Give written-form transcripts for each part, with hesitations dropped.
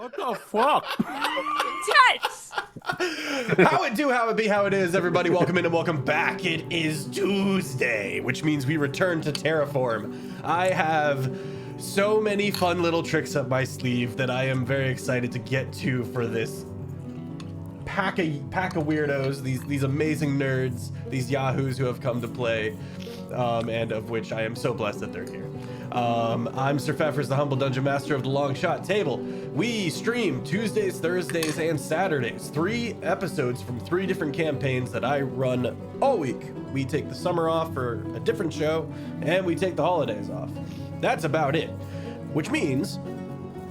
What the fuck? Intense! How it do, how it be, how it is, everybody. Welcome in and welcome back. It is Tuesday, which means we return to Terraform. I have so many fun little tricks up my sleeve that I am very excited to get to for this pack of weirdos, these amazing nerds, these yahoos who have come to play, and of which I am so blessed that they're here. I'm Sir Feffers, the humble dungeon master of the Longshot table. We stream Tuesdays, Thursdays, and Saturdays. 3 episodes from 3 different campaigns that I run all week. We take the summer off for a different show, and we take the holidays off. That's about it. Which means,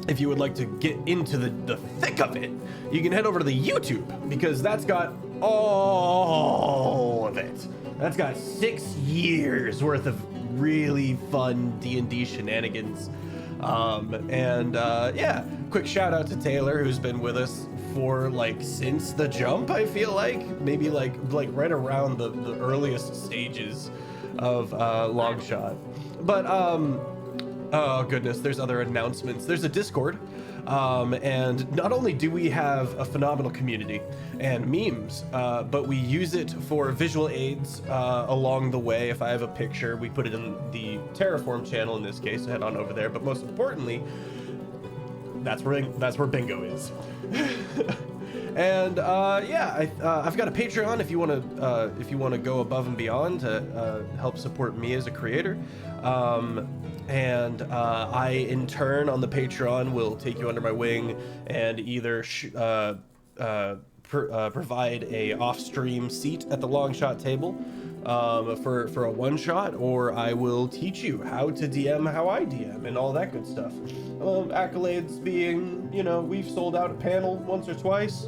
if you would like to get into the thick of it, you can head over to the YouTube, because that's got all of it. That's got 6 years worth of really fun D&D shenanigans. Yeah, quick shout out to Taylor, who's been with us for since the jump. I feel like maybe like right around the earliest stages of Longshot. But oh goodness, there's other announcements. There's a Discord. And not only do we have a phenomenal community and memes, but we use it for visual aids along the way. If I have a picture, we put it in the Terraform channel in this case, so head on over there. But most importantly, that's where bingo is. And yeah, I've got a Patreon if you want to go above and beyond to help support me as a creator. I, in turn, on the Patreon, will take you under my wing and either provide a off-stream seat at the Longshot table for a one-shot, or I will teach you how to DM how I DM and all that good stuff. Accolades being, we've sold out a panel once or twice.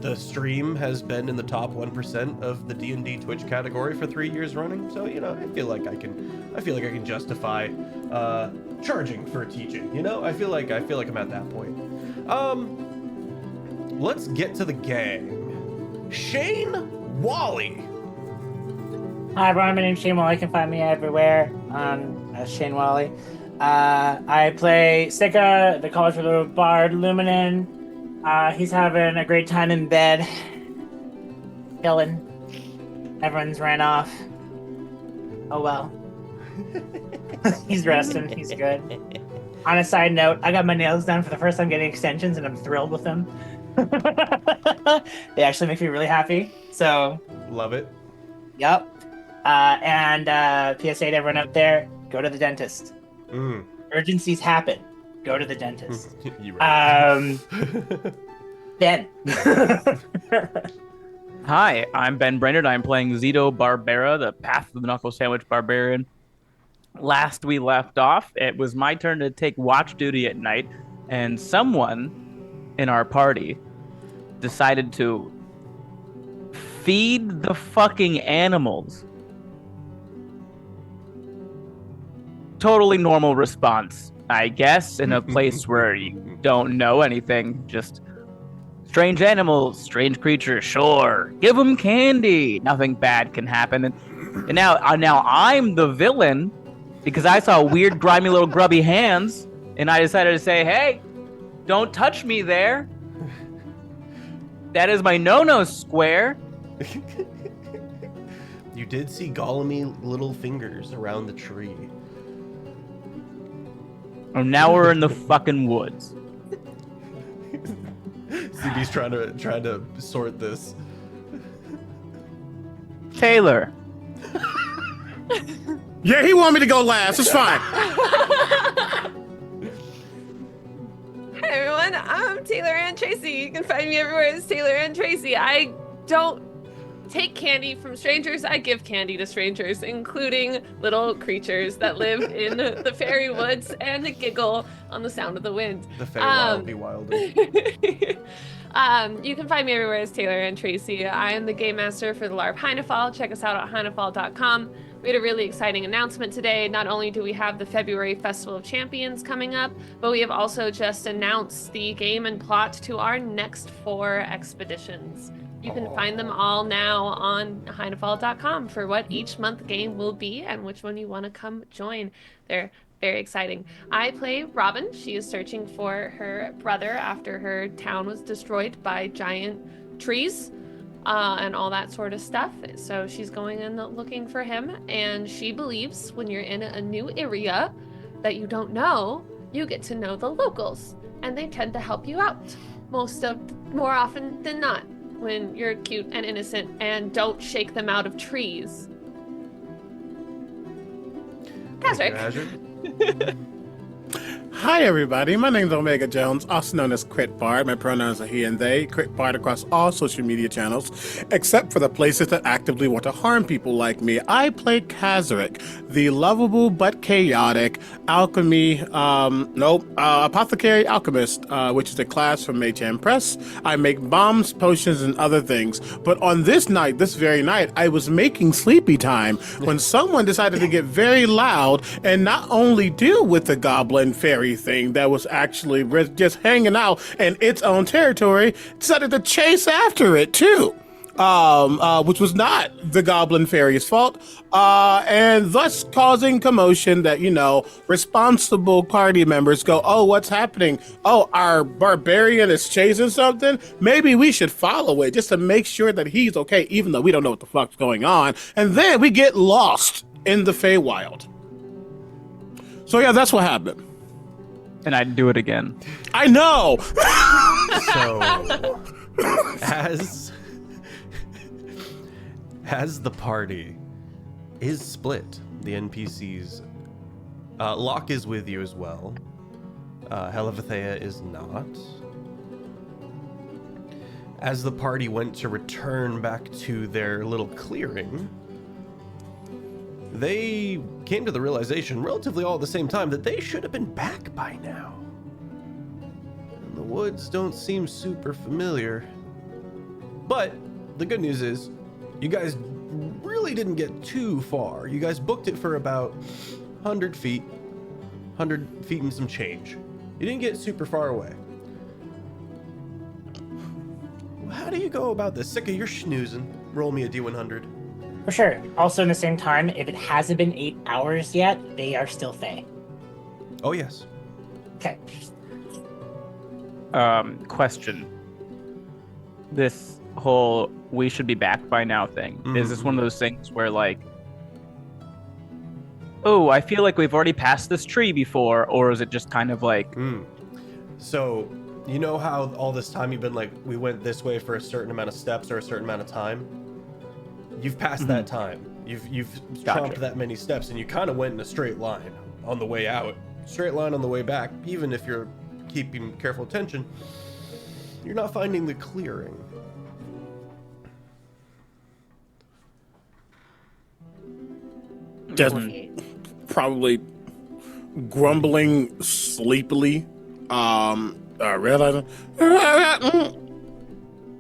The stream has been in the top 1% of the D&D Twitch category for 3 years running. So, I feel like I can justify charging for teaching. I feel like I'm at that point. Let's get to the gang. Shane Whalley. Hi everyone, my name's Shane Whalley. You can find me everywhere as Shane Whalley. I play Sika, the College for the Bard Luminen. He's having a great time in bed. Chilling. Everyone's ran off. Oh well. He's resting. He's good. On a side note, I got my nails done for the first time getting extensions, and I'm thrilled with them. They actually make me really happy. So. Love it. Yep. And PSA to everyone out there, go to the dentist. Urgencies happen. Go to the dentist. Ben. Hi, I'm Ben Brainard. I'm playing Zito Barbera, the Path of the Knuckle Sandwich Barbarian. Last we left off, it was my turn to take watch duty at night, and someone in our party decided to feed the fucking animals. Totally normal response, I guess, in a place where you don't know anything. Just strange animals, strange creatures, sure. Give them candy. Nothing bad can happen. And now I'm the villain because I saw weird, grimy little grubby hands, and I decided to say, hey, don't touch me there. That is my no-no square. You did see Gollum-y little fingers around the tree. And now we're in the fucking woods. CB's trying to sort this. Taylor. Yeah, he wanted me to go last. It's fine. Hi everyone, I'm Taylor and Tracy. You can find me everywhere as Taylor and Tracy. I don't take candy from strangers. I give candy to strangers, including little creatures that live in the fairy woods and giggle on the sound of the wind. The fairy wild be wilder. You can find me everywhere as Taylor and Tracy. I am the game master for the LARP Heinefall. Check us out at heinefall.com. We had a really exciting announcement today. Not only do we have the February Festival of Champions coming up, but we have also just announced the game and plot to our next 4 expeditions. You can find them all now on heinefall.com for what each month game will be and which one you want to come join. They're Very exciting. I play Robin. She is searching for her brother after her town was destroyed by giant trees and all that sort of stuff. So she's going and looking for him. And she believes when you're in a new area that you don't know, you get to know the locals. And they tend to help you out more often than not when you're cute and innocent and don't shake them out of trees. Patrick. Hi, everybody. My name's Omega Jones, also known as CritBard. My pronouns are he and they. CritBard across all social media channels, except for the places that actively want to harm people like me. I play Kazarick, the lovable but chaotic apothecary alchemist, which is a class from Maychan Press. I make bombs, potions, and other things. But on this very night, I was making sleepy time when someone decided to get very loud and not only deal with the goblin fairy thing that was actually just hanging out in its own territory, decided to chase after it too, which was not the goblin fairy's fault, and thus causing commotion that, responsible party members go, oh, what's happening? Oh, our barbarian is chasing something? Maybe we should follow it just to make sure that he's okay, even though we don't know what the fuck's going on. And then we get lost in the Feywild. So yeah, that's what happened. And I'd do it again. I know. So, as the party is split, the NPCs, Locke is with you as well. Helavathea is not. As the party went to return back to their little clearing, they came to the realization, relatively all at the same time, that they should have been back by now. And the woods don't seem super familiar. But the good news is, you guys really didn't get too far. You guys booked it for about 100 feet and some change. You didn't get super far away. How do you go about this? Sick of your schnoozing. Roll me a D100. For sure. Also, in the same time, if it hasn't been 8 hours yet, they are still Fey. Oh, yes. Okay. Question. This whole we should be back by now thing. Is this one of those things where, like, oh, I feel like we've already passed this tree before, or is it just kind of like... So, you know how all this time you've been like, we went this way for a certain amount of steps or a certain amount of time? You've passed that time. You've chomped that many steps, and you kind of went in a straight line on the way out. Straight line on the way back, even if you're keeping careful attention, you're not finding the clearing. Just probably grumbling sleepily, realizing,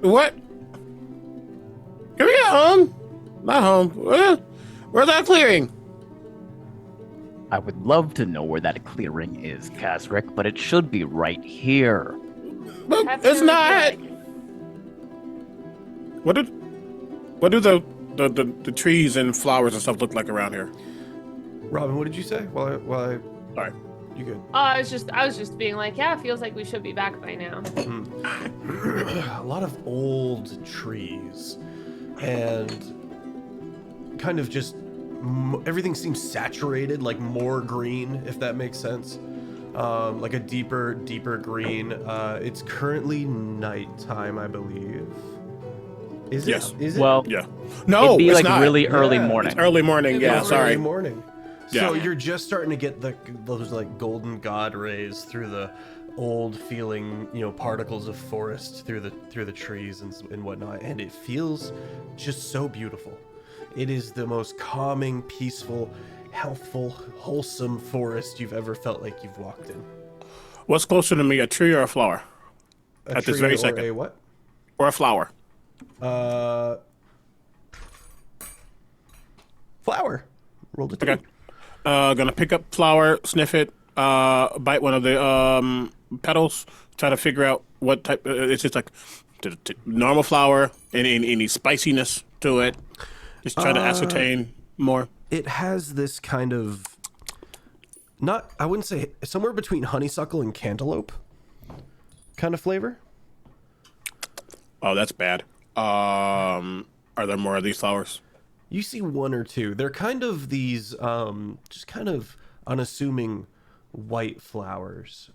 what? Can we get home? Not home. Where's that clearing? I would love to know where that clearing is, Kazarick, but it should be right here. But it's not. What do the trees and flowers and stuff look like around here? Robin, what did you say? Sorry. You good? I was just being like, yeah, it feels like we should be back by now. A lot of old trees, and kind of just everything seems saturated, like more green, if that makes sense. Like a deeper green. It's currently nighttime, I believe. Is it? Yes. Is it? Well, Yeah. No, it'd be it's like not. really early Yeah, morning. It's early morning. Yeah, It's sorry. early morning. Yeah. So you're just starting to get those like golden god rays through the old feeling, particles of forest through the trees and whatnot, and it feels just so beautiful. It is the most calming, peaceful, healthful, wholesome forest you've ever felt like you've walked in. What's closer to me, a tree or a flower? At this very second. A what? Or a flower? Flower. Rolled a 2. Okay. Gonna pick up flower, sniff it, bite one of the petals, try to figure out what type. It's just like normal flower, any spiciness to it. Just try to ascertain more. It has this kind of not, I wouldn't say, somewhere between honeysuckle and cantaloupe kind of flavor. Oh, that's bad. Are there more of these flowers? You see one or two. They're kind of these, just kind of unassuming white flowers.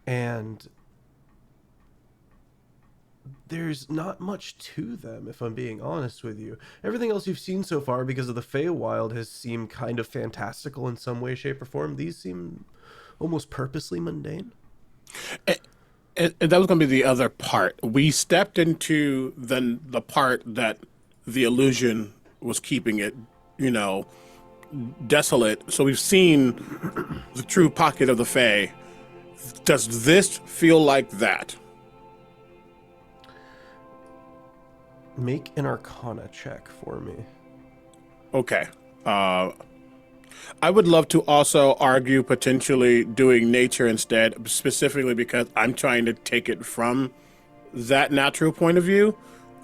And there's not much to them, if I'm being honest with you. Everything else you've seen so far, because of the Feywild, has seemed kind of fantastical in some way, shape, or form. These seem almost purposely mundane. And that was going to be the other part. We stepped into the part that the illusion was keeping it, desolate. So we've seen the true pocket of the Fey. Does this feel like that? Make an Arcana check for me. Okay. I would love to also argue potentially doing nature instead, specifically because I'm trying to take it from that natural point of view.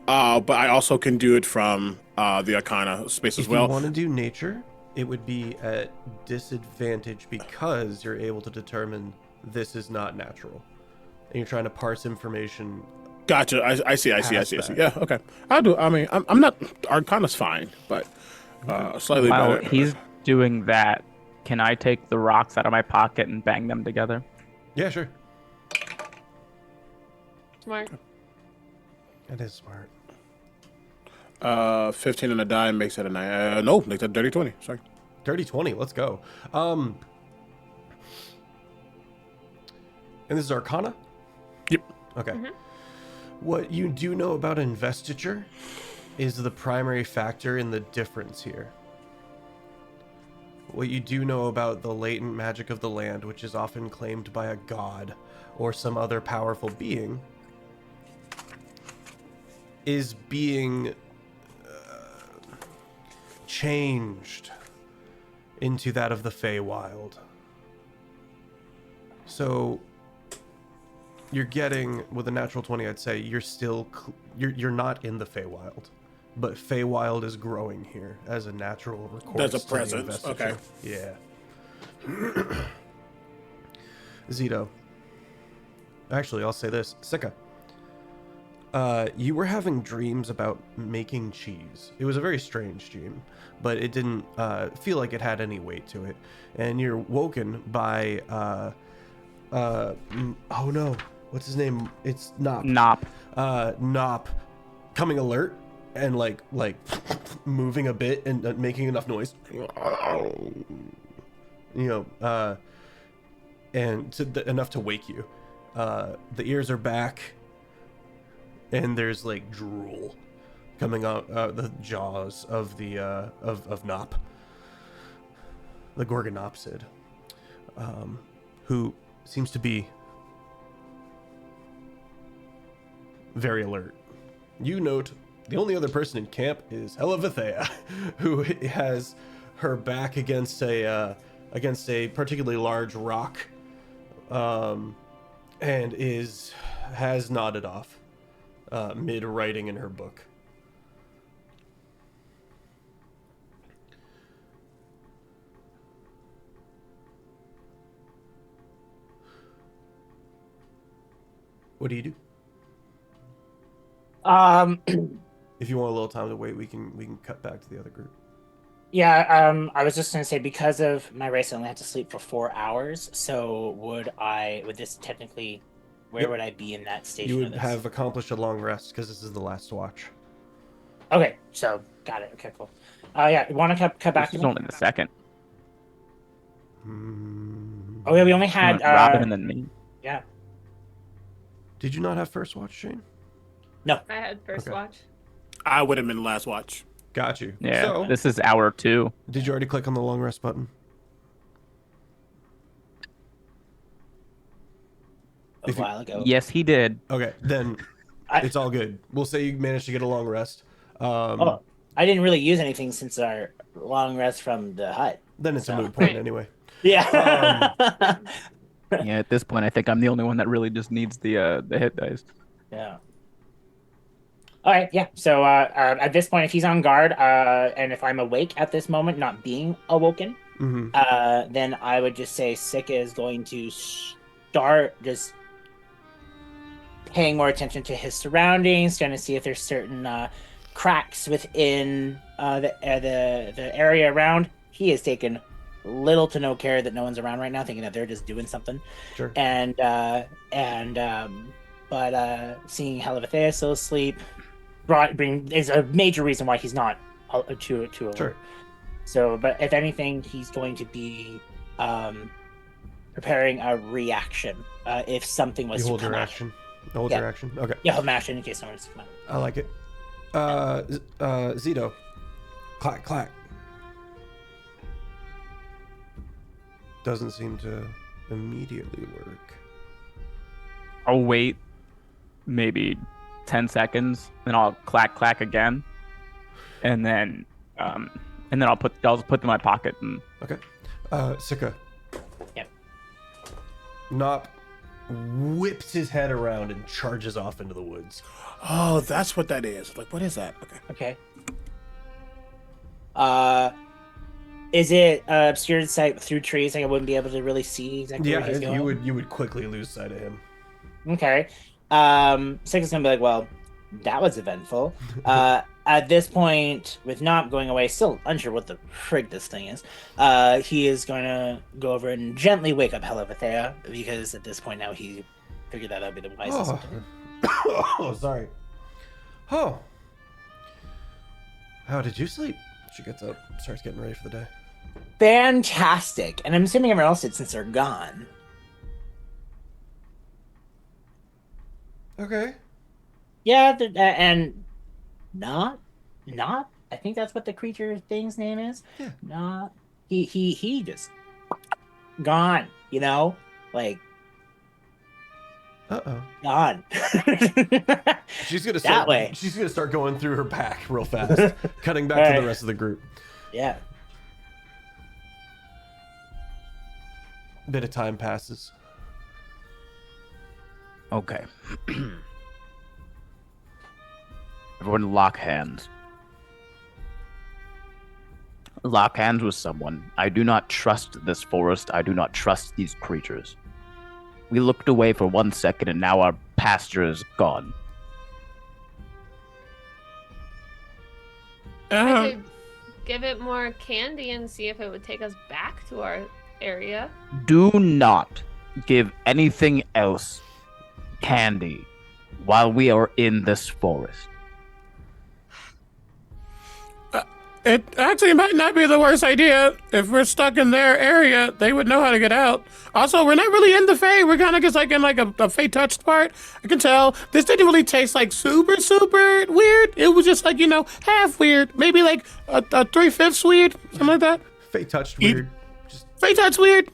But I also can do it from the Arcana space as well. If you want to do nature, it would be at disadvantage because you're able to determine this is not natural. And you're trying to parse information. Gotcha. I see. Yeah, okay. I'll do. I mean, I'm not. Arcana's fine, but slightly While better. he's doing that, can I take the rocks out of my pocket and bang them together? Yeah, sure. Smart. That is smart. 15 and a die makes it a 9. No, makes it a dirty 20. Sorry. Dirty 20, let's go. And this is Arcana? Yep. Okay. What you do know about investiture is the primary factor in the difference here. What you do know about the latent magic of the land, which is often claimed by a god or some other powerful being, is being changed into that of the Feywild. So you're getting, with a natural 20, I'd say you're still you're not in the Feywild, but Feywild is growing here as a natural recourse. There's a to the presence. investiture. Okay. Yeah. Zito. Actually, I'll say this. Sika. You were having dreams about making cheese. It was a very strange dream, but it didn't feel like it had any weight to it. And you're woken by, oh no, what's his name? It's Nop. Nop. Nop coming alert and like moving a bit and making enough noise. And enough to wake you. The ears are back. And there's like drool coming out the jaws of the of Nop, the Gorgonopsid, who seems to be very alert. You note the only other person in camp is Helivithea, who has her back against a particularly large rock, and has nodded off. Mid-writing in her book. What do you do? If you want a little time to wait, we can cut back to the other group. Yeah, I was just gonna say, because of my race, I only had to sleep for 4 hours. So would this technically? Where would I be in that station? You would have accomplished a long rest because this is the last watch. Okay, so got it. Okay, cool. Yeah, you want to cut back? This is only the second. Oh yeah, we only had Robin and then me. Yeah. Did you not have first watch, Shane? No, I had first Okay. watch. I would have been last watch. Got you. Yeah, So, this is hour 2. did you already click on the long rest button? a while ago. Yes, he did. Okay, then it's all good. We'll say you managed to get a long rest. I didn't really use anything since our long rest from the hut. Then it's a So- moot point Right. anyway. Yeah. Yeah, at this point, I think I'm the only one that really just needs the hit dice. Yeah. All right. Yeah. So at this point, if he's on guard, and if I'm awake at this moment, not being awoken, then I would just say Sika is going to start just paying more attention to his surroundings, trying to see if there's certain cracks within the area around. He has taken little to no care that no one's around right now, thinking that they're just doing something. Sure. But seeing Hellevathea still asleep is a major reason why he's not too alert. Sure. So, but if anything, he's going to be preparing a reaction if something was You hold to your come action. Hold your action. Okay. Yeah, hold my action in case someone's to come out. I like it. Zito. Clack, clack. Doesn't seem to immediately work. I'll wait maybe 10 seconds, then I'll clack clack again, and then I'll just put them in my pocket. And Okay. Sika. Yep. Nop whips his head around and charges off into the woods. Oh, that's what that is. Like, what is that? Okay. Is it obscured sight through trees? Like I wouldn't be able to really see exactly where he's going? you would quickly lose sight of him. Okay. Sika's gonna be like, well, that was eventful. At this point, with Nop going away, still unsure what the frig this thing is, he is going to go over and gently wake up Hellevathea, because at this point now he figured that would be the wisest. Oh, sorry. Oh. How did you sleep? She gets up, starts getting ready for the day. Fantastic. And I'm assuming everyone else did since they're gone. Okay. Yeah, and not. I think that's what the creature thing's name is. Yeah. Not. He just gone. You know, like. Gone. She's gonna That start, way. She's gonna start going through her pack real fast, cutting back to the rest of the group. Yeah. Bit of time passes. okay. Everyone lock hands. Lock hands with someone. I do not trust this forest. I do not trust these creatures. We looked away for 1 second and now our pasture is gone. I could give it more candy and see if it would take us back to our area. Do not give anything else candy while we are in this forest. It actually might not be the worst idea. If we're stuck in their area, they would know how to get out. Also, we're not really in the Fae. We're kind of just like in like a Fae touched part. I can tell. This didn't really taste like super weird. It was just like, half weird. Maybe like a 3/5 weird. Something like that. Fae touched weird. Fae touched weird,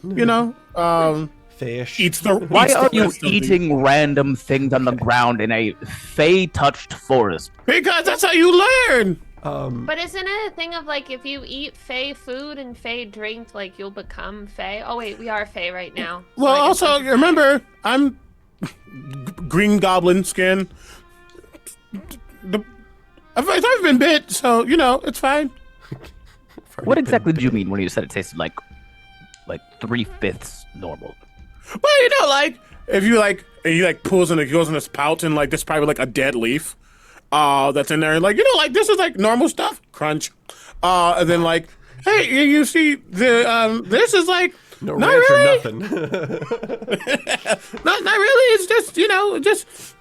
Fish. Why are you eating random things on the ground in a Fae touched forest? Because that's how you learn. But isn't it a thing of like if you eat Fae food and Fae drink, like you'll become Fae? Oh wait, we are Fae right now. So Well, I guess also that's remember, I'm green goblin skin. I've never been bit, so it's fine. What exactly did you mean when you said it tasted like 3/5 normal? Well, like if you he pulls and it goes in his pouch and like there's probably like a dead leaf. That's in there, and like this is like normal stuff. Crunch, and then like, hey, you see the this is like No not ranch really. or nothing. not really. It's just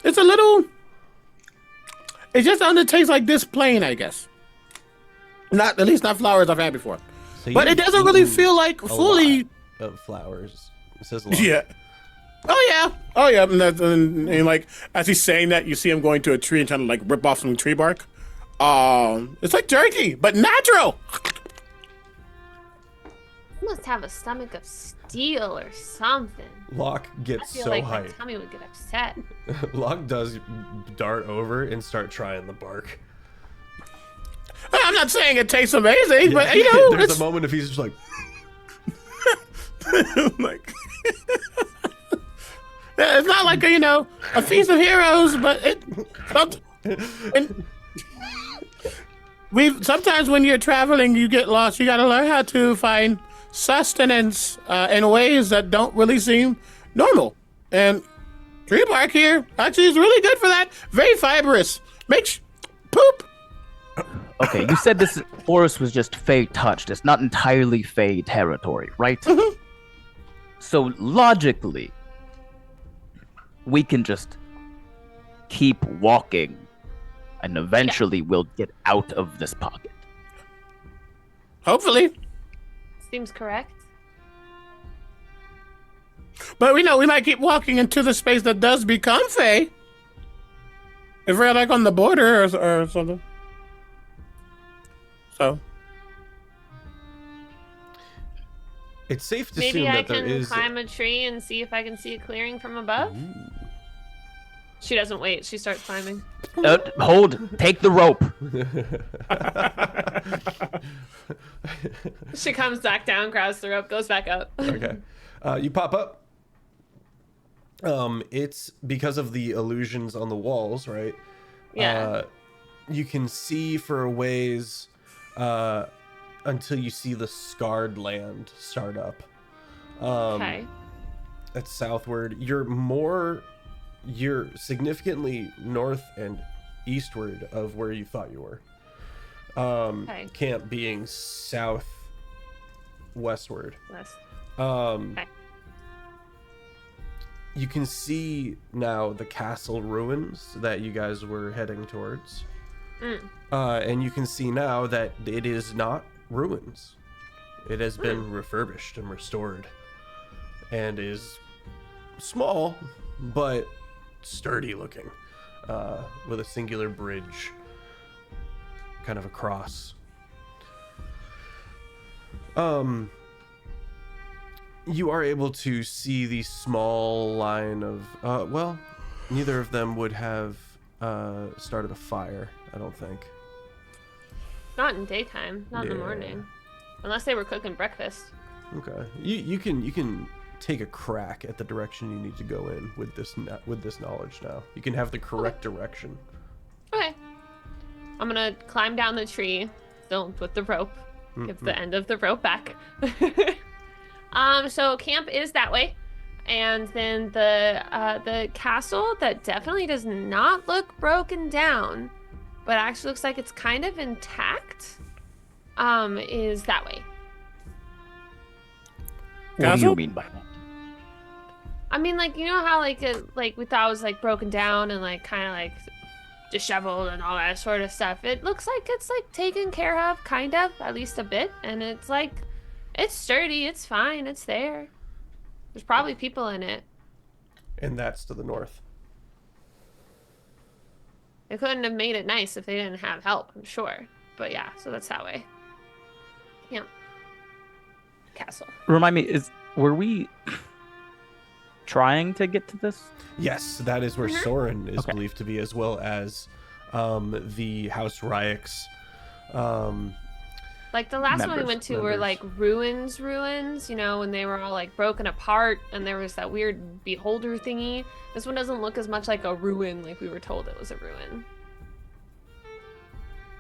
it's a little. It just only tastes like this plain, I guess. Not at least not flowers I've had before, So but it doesn't really feel like fully. Of flowers. It says a lot. Yeah. Oh yeah. And like as he's saying that, you see him going to a tree and trying to like rip off some tree bark. It's like jerky, but natural. You must have a stomach of steel or something. Locke I gets feel so like my hyped. tummy would get upset. Locke does dart over and start trying the bark. I'm not saying it tastes amazing, but There's it's a moment if he's just like, like it's not like a feast of heroes, but sometimes when you're traveling, you get lost. You got to learn how to find sustenance in ways that don't really seem normal. And tree bark here actually is really good for that. Very fibrous. Makes poop. Okay, you said this forest was just Fey touched. It's not entirely Fey territory, right? Mhm. So logically, we can just keep walking and eventually we'll get out of this pocket. Hopefully. Seems correct. But we know we might keep walking into the space that does become Fey. If we're like on the border or something. So. It's safe to Maybe assume I that there can is. climb a tree and see if I can see a clearing from above. She doesn't wait. She starts climbing. Hold, take the rope. She comes back down, grabs the rope, goes back up. Okay. You pop up. It's because of the illusions on the walls, right? Yeah. You can see for a ways until you see the scarred land start up. Okay. That's southward. You're significantly north and eastward of where you thought you were. Okay. Camp being south westward. West. Okay. You can see now the castle ruins that you guys were heading towards. And you can see now that it is not ruins. It has been refurbished and restored and is small but sturdy looking, with a singular bridge kind of across. You are able to see the small line of well, neither of them would have started a fire, I don't think. Not in daytime. Not in the Yeah. morning. Unless they were cooking breakfast. Okay. You can take a crack at the direction you need to go in with this knowledge now. You can have the correct direction. Okay. I'm gonna climb down the tree, still with the rope. Give the end of the rope back. So camp is that way, and then the castle that definitely does not look broken down, but actually looks like it's kind of intact, is that way. What do Castle? you mean by that? I mean, like, you know how like we thought it was like broken down and like kind of like disheveled and all that sort of stuff. It looks like it's like taken care of, kind of, at least a bit, and it's like it's sturdy, it's fine, it's there. There's probably people in it. And that's to the north. They couldn't have made it nice if they didn't have help, I'm sure. But yeah, so that's that way. Camp. Castle. Remind me, were we trying to get to this? Yes, that is where Soren is Okay. believed to be, as well as the House Ryek's. Like the last one we Members- went to were members. like ruins, you know, when they were all like broken apart and there was that weird beholder thingy. This one doesn't look as much like a ruin like we were told it was a ruin.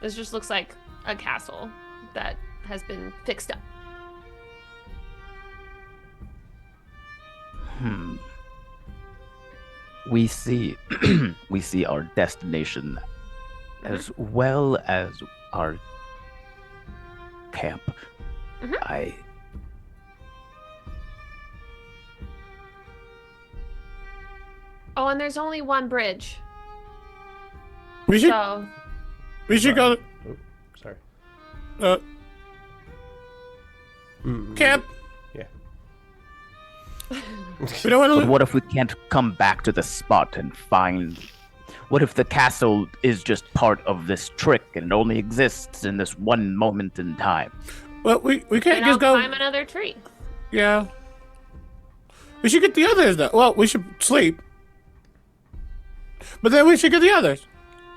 This just looks like a castle that has been fixed up. We see we see our destination as well as our camp. Mhm. Oh, and there's only one bridge. We should So go Oh, sorry. camp. Yeah. We don't want But to. what if we can't come back to the spot and find? What if the castle is just part of this trick and it only exists in this one moment in time? Well, we can't then I'll just go. climb another tree. Yeah. We should get the others though. Well, we should sleep. But then we should get the others.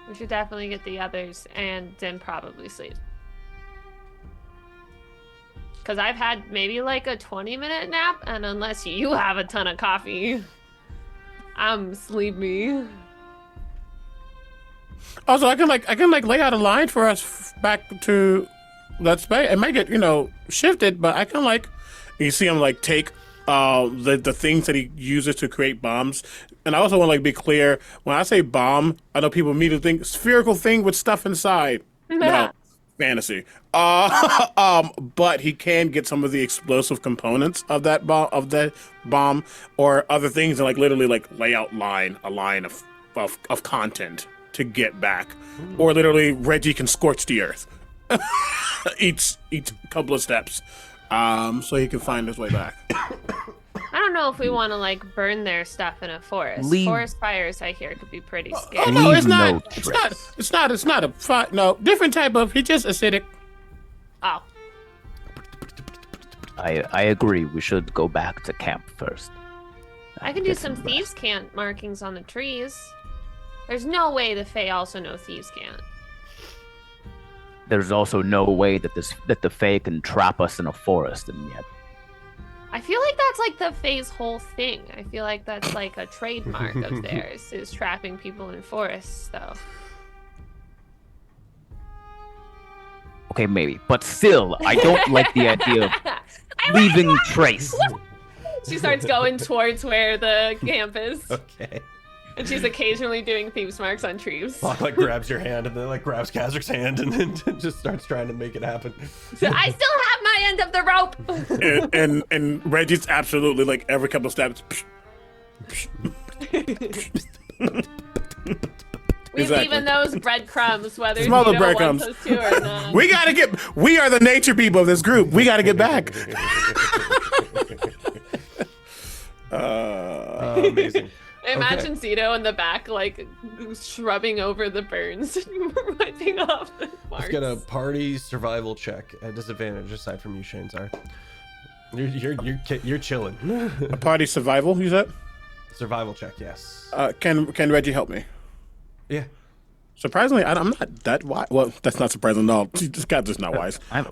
We should definitely get the others and then probably sleep. Because I've had maybe like a 20-minute nap, and unless you have a ton of coffee, I'm sleepy. Also, I can lay out a line for us back to that space. It might get shifted, but I can You see him like take the things that he uses to create bombs. And I also want to like be clear, when I say bomb, I know people immediately think spherical thing with stuff inside. No, fantasy. But he can get some of the explosive components of that bomb or other things and like literally like lay out a line of content to get back. Or literally Reggie can scorch the earth. each couple of steps. So he can find his way back. I don't know if we want to like burn their stuff in a forest. Forest fires, I hear, could be pretty scary. Oh no, it's not. It's not a fire. No, different type of. He's just acidic. Oh. I agree. We should go back to camp first. I can do some thieves' cant markings on the trees. There's no way the Fae also know thieves' cant. There's also no way that the Fae can trap us in a forest, and yet. I feel like that's like the Fae's whole thing. I feel like that's like a trademark of theirs, is trapping people in forests, though. Okay, maybe, but still, I don't like the idea of leaving trace. She starts going towards where the camp is. Okay. And she's occasionally doing thieves' marks on trees. Locke like grabs your hand and then like grabs Kazrick's hand and then just starts trying to make it happen. I still have my end of the rope. and Reggie's absolutely like every couple of steps. We've leaving those breadcrumbs, whether Small Zito breadcrumbs. wants us to or not. We are the nature people of this group. We gotta get back. Amazing. Imagine Zito in the back, like, shrubbing over the burns, wiping off the marks. Let's get a party survival check at disadvantage, aside from you, Shane. Sorry. You're chilling. A party survival, you said? Survival check, yes. Can Reggie help me? Yeah. Surprisingly, I'm not that wise. Well, that's not surprising at all. This guy's just not wise. I have a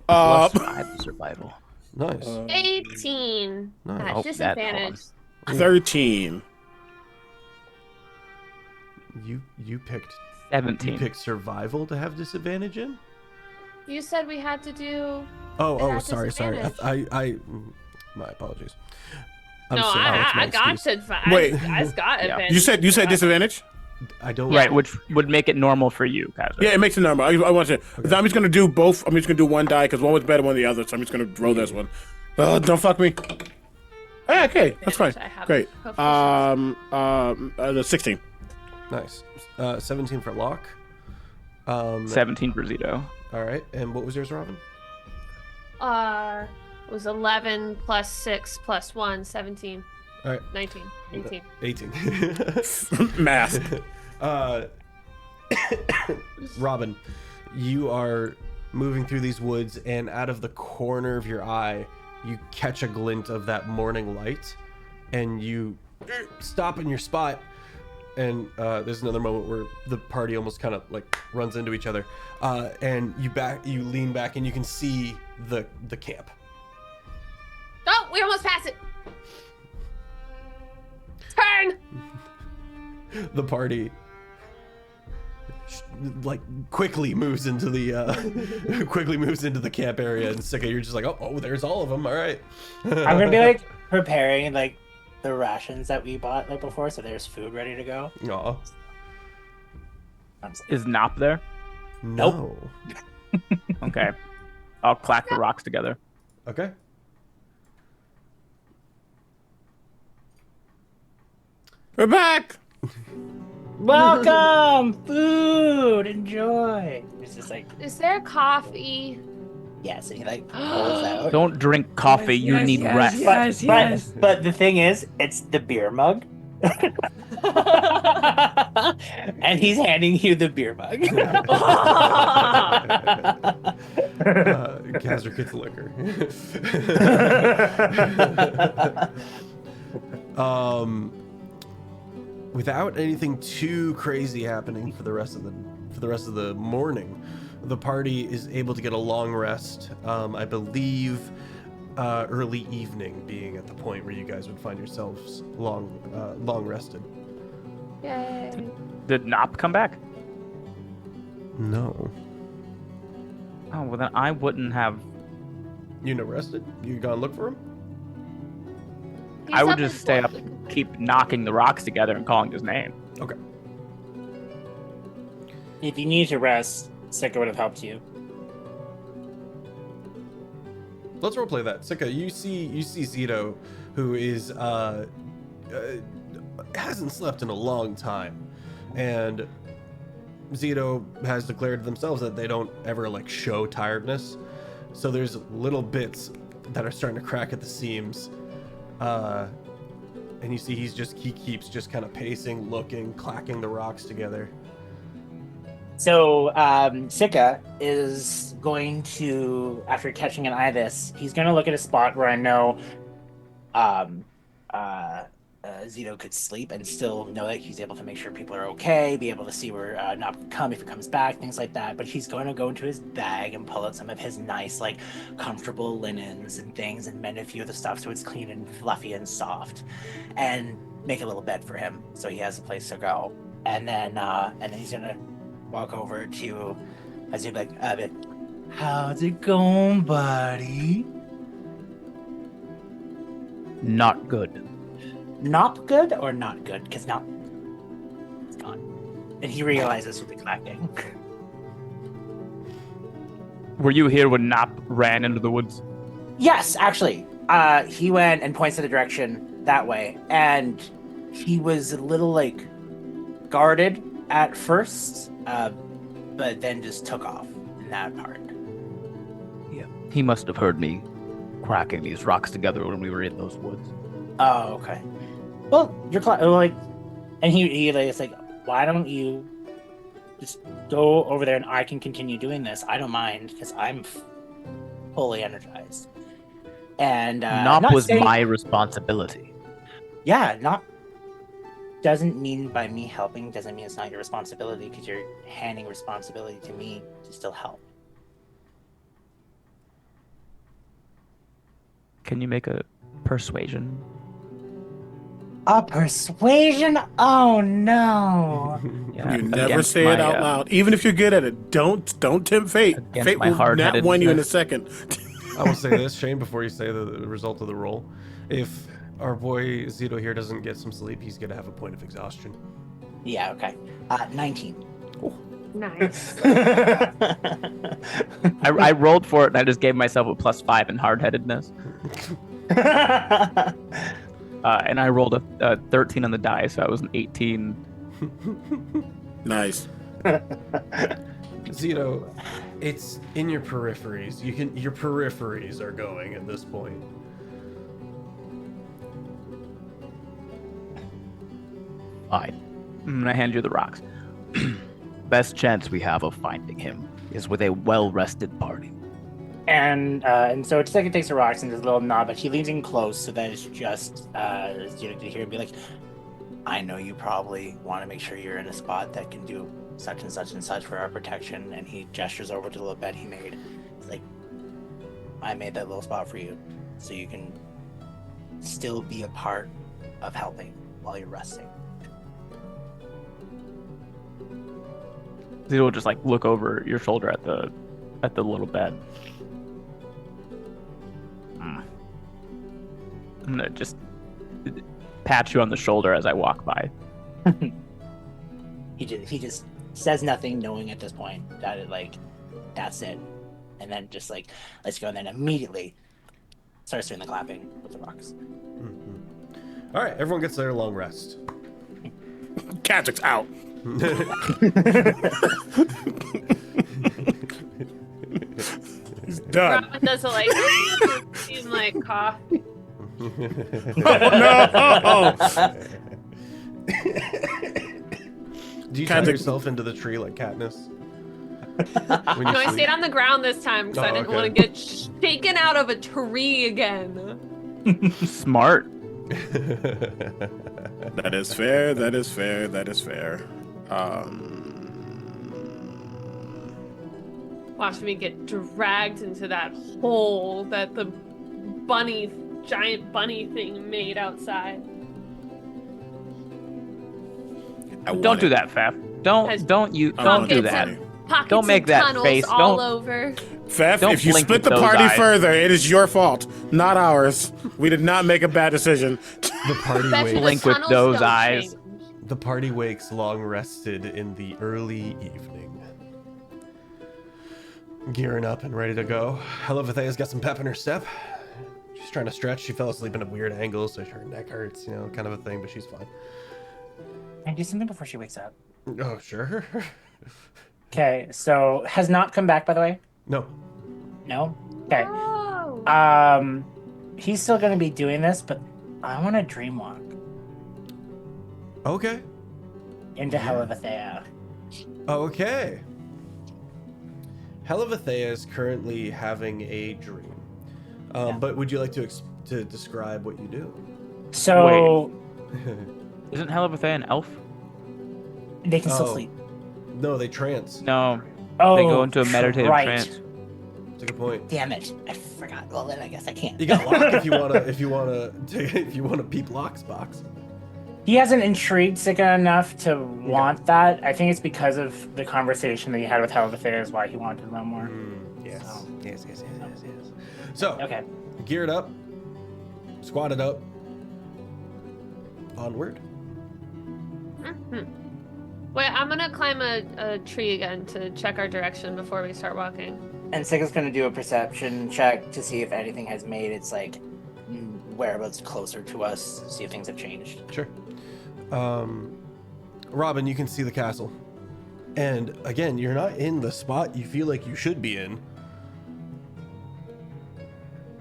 +5 survival. Nice. 18. Nice. At Oh, disadvantage. 13. You picked 17. You picked survival to have disadvantage in? You said we had to do. Sorry. I my apologies. I got advantage. Wait. I got advantage. You said disadvantage? I don't. Right, which would make it normal for you, Kazrick. Yeah, it makes it normal. I want to. Okay. I'm just gonna do both. I'm just gonna do one die because one was better than the other. So I'm just gonna roll this one. Don't fuck me. Okay, that's fine. Great. The 16. Nice. 17 for Locke. 17 for Zito. All right. And what was yours, Robin? It was 11 plus 6 plus 1, 17. All right. 19, 18. 18. Math. Robin, you are moving through these woods, and out of the corner of your eye, you catch a glint of that morning light, and you stop in your spot. And there's another moment where the party almost kind of like runs into each other, and you lean back, and you can see the camp. Oh, we almost passed it. Turn. The party like quickly moves into the camp area, and Sika, you're just like, oh, there's all of them. All right. I'm gonna be like preparing like the rations that we bought like before, so there's food ready to go. Aw. Is Nop there? No. Okay. I'll clack the rocks together. Okay. We're back. Welcome, food, enjoy. It's just like Is there coffee? yes, and he like pulls out. Don't drink coffee. You need rest. But the thing is, it's the beer mug. And he's handing you the beer mug. Kazrick gets liquor. Without anything too crazy happening for the rest of the morning, the party is able to get a long rest. I believe early evening being at the point where you guys would find yourselves long rested. Yay. Did Nop come back? No. Oh, well then I wouldn't have. You rested? You gone look for him? I would up just and stay up, forth. keep knocking the rocks together and calling his name. Okay. If you need to rest, Sika would have helped you. Let's roleplay that. Sika, you see Zito, who is hasn't slept in a long time, and Zito has declared to themselves that they don't ever like show tiredness. So there's little bits that are starting to crack at the seams, and you see he keeps just kind of pacing, looking, clacking the rocks together. So Sika is going to, after catching an eye of this, he's going to look at a spot where I know Zito could sleep and still know that he's able to make sure people are okay, be able to see where Nop can come if he comes back, things like that. But he's going to go into his bag and pull out some of his nice, like, comfortable linens and things and mend a few of the stuff so it's clean and fluffy and soft, and make a little bed for him so he has a place to go. And then he's going to walk over to Azir, like, how's it going, buddy? Not good. Not good or not good? Because not, it's gone. And he realizes with the clacking. Were you here when Nop ran into the woods? Yes, actually. He went and points to the direction that way, and he was a little, like, guarded at first, but then just took off in that part. Yeah. He must have heard me cracking these rocks together when we were in those woods. Oh, okay. Well, you're like, and he like, it's like, why don't you just go over there and I can continue doing this? I don't mind because I'm fully energized. And Nop not was saying- my responsibility. Yeah, not doesn't mean by me helping doesn't mean it's not your responsibility, because you're handing responsibility to me to still help. Can you make a persuasion? A persuasion? Oh no! Yeah, You never against say it my, out loud, even if you're good at it. Don't tempt fate. Against Fate my will not hard-headedness. win you in a second. I will say this, Shane, before you say the result of the roll. If our boy Zito here doesn't get some sleep, he's gonna have a point of exhaustion. Yeah, okay. 19. Nice. I rolled for it and I just gave myself a +5 in hard-headedness. And I rolled a 13 on the die, so I was an 18. Nice. Zito, it's in your peripheries. Your peripheries are going at this point. Fine. I'm gonna hand you the rocks. Best chance we have of finding him is with a well-rested party. And so it's like it takes the rocks and does a little nod, but he leans in close so that it's just Zito to hear and be like, I know you probably want to make sure you're in a spot that can do such and such and such for our protection. And he gestures over to the little bed he made. It's like, I made that little spot for you so you can still be a part of helping while you're resting. Zito will just like look over your shoulder at the little bed. I'm gonna just pat you on the shoulder as I walk by. He just says nothing, knowing at this point that it, like, that's it, and then just like let's go, and then immediately starts doing the clapping with the rocks. All right, everyone gets their long rest. Kazak's out. He's done. Robin does a like seem like cough. Oh, no! Do you tie Kazakh- yourself into the tree like Katniss? When you No, I sleep? stayed on the ground this time because I Oh, didn't okay. want to get shaken out of a tree again. Smart. That is fair. That is fair. That is fair. Watch me get dragged into that hole that the giant bunny thing made outside. Don't do that, Faf. Don't Has do pockets that. and- Pockets Don't make and that tunnels face. all Don't- over. Feff, Don't if you blink split with the those party eyes. further, it is your fault, not ours. We did not make a bad decision. The party Bet you the Blink with tunnels those don't eyes. change. The party wakes long rested in the early evening. Gearing up and ready to go. Hellovathea's got some pep in her step. She's trying to stretch. She fell asleep at a weird angle, so her neck hurts, kind of a thing, but she's fine. Can I do something before she wakes up? Oh, sure. Okay, so has not come back, by the way? No. No? Okay. Oh. He's still going to be doing this, but I want to dream walk Okay. into Hellovathea. Okay. Hellovathea is currently having a dream. But would you like to describe what you do? So Isn't Hellovathea an elf? they can still Oh. sleep. No, they trance. No. Oh, They go into a meditative right. trance. That's a good point. Damn it! I forgot. Well, then I guess I can't. You got Locke if you wanna peep Locke's box. He hasn't intrigued Sika enough to want that. I think it's because of the conversation that he had with Hellovathea is why he wanted to know more. Yes. So. Yes. So, Okay. geared up, squatted up, onward. Wait, I'm gonna climb a tree again to check our direction before we start walking. And Sika's going to do a perception check to see if anything has made its like whereabouts closer to us. See if things have changed. Sure. Robin, you can see the castle. And again, you're not in the spot you feel like you should be in.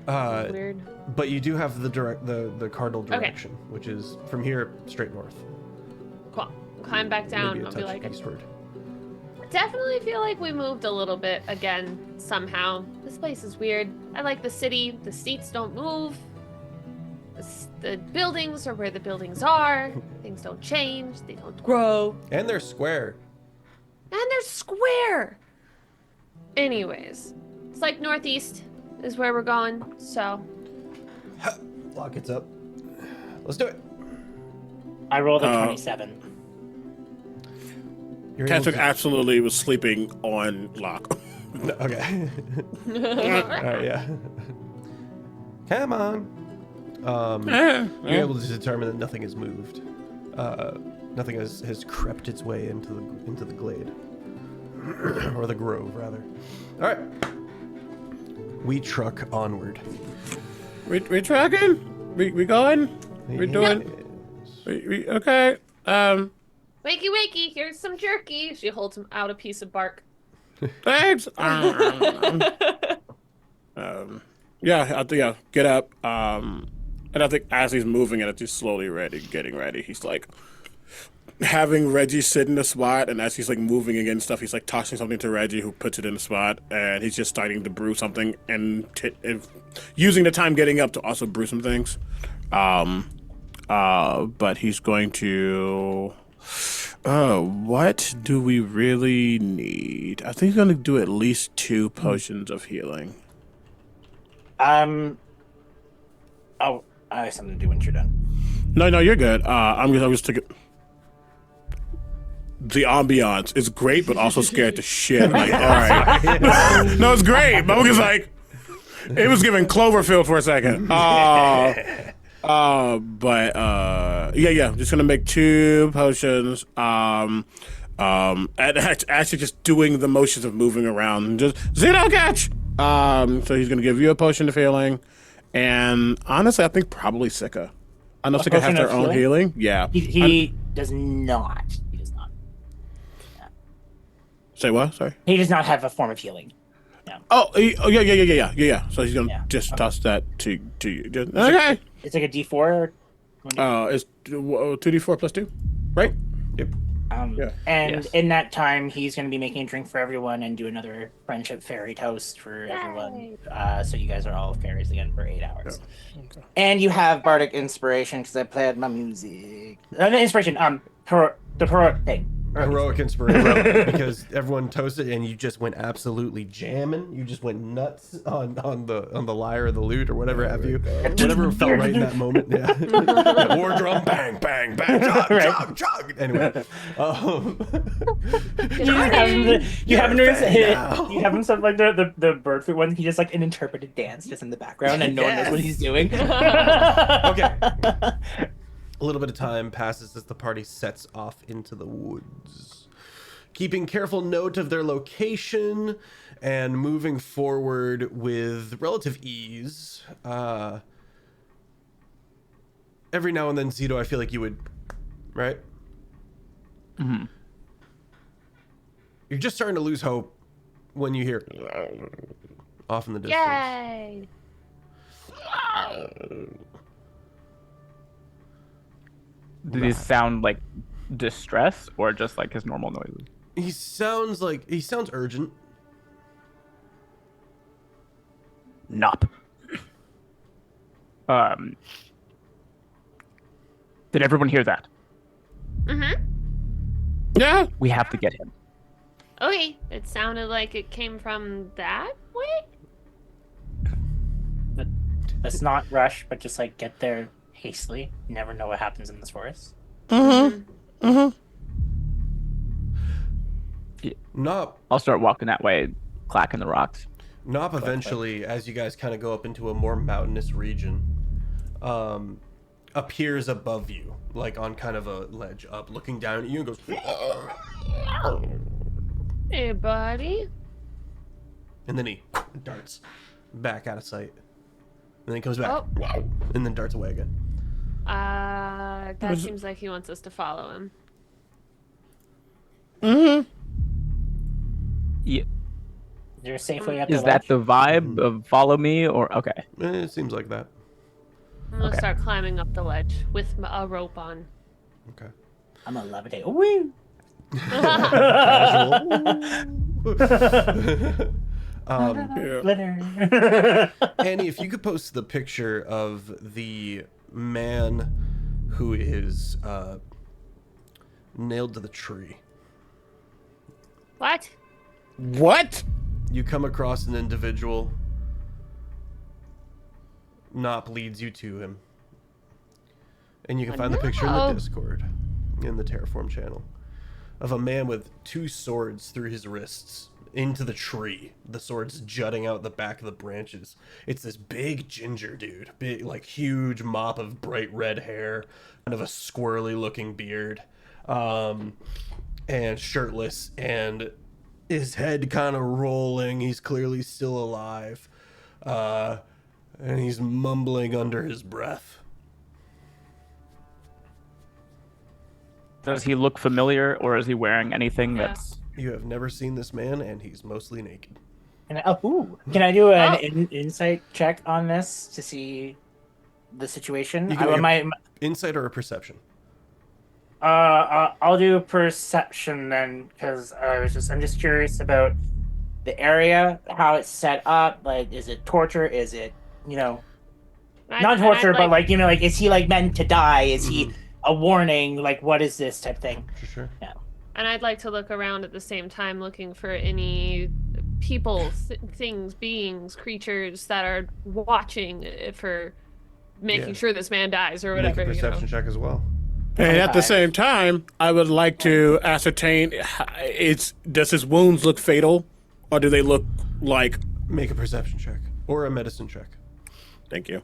Weird. But you do have the cardinal direction, which is from here straight north. Cool. Climb back down. Maybe a I'll be touch like, eastward. definitely feel like we moved a little bit again somehow. This place is weird. I like the city. The seats don't move. The buildings are where the buildings are. Things don't change. They don't grow. And they're square. And they're square. Anyways, it's like northeast is where we're going. So Lock gets up. Let's do it. I rolled a Uh, 27. You're able Patrick to- absolutely was sleeping on Locke. Okay. All right, yeah. Come on. You're able to determine that nothing has moved. Nothing has crept its way into the glade, or the grove, rather. All right. We truck onward. We tracking? We going? We doing? We okay. wakey wakey, here's some jerky. She holds out a piece of bark. Thanks. Yeah, get up. And I think as he's moving and as he's slowly getting ready, he's like having Reggie sit in the spot, and as he's like moving again stuff, he's like tossing something to Reggie, who puts it in the spot, and he's just starting to brew something and using the time getting up to also brew some things. But he's going to. What do we really need? I think he's going to do at least 2 potions of healing. Oh, I have something to do when you're done. No, you're good. I'm just taking. The ambiance is great, but also scared to shit. Like, all right. No, it's great. But I'm just like, it was giving Cloverfield for a second. Yeah. Just gonna make 2 potions. And actually just doing the motions of moving around. Just zero catch. So he's gonna give you a potion of healing, and honestly, I think probably Sika. I know Sika has potion her of own healing. Yeah. He does not. He does not. Say what? Sorry. He does not have a form of healing. Oh, yeah. So he's gonna Yeah. just toss that to you. Okay. It's like a D4. It's 2d4 plus 2, right? Yep. Yeah. And Yes. in that time, he's going to be making a drink for everyone and do another friendship fairy toast for everyone. So you guys are all fairies again for 8 hours. Okay. And you have bardic inspiration because I played my music. The inspiration. The heroic thing. Heroic inspiration, because everyone toasted and you just went absolutely jamming. You just went nuts on the lyre or the lute or whatever have you. Whatever felt right in that moment. Yeah. War drum, bang, bang, bang. chug, chug. Anyway, you have him sort of like the bird fruit one. He just like an interpreted dance just in the background, and no one knows what he's doing. Okay. A little bit of time passes as the party sets off into the woods, keeping careful note of their location and moving forward with relative ease. Every now and then, Zito, I feel like you would, right? Mm-hmm. You're just starting to lose hope when you hear off in the distance. Yay! Do these sound like distress or just like his normal noises? He sounds urgent. Nop. Did everyone hear that? Mm-hmm. Yeah. We have to get him. Okay, it sounded like it came from that way? Let's not rush, but just like get there hastily. You never know what happens in this forest. Nop I'll start walking that way, clacking the rocks. eventually, as you guys kind of go up into a more mountainous region, appears above you, like on kind of a ledge up, looking down at you and goes, Hey, buddy. and then he darts back out of sight. And then he comes back, Oh. and then darts away again. That seems like he wants us to follow him. Yeah. Is there a safe way up the Is that ledge? the vibe of follow me or okay? It seems like that. I'm gonna Okay. start climbing up the ledge with a rope on. Okay. I'm gonna levitate. Woo! Glitter. Annie, if you could post the picture of the man who is nailed to the tree. What? What? You come across an individual. Nop leads you to him. And you can find the picture in the no. Discord, in the Terraform channel, of a man with 2 swords through his wrists into the tree. The swords jutting out the back of the branches. It's this big ginger dude, big, like huge mop of bright red hair, kind of a squirrely looking beard, and shirtless, and his head kind of rolling. He's clearly still alive, and he's mumbling under his breath. Does he look familiar or is he wearing anything Yeah. that's You have never seen this man, and he's mostly naked. Can I do an insight check on this to see the situation? You can I, make my, Insight or a perception? I'll do perception then, because I'm just curious about the area, how it's set up. Like, is it torture? Is it, not torture, but like, like, is he like meant to die? Is he a warning? Like, what is this type thing? For sure. Yeah. And I'd like to look around at the same time, looking for any people, things, beings, creatures that are watching for making Yeah. sure this man dies or Make whatever. a perception check as well. And at the 25. same time, I would like to ascertain: does his wounds look fatal, or do they look like? Make a perception check or a medicine check. Thank you.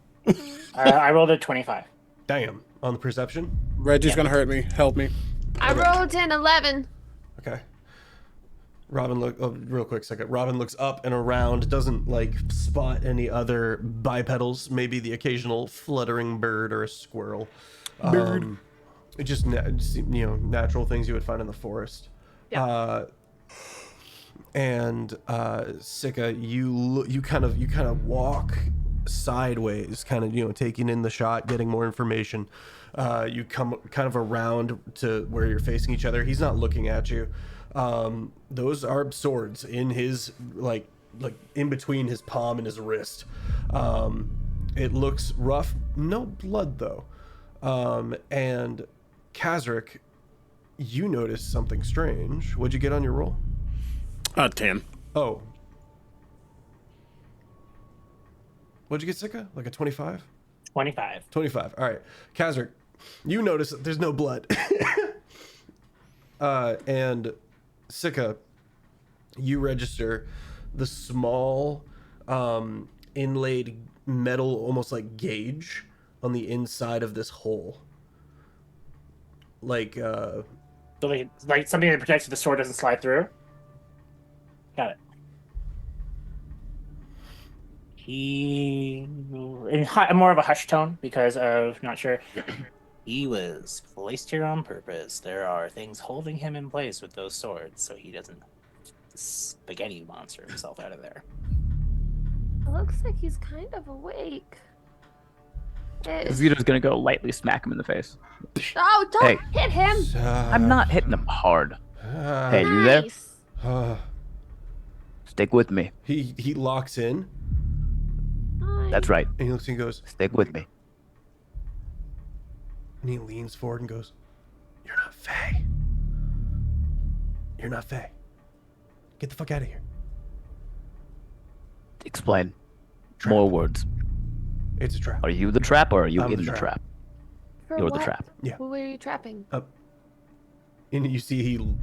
I rolled a 25. Damn. On the perception. Reggie's gonna hurt me. Help me. I rolled an 11. Okay. Real quick second. Robin looks up and around, doesn't like spot any other bipedals, maybe the occasional fluttering bird or a squirrel. Just natural things you would find in the forest. Yeah. And Sika, you kind of walk sideways, kind of taking in the shot, getting more information. You come kind of around to where you're facing each other. He's not looking at you. Those are swords in his like in between his palm and his wrist. It looks rough. No blood though. And Kazric, you notice something strange. What'd you get on your roll? 10. Oh. What'd you get, Sika? Like a 25? 25. 25. All right. Kazric, You notice that there's no blood. And Sika, you register the small inlaid metal, almost like gauge on the inside of this hole. Like So like something that protects the sword doesn't slide through. Got it. He in more of a hush tone because of not sure. He was placed here on purpose. There are things holding him in place with those swords, so he doesn't spaghetti monster himself out of there. It looks like he's kind of awake. Vito's gonna go lightly smack him in the face. Oh, don't hit him! I'm not hitting him hard. Hey, you there? Nice. Stick with me. He locks in, Fine. That's right. and he looks and goes, Stick with me. and he leans forward and goes, "You're not Fae. You're not Fae. Get the fuck out of here." Explain. More words. It's a trap. Are you the trap or are you I'm in the the trap. trap? For You're what? the trap. Yeah. Who were you trapping? And you see he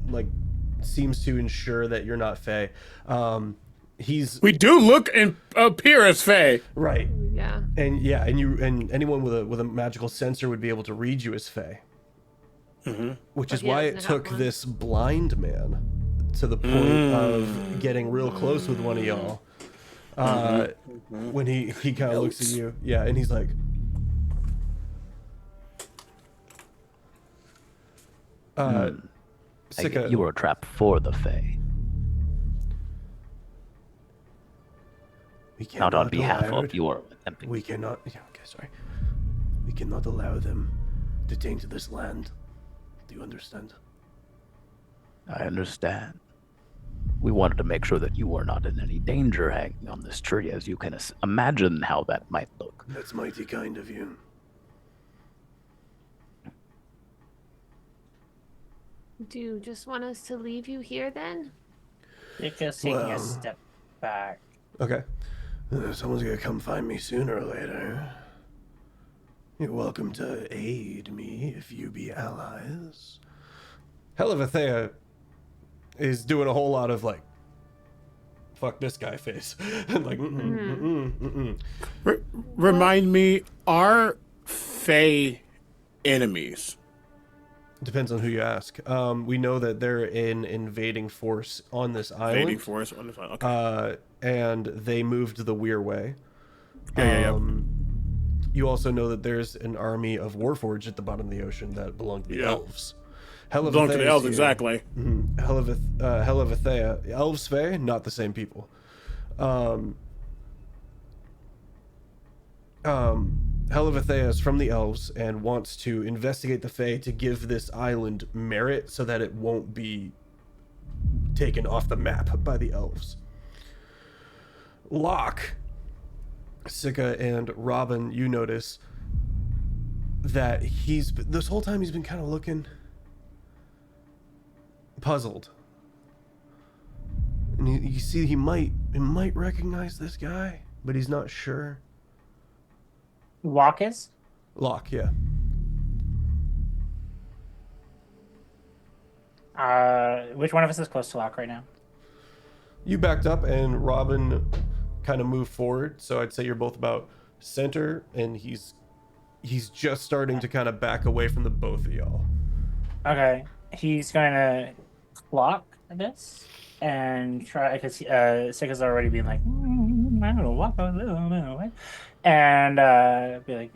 like seems to ensure that you're not Fae. He's We do look and appear as Fae. right. Yeah. And yeah, and anyone with a magical sensor would be able to read you as Fae. Which is he why doesn't it have took one. this blind man to the point of getting real close with one of y'all. When he kind of looks at you, yeah, and he's like, Sika, You were a trap for the Fae. we Not on cannot behalf allow of it. your empty. We cannot. Yeah, okay, sorry. We cannot allow them to taint this land. Do you understand? I understand. We wanted to make sure that you were not in any danger hanging on this tree, as you can imagine how that might look. That's mighty kind of you. Do you just want us to leave you here then? Because taking Well. a step back. Okay. Someone's gonna come find me sooner or later. You're welcome to aid me if you be allies. Helavathea is doing a whole lot of like, fuck this guy face. Like, Remind me, are Fae enemies? Depends on who you ask. We know that they're an invading force on this island. Invading force on this one. Okay. And they moved the Weir way. Yeah. You also know that there's an army of Warforged at the bottom of the ocean that belong to the elves. Belong to the elves, here. exactly. Helavathea. Elves, Fae, not the same people. Helavathea is from the elves and wants to investigate the Fae to give this island merit so that it won't be taken off the map by the elves. Locke, Sika, and Robin, you notice that this whole time he's been kind of looking puzzled. And you see he might recognize this guy, but he's not sure. Walk is? Locke, yeah. Which one of us is close to Lock right now? You backed up and Robin kind of moved forward, so I'd say you're both about center, and he's just starting to kind of back away from the both of y'all. Okay. He's going to clock this and try, because Sika's already been like, I don't know, walk a little bit. And be like,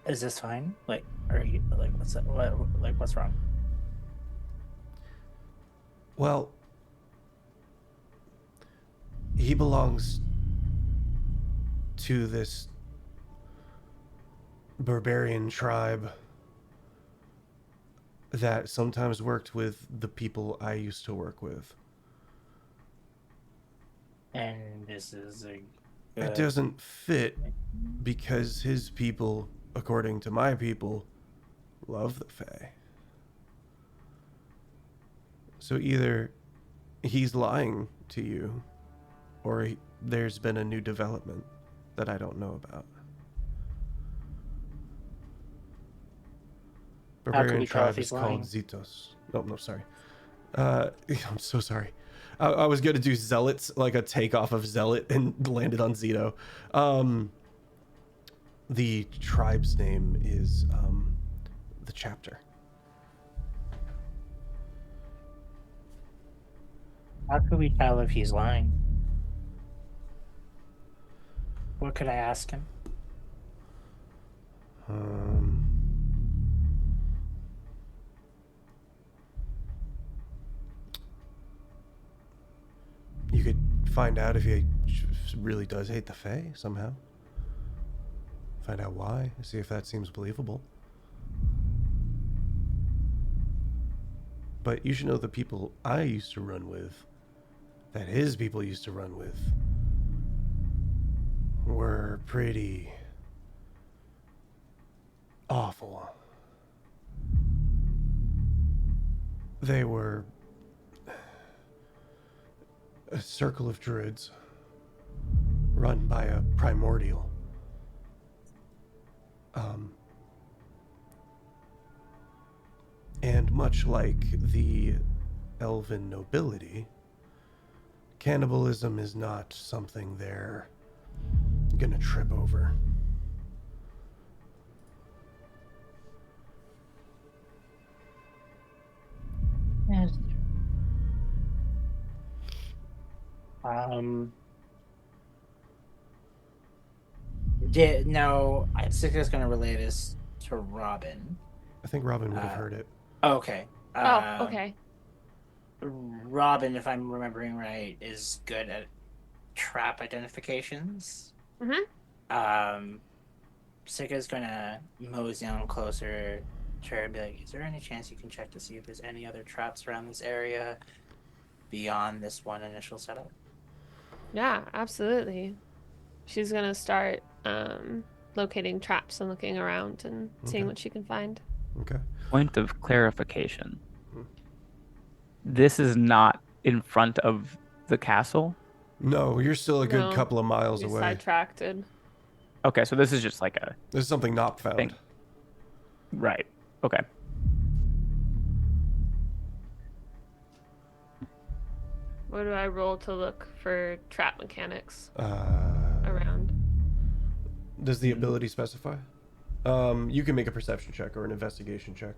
is this fine? Like, are you, like, what's that? What's wrong? Well, he belongs to this barbarian tribe that sometimes worked with the people I used to work with. And this is a It doesn't fit because his people, according to my people, love the Fae. So either he's lying to you, or there's been a new development that I don't know about. Barbarian we tell if tribe is he's called lying? Zitos. No, sorry. I'm so sorry. I was going to do Zealots, like a takeoff of Zealot, and landed on Zito. The tribe's name is the Chapter. How could we tell if he's lying? What could I ask him? You could find out if he really does hate the Fae somehow. Find out why. See if that seems believable. But you should know the people I used to run with, that his people used to run with, were pretty awful. They were a circle of druids run by a primordial. And much like the elven nobility, cannibalism is not something they're gonna trip over. Yes. No, Sika's gonna relay this to Robin. I think Robin would have heard it. Okay. Okay. Robin, if I'm remembering right, is good at trap identifications. Sika's gonna mosey down closer to her and be like, is there any chance you can check to see if there's any other traps around this area beyond this one initial setup? Yeah, absolutely. She's gonna start locating traps and looking around and seeing what she can find. Okay. Point of clarification. This is not in front of the castle? No, you're still a good No, couple of miles We away. sidetracked. Okay, so this is just like a There's something not found. thing. Right. Okay. What do I roll to look for trap mechanics Uh, around? Does the ability specify? You can make a perception check or an investigation check.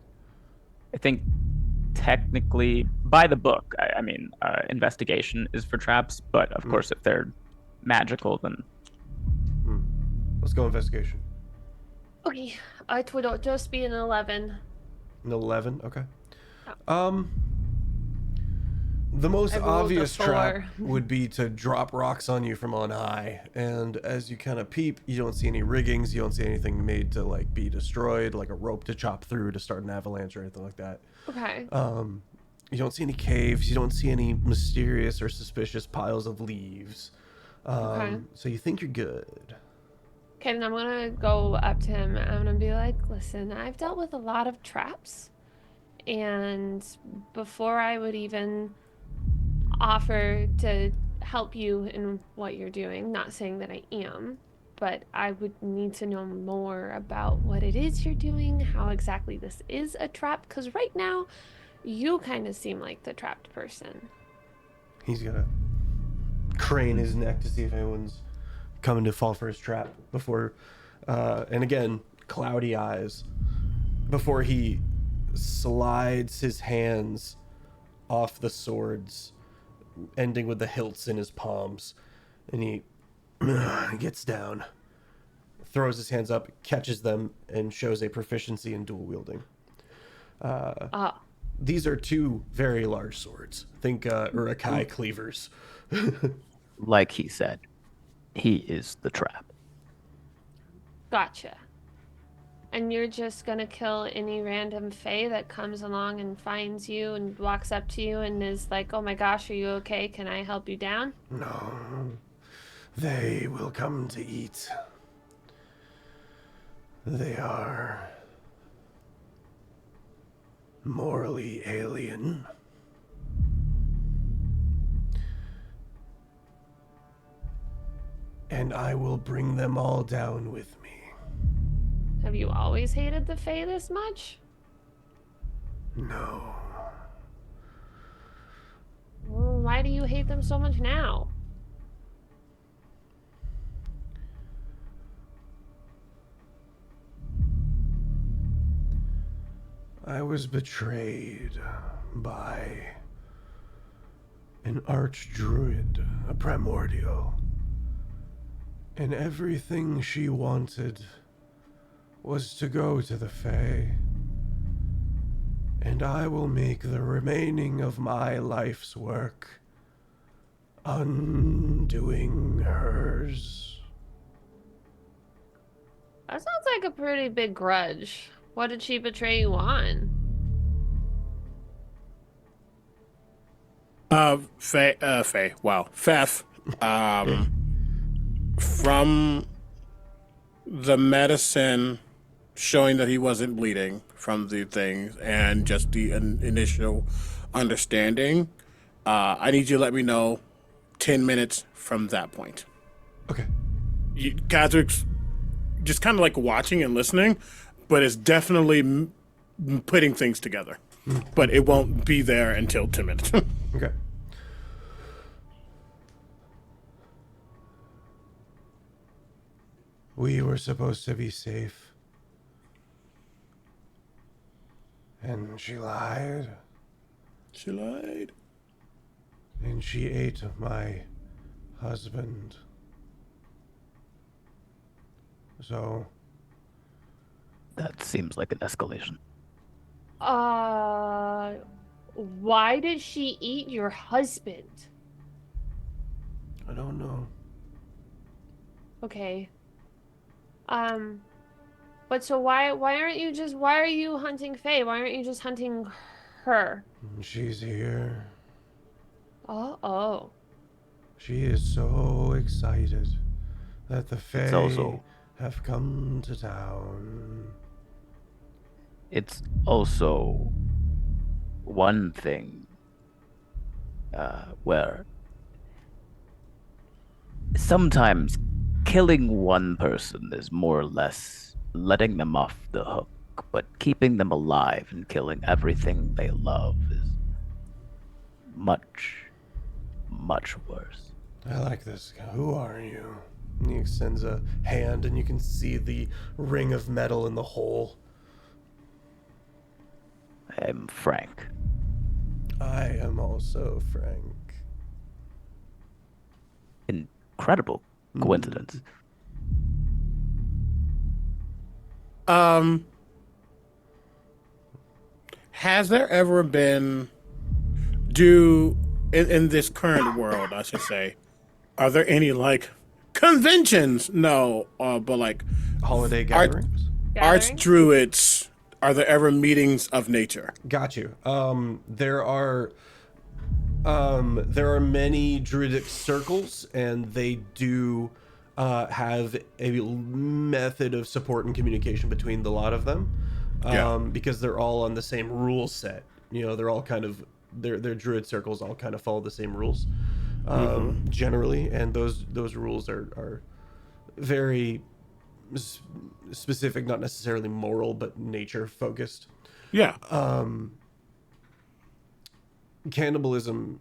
I think technically, by the book, I mean, investigation is for traps, but of course, if they're magical, then. Let's go investigation. Okay, it would just be an 11. An 11, okay. Oh. The most I rolled a obvious trap 4. would be to drop rocks on you from on high, and as you kind of peep, you don't see any riggings, you don't see anything made to like be destroyed, like a rope to chop through to start an avalanche or anything like that. Okay. You don't see any caves, you don't see any mysterious or suspicious piles of leaves. Okay. So you think you're good. Okay, then I'm gonna go up to him and I'm gonna be like, listen, I've dealt with a lot of traps, and before I would even offer to help you in what you're doing, not saying that I am, but I would need to know more about what it is you're doing, how exactly this is a trap, because right now you kind of seem like the trapped person. He's gonna crane his neck to see if anyone's coming to fall for his trap before, and again, cloudy eyes, before he slides his hands off the swords, ending with the hilts in his palms, and he gets down, throws his hands up, catches them, and shows a proficiency in dual wielding. These are two very large swords. Think Urukai cleavers. Like he said, he is the trap. Gotcha. And you're just gonna kill any random fae that comes along and finds you and walks up to you and is like, oh my gosh, are you okay? Can I help you down? No, they will come to eat. They are morally alien. And I will bring them all down with me. Have you always hated the fae this much? No. Well, why do you hate them so much now? I was betrayed by an archdruid, a primordial. And everything she wanted was to go to the Fae. And I will make the remaining of my life's work undoing hers. That sounds like a pretty big grudge. What did she betray you on? Faye. Wow. Feff. From the medicine showing that he wasn't bleeding from the thing and just the initial understanding, I need you to let me know 10 minutes from that point. Okay. You guys are just kind of like watching and listening, but it's definitely putting things together. But it won't be there until 10 minutes. Okay. We were supposed to be safe. And she lied. She lied. And she ate my husband. So, That seems like an escalation. Why did she eat your husband? I don't know. Okay. But so why are you hunting Faye? Why aren't you just hunting her? She's here. Oh. She is so excited that the Fae also- have come to town. It's also one thing where sometimes killing one person is more or less letting them off the hook, but keeping them alive and killing everything they love is much, much worse. I like this guy. Who are you? And he extends a hand, and you can see the ring of metal in the hole. I'm Frank. I am also Frank. Incredible coincidence. Has there ever been in this current world, I should say, are there any like conventions? No, but like Holiday gatherings? archdruids. Are there ever meetings of nature? Got you. There are many druidic circles, and they do have a method of support and communication between the lot of them. Because they're all on the same rule set. You know, they're all kind of their druid circles all kind of follow the same rules, generally, and those rules are very specific, not necessarily moral, but nature focused. Yeah. Cannibalism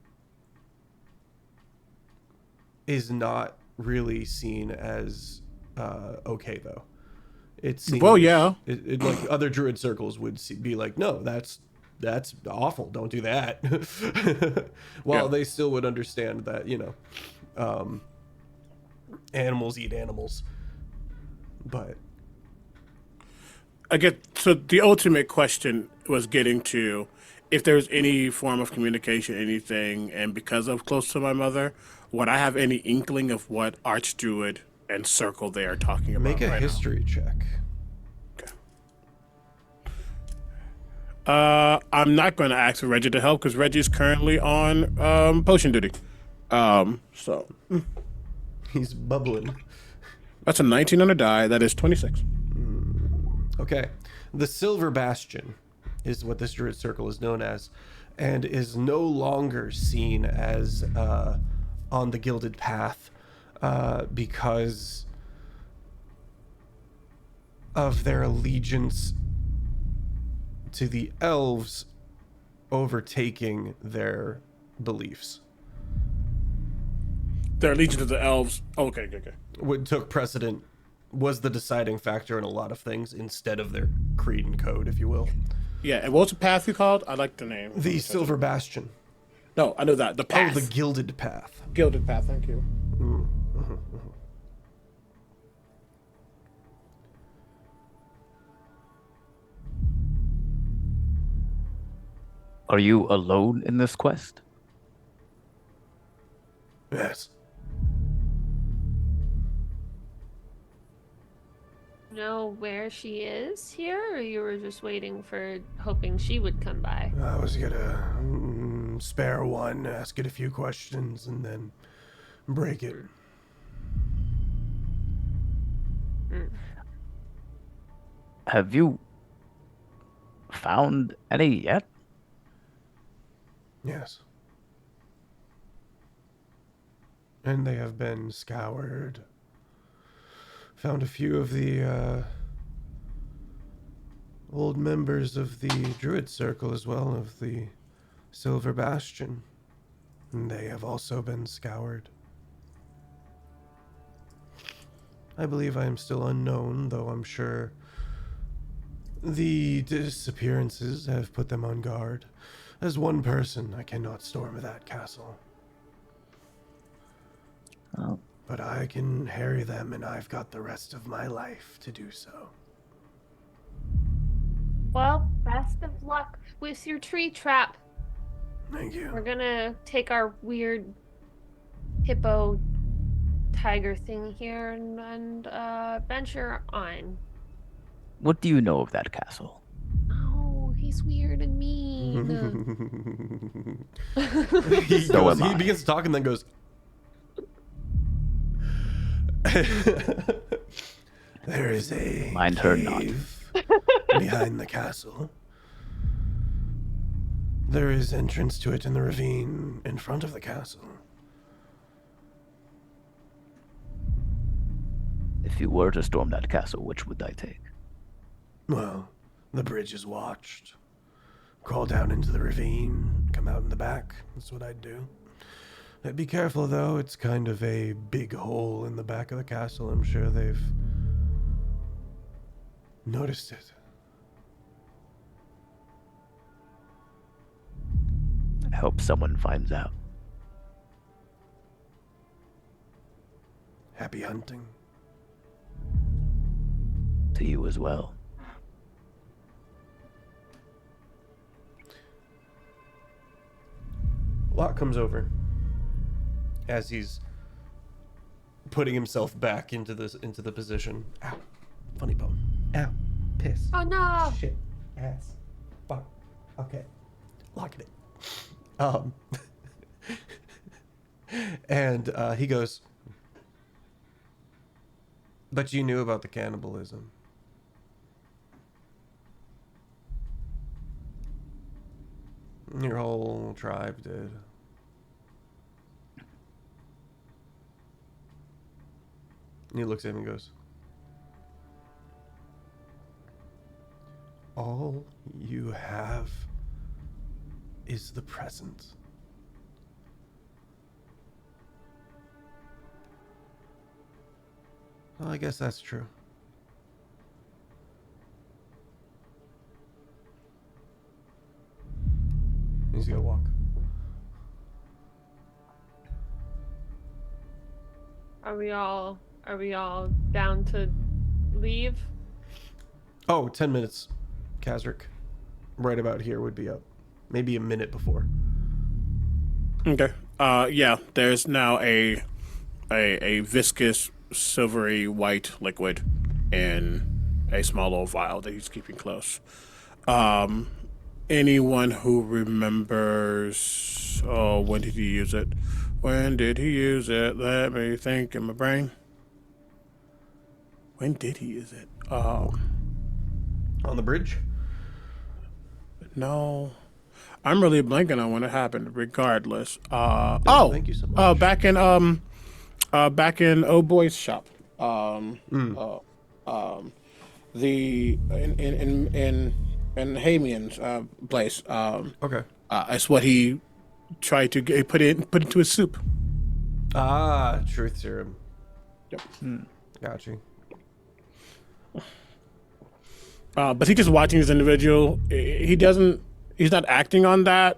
is not really seen as okay, though. It seems, well, yeah. It like other druid circles would be like, no, that's awful. Don't do that. While they still would understand that, you know, animals eat animals. But I get so the ultimate question was getting to if there's any form of communication, anything, and because I'm close to my mother, would I have any inkling of what archdruid and circle they are talking about? make a right history check. now? I'm not going to ask for Reggie to help because Reggie's currently on potion duty. So He's bubbling. that's a 19 on a die. That is 26. Okay. The Silver Bastion is what this druid circle is known as, and is no longer seen as on the Gilded Path because of their allegiance to the elves overtaking their beliefs. Their allegiance to the elves. Okay. What took precedent was the deciding factor in a lot of things instead of their creed and code, if you will. Yeah, and what's the path you called? I like the name. The Silver Bastion. No, I know that. The path. Oh, the Gilded Path. Gilded Path, thank you. Are you alone in this quest? Yes. Know where she is here, or you were just waiting for, hoping she would come by? I was gonna spare one, ask it a few questions, and then break it. Have you found any yet? Yes. And they have been scoured. Found a few of the old members of the Druid Circle as well, of the Silver Bastion. And they have also been scoured. I believe I am still unknown, though I'm sure the disappearances have put them on guard. As one person, I cannot storm that castle. Oh. But I can harry them, and I've got the rest of my life to do so. Well, best of luck with your tree trap. Thank you. We're gonna take our weird hippo tiger thing here and venture on. What do you know of that castle? Oh, he's weird and mean. he So am I. begins to talk and then goes, there is a Mind her not. cave behind the castle. There is entrance to it in the ravine in front of the castle. If you were to storm that castle, which would I take? Well, the bridge is watched. Crawl down into the ravine, come out in the back. That's what I'd do. Be careful, though. It's kind of a big hole in the back of the castle. I'm sure they've noticed it. I hope someone finds out. Happy hunting. To you as well. Lot comes over as he's putting himself back into the position. Ow. Funny bone. Ow. Piss. Oh no! Shit. Ass. Fuck. Okay. Locking it. And he goes, but you knew about the cannibalism. Your whole tribe did. And he looks at him and goes, all you have is the present. Well, I guess that's true. He's gonna walk. Are we all down to leave? Oh, 10 minutes, Kazric. Right about here would be up. Maybe a minute before. Okay. Yeah, there's now a viscous, silvery white liquid in a small little vial that he's keeping close. Anyone who remembers, when did he use it? When did he use it? Let me think in my brain. When did he use it? On the bridge? No. I'm really blanking on when it happened, regardless. Thank you so much. Back in Oh Boy's shop. The in Hamian's place. Okay. It's what he tried to put into his soup. Ah, truth serum. Yep. Got you. But he's just watching this individual. He's not acting on that.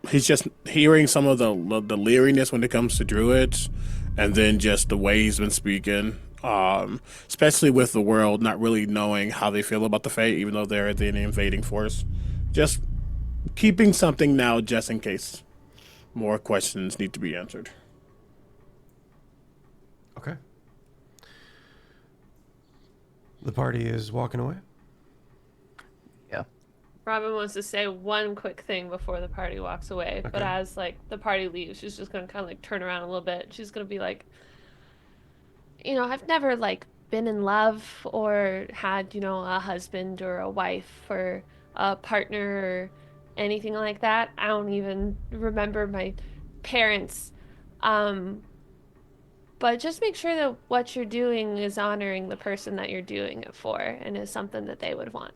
He's just hearing some of the leeriness when it comes to druids, and then just the way he's been speaking, especially with the world not really knowing how they feel about the Fae, even though they're the invading force. Just keeping something now just in case more questions need to be answered. Okay. The party is walking away. Yeah. Robin wants to say one quick thing before the party walks away, but as like the party leaves, she's just gonna kind of like turn around a little bit. She's gonna be like, I've never like been in love or had, a husband or a wife or a partner or anything like that. I don't even remember my parents. But just make sure that what you're doing is honoring the person that you're doing it for and is something that they would want.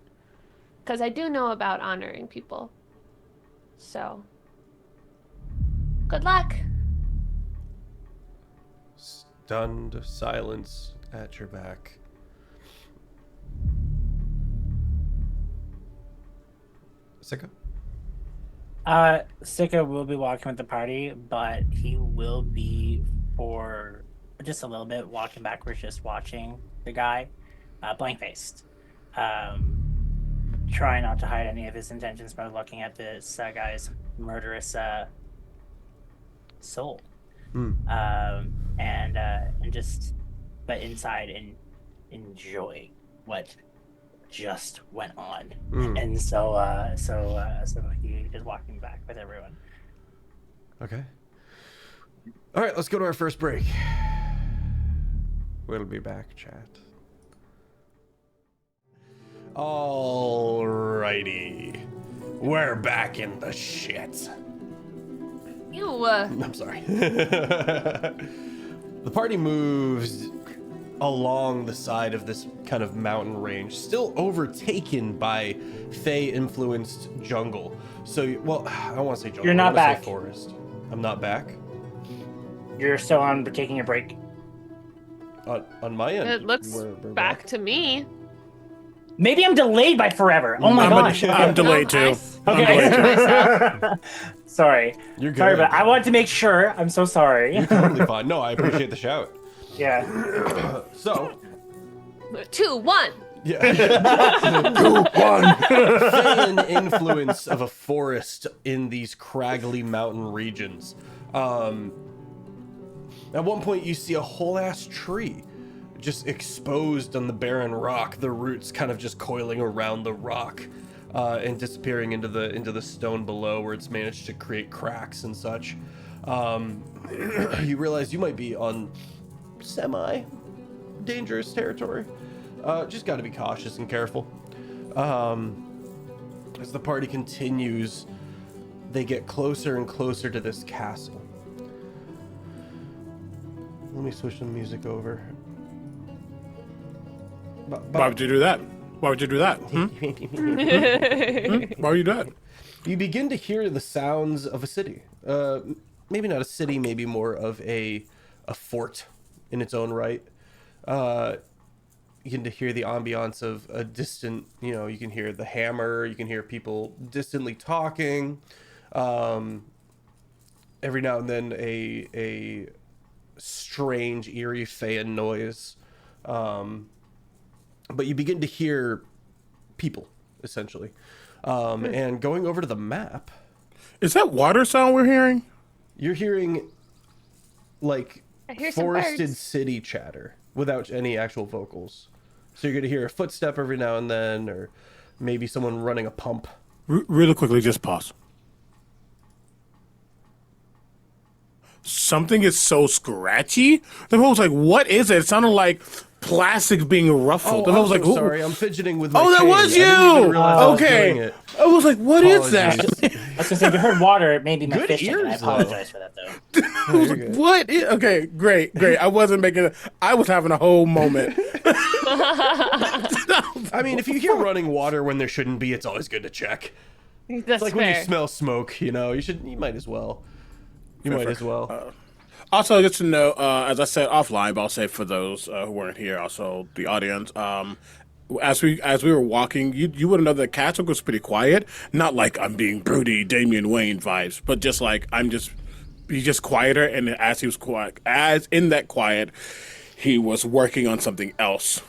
Because I do know about honoring people. So, good luck. Stunned silence at your back. Sika? Sika will be walking with the party, but he will be for just a little bit walking backwards, just watching the guy, blank-faced. Trying not to hide any of his intentions by looking at this guy's murderous soul. And just, but inside and enjoy what just went on. And so he is walking back with everyone. Okay. All right, let's go to our first break. We'll be back, chat. Alrighty. We're back in the shit. Ew. I'm sorry. The party moves along the side of this kind of mountain range, still overtaken by Fae-influenced jungle. So, well, I don't want to say jungle. You're not I wanna back. say forest. I'm not back? You're still on taking a break. On my end. It looks we're back to me. Maybe I'm delayed by forever. Oh my gosh. I'm delayed too. Okay. Sorry. You're good. Sorry, but I wanted to make sure. I'm so sorry. You're totally fine. No, I appreciate the shout. Yeah. So, 2, 1. yeah. Fan influence of a forest in these craggly mountain regions. At one point, you see a whole ass tree just exposed on the barren rock. The roots kind of just coiling around the rock and disappearing into the stone below, where it's managed to create cracks and such. You realize you might be on semi-dangerous territory. Just got to be cautious and careful. As the party continues, they get closer and closer to this castle. Let me switch the music over. Why would you do that? Why would you do that? Why would you do that? You begin to hear the sounds of a city. Maybe not a city, maybe more of a fort in its own right. You begin to hear the ambiance of a distant, you can hear the hammer, you can hear people distantly talking. Every now and then a strange, eerie fan noise. But you begin to hear people, essentially. And going over to the map... Is that water sound we're hearing? You're hearing, like, I hear some forested birds. city chatter without any actual vocals. So you're going to hear a footstep every now and then, or maybe someone running a pump. Really quickly, just pause. Something is so scratchy. The whole was like, what is it? It sounded like plastic being ruffled. Oh, I I'm was like, so "Ooh." sorry. I'm fidgeting with my Oh, that chain. was I didn't even you! realize I was doing Okay. it. I was like, what is that? Apologies. I was gonna say, if you heard water, it may be my Good fishing. And I ears, though. apologize for that, though. I was like, what? Okay, great. I wasn't making I was having a whole moment. I mean, if you hear running water when there shouldn't be, it's always good to check. That's It's like when you fair. smell smoke, you know, you might as well. You might as well. Also, just to know, as I said offline, but I'll say for those who weren't here, also the audience, as we were walking, you would know that Castle was pretty quiet. Not like I'm being broody Damian Wayne vibes, but just like he's just quieter. And as he was quiet, as in that quiet, he was working on something else.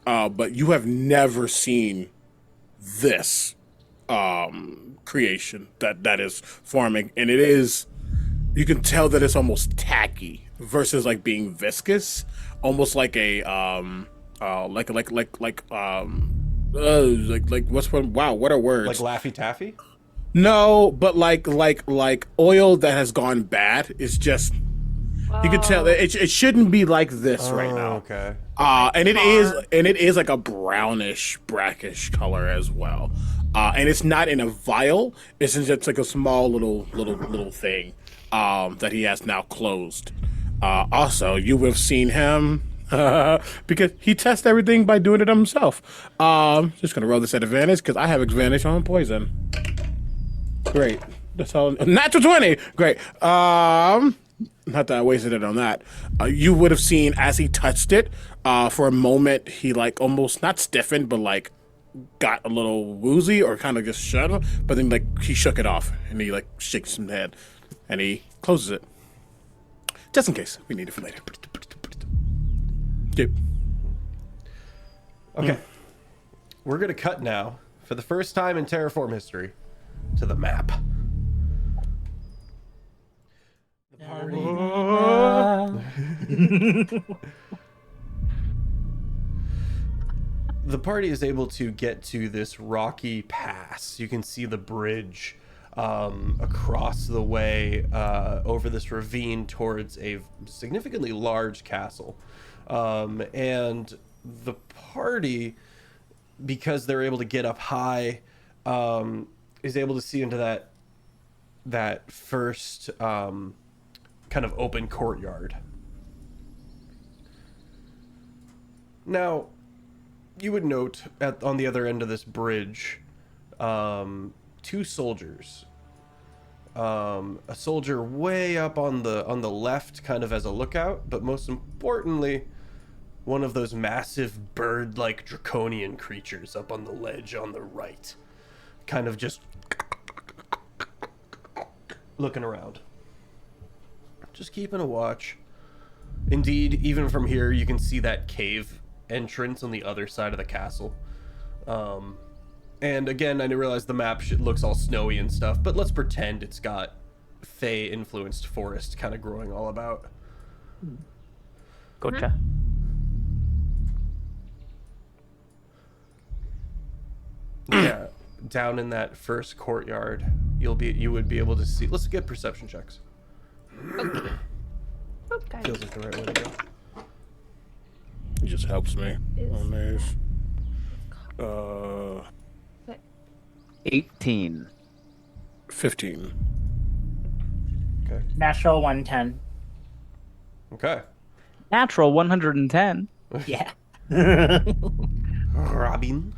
But you have never seen this creation that is forming, and it is. You can tell that it's almost tacky versus like being viscous, almost like a like what's one? Wow, what are words? Like Laffy Taffy? No, but like oil that has gone bad. It's just you can tell that it shouldn't be like this right now. Okay. And it is like a brownish, brackish color as well. And it's not in a vial. It's just like a small little thing. That he has now closed. Also, you would have seen him because he tests everything by doing it himself. Just gonna roll this at advantage because I have advantage on poison. Great. That's all. Natural 20. Great. Not that I wasted it on that. You would have seen as he touched it. For a moment, he like almost not stiffened, but like got a little woozy or kind of just shut up. But then like he shook it off and he like shakes his head. And he closes it. Just in case. We need it for later. Yep. Okay. We're going to cut now, for the first time in Terraform history, to the map. The party is able to get to this rocky pass. You can see the bridge across the way over this ravine towards a significantly large castle. And the party, because they're able to get up high, is able to see into that first kind of open courtyard. Now, you would note on the other end of this bridge, two soldiers. A soldier way up on the left, kind of as a lookout, but most importantly, one of those massive bird-like draconian creatures up on the ledge on the right, kind of just looking around, just keeping a watch. Indeed, even from here, you can see that cave entrance on the other side of the castle. And again, I didn't realize the map looks all snowy and stuff, but let's pretend it's got Fey-influenced forest kind of growing all about. Gotcha. Yeah, down in that first courtyard, you would be able to see. Let's get perception checks. Okay. Feels like the right way to go. It just helps me on this. 18. 15. Okay. Natural 110. Okay. Natural 110. Yeah. Robin.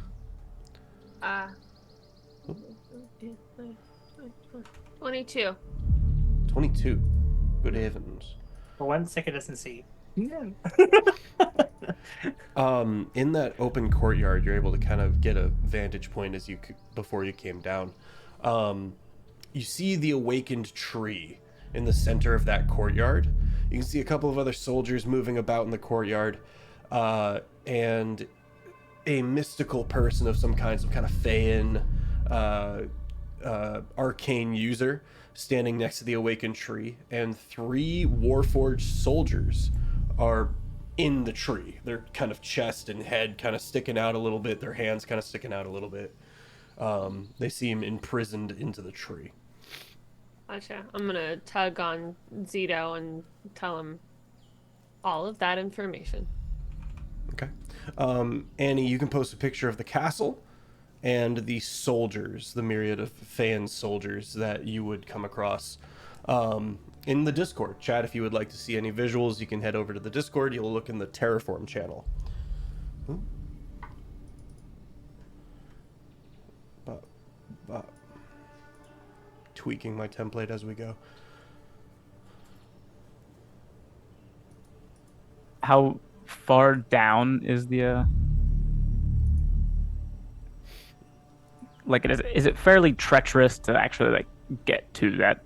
22. 22. Good heavens. For one second, doesn't see. Yeah. In that open courtyard, you're able to kind of get a vantage point as before you came down. You see the awakened tree in the center of that courtyard. You can see a couple of other soldiers moving about in the courtyard, and a mystical person of some kind of Feyan, arcane user standing next to the awakened tree, and 3 Warforged soldiers are in the tree. Their kind of chest and head kind of sticking out a little bit, their hands kind of sticking out a little bit. They seem imprisoned into the tree. Gotcha. I'm gonna tug on Zito and tell him all of that information. Okay. Annie, you can post a picture of the castle and the soldiers, the myriad of fan soldiers that you would come across in the Discord. Chat, if you would like to see any visuals, you can head over to the Discord. You'll look in the Terraform channel. tweaking my template as we go. How far down is the like is it fairly treacherous to actually like get to that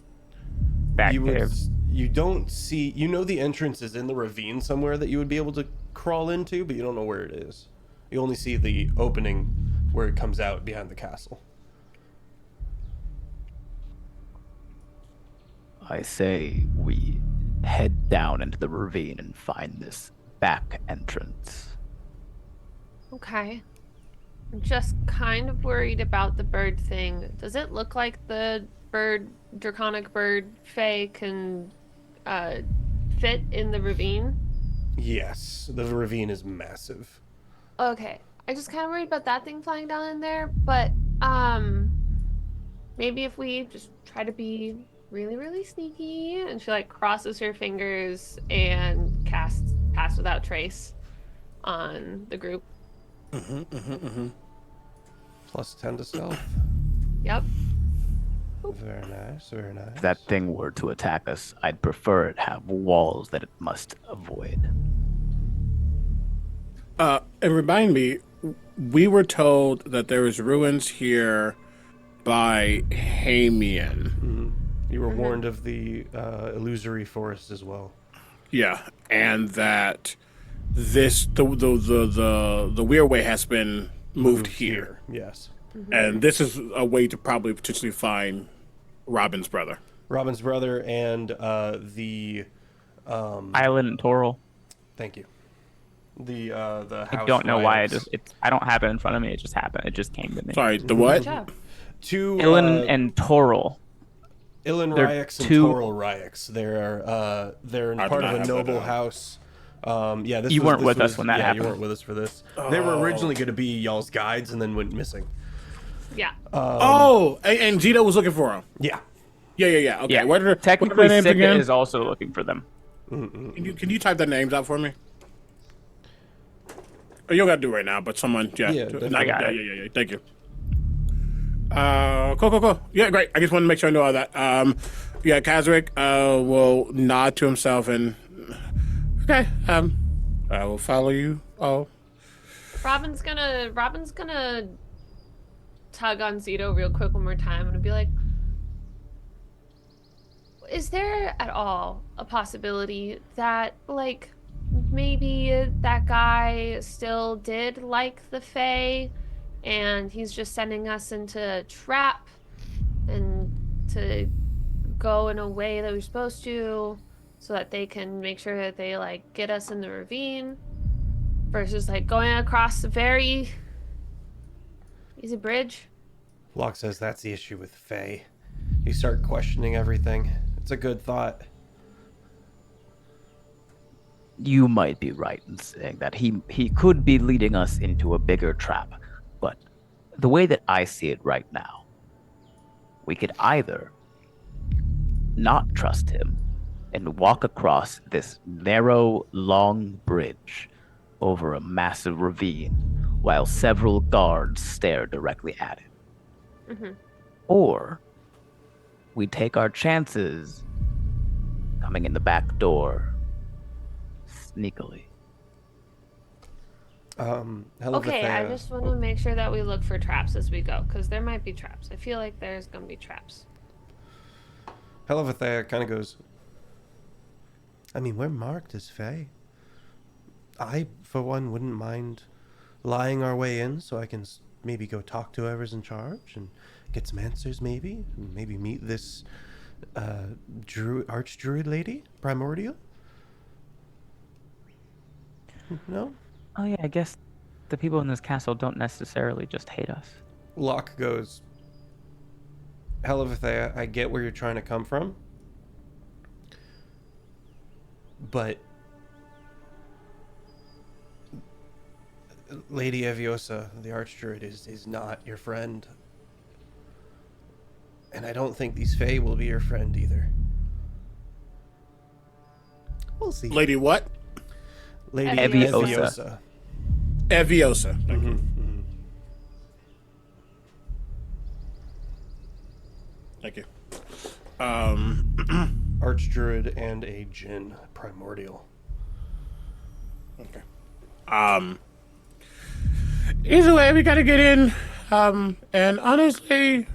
cave? You don't see, you know, the entrance is in the ravine somewhere that you would be able to crawl into, but you don't know where it is. You only see the opening where it comes out behind the castle. I say we head down into the ravine and find this back entrance. Okay. I'm just kind of worried about the bird thing. Does it look like the draconic bird fae can fit in the ravine? Yes, the ravine is massive. Okay. I just kind of worried about that thing flying down in there, but maybe if we just try to be really, really sneaky, and she like crosses her fingers and casts Pass Without Trace on the group. Plus 10 to stealth. Yep. Very nice, very nice. If that thing were to attack us, I'd prefer it have walls that it must avoid. And remind me, we were told that there was ruins here by Hamian. You were warned of the illusory forest as well. Yeah, and that the Weir Way has been moved here. Yes. And this is a way to probably potentially find Robin's brother. Robin's brother and the Island and Toral. thank you. The house. I don't know why riots. I don't have it in front of me. It just happened. It just came to me. Sorry, the what? Good job. Two Ilan and Toral. Ilan they're Ryx and two- Toral Ryx. They're I part do of not a have noble that. house. Yeah, You weren't with us when that happened. You weren't with us for this. They were originally going to be y'all's guides and then went missing. Yeah. And Gito was looking for him. Yeah. Yeah. Okay. Yeah, What are technically, their names Sika again? is also looking for them. Can you type their names out for me? Oh, you don't gotta do it right now, but someone, Yeah, yeah, definitely. I got it. Yeah. Thank you. Cool. Yeah, great. I just wanted to make sure I know all that. Yeah, Kazric will nod to himself and okay. I will follow you all. Robin's gonna tug on Zito real quick one more time and be like, is there at all a possibility that like maybe that guy still did like the Fae and he's just sending us into a trap and to go in a way that we're supposed to so that they can make sure that they like get us in the ravine versus like going across a very easy bridge? Locke says that's the issue with Faye. You start questioning everything. It's a good thought. You might be right in saying that he could be leading us into a bigger trap, but the way that I see it right now, we could either not trust him and walk across this narrow, long bridge over a massive ravine while several guards stare directly at it. Or we take our chances coming in the back door sneakily. Hello, Okay, I Bethea. just want to make sure that we look for traps as we go, because there might be traps. I feel like there's gonna be traps. Hellevathea kind of goes, I mean, we're marked as Fae. I, for one, wouldn't mind lying our way in so I can maybe go talk to whoever's in charge and get some answers, maybe. Maybe meet this archdruid lady, Primordial. No? Oh yeah, I guess the people in this castle don't necessarily just hate us. Locke goes, Hellevathea, I get where you're trying to come from, but Lady Eviosa, the Archdruid, is not your friend. And I don't think these Fae will be your friend either. We'll see. Lady what? Lady Eviosa. Eviosa. Eviosa. Thank you. Thank you. Archdruid and a Djinn primordial. Okay. Either way, we gotta get in. And honestly,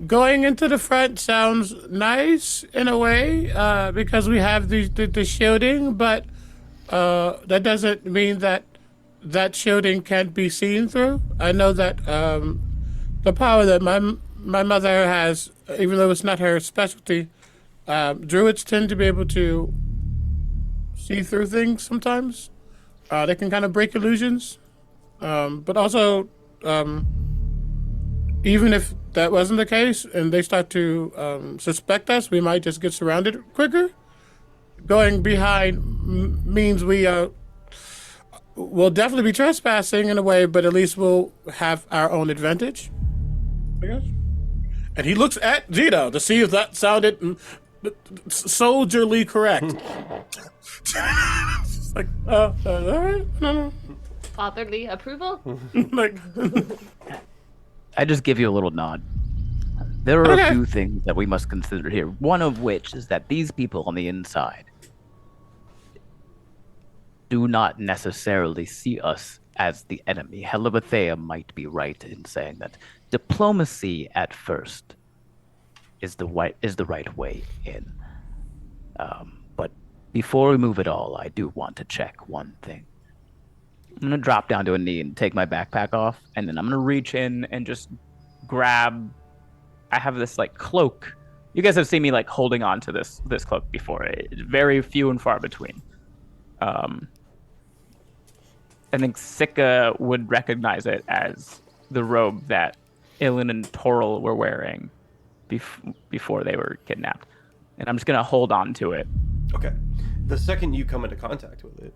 going into the front sounds nice in a way, because we have the shielding, but that doesn't mean that shielding can't be seen through. I know that the power that my mother has, even though it's not her specialty, druids tend to be able to see through things sometimes. They can kind of break illusions, but also, even if that wasn't the case and they start to suspect us, we might just get surrounded quicker. Going behind means we'll definitely be trespassing in a way, but at least we'll have our own advantage, I guess. And he looks at Gino to see if that sounded soldierly correct. It's like, all right, no. Fatherly approval? Like, I just give you a little nod. There are Okay. a few things that we must consider here. One of which is that these people on the inside do not necessarily see us as the enemy. Helibathea might be right in saying that diplomacy at first is the right way in. But before we move at all, I do want to check one thing. I'm gonna drop down to a knee and take my backpack off, and then I'm gonna reach in and just grab. I have this like cloak. You guys have seen me like holding on to this cloak before. It's very few and far between. I think Sika would recognize it as the robe that Ilin and Toril were wearing before they were kidnapped, and I'm just gonna hold on to it. Okay. The second you come into contact with it,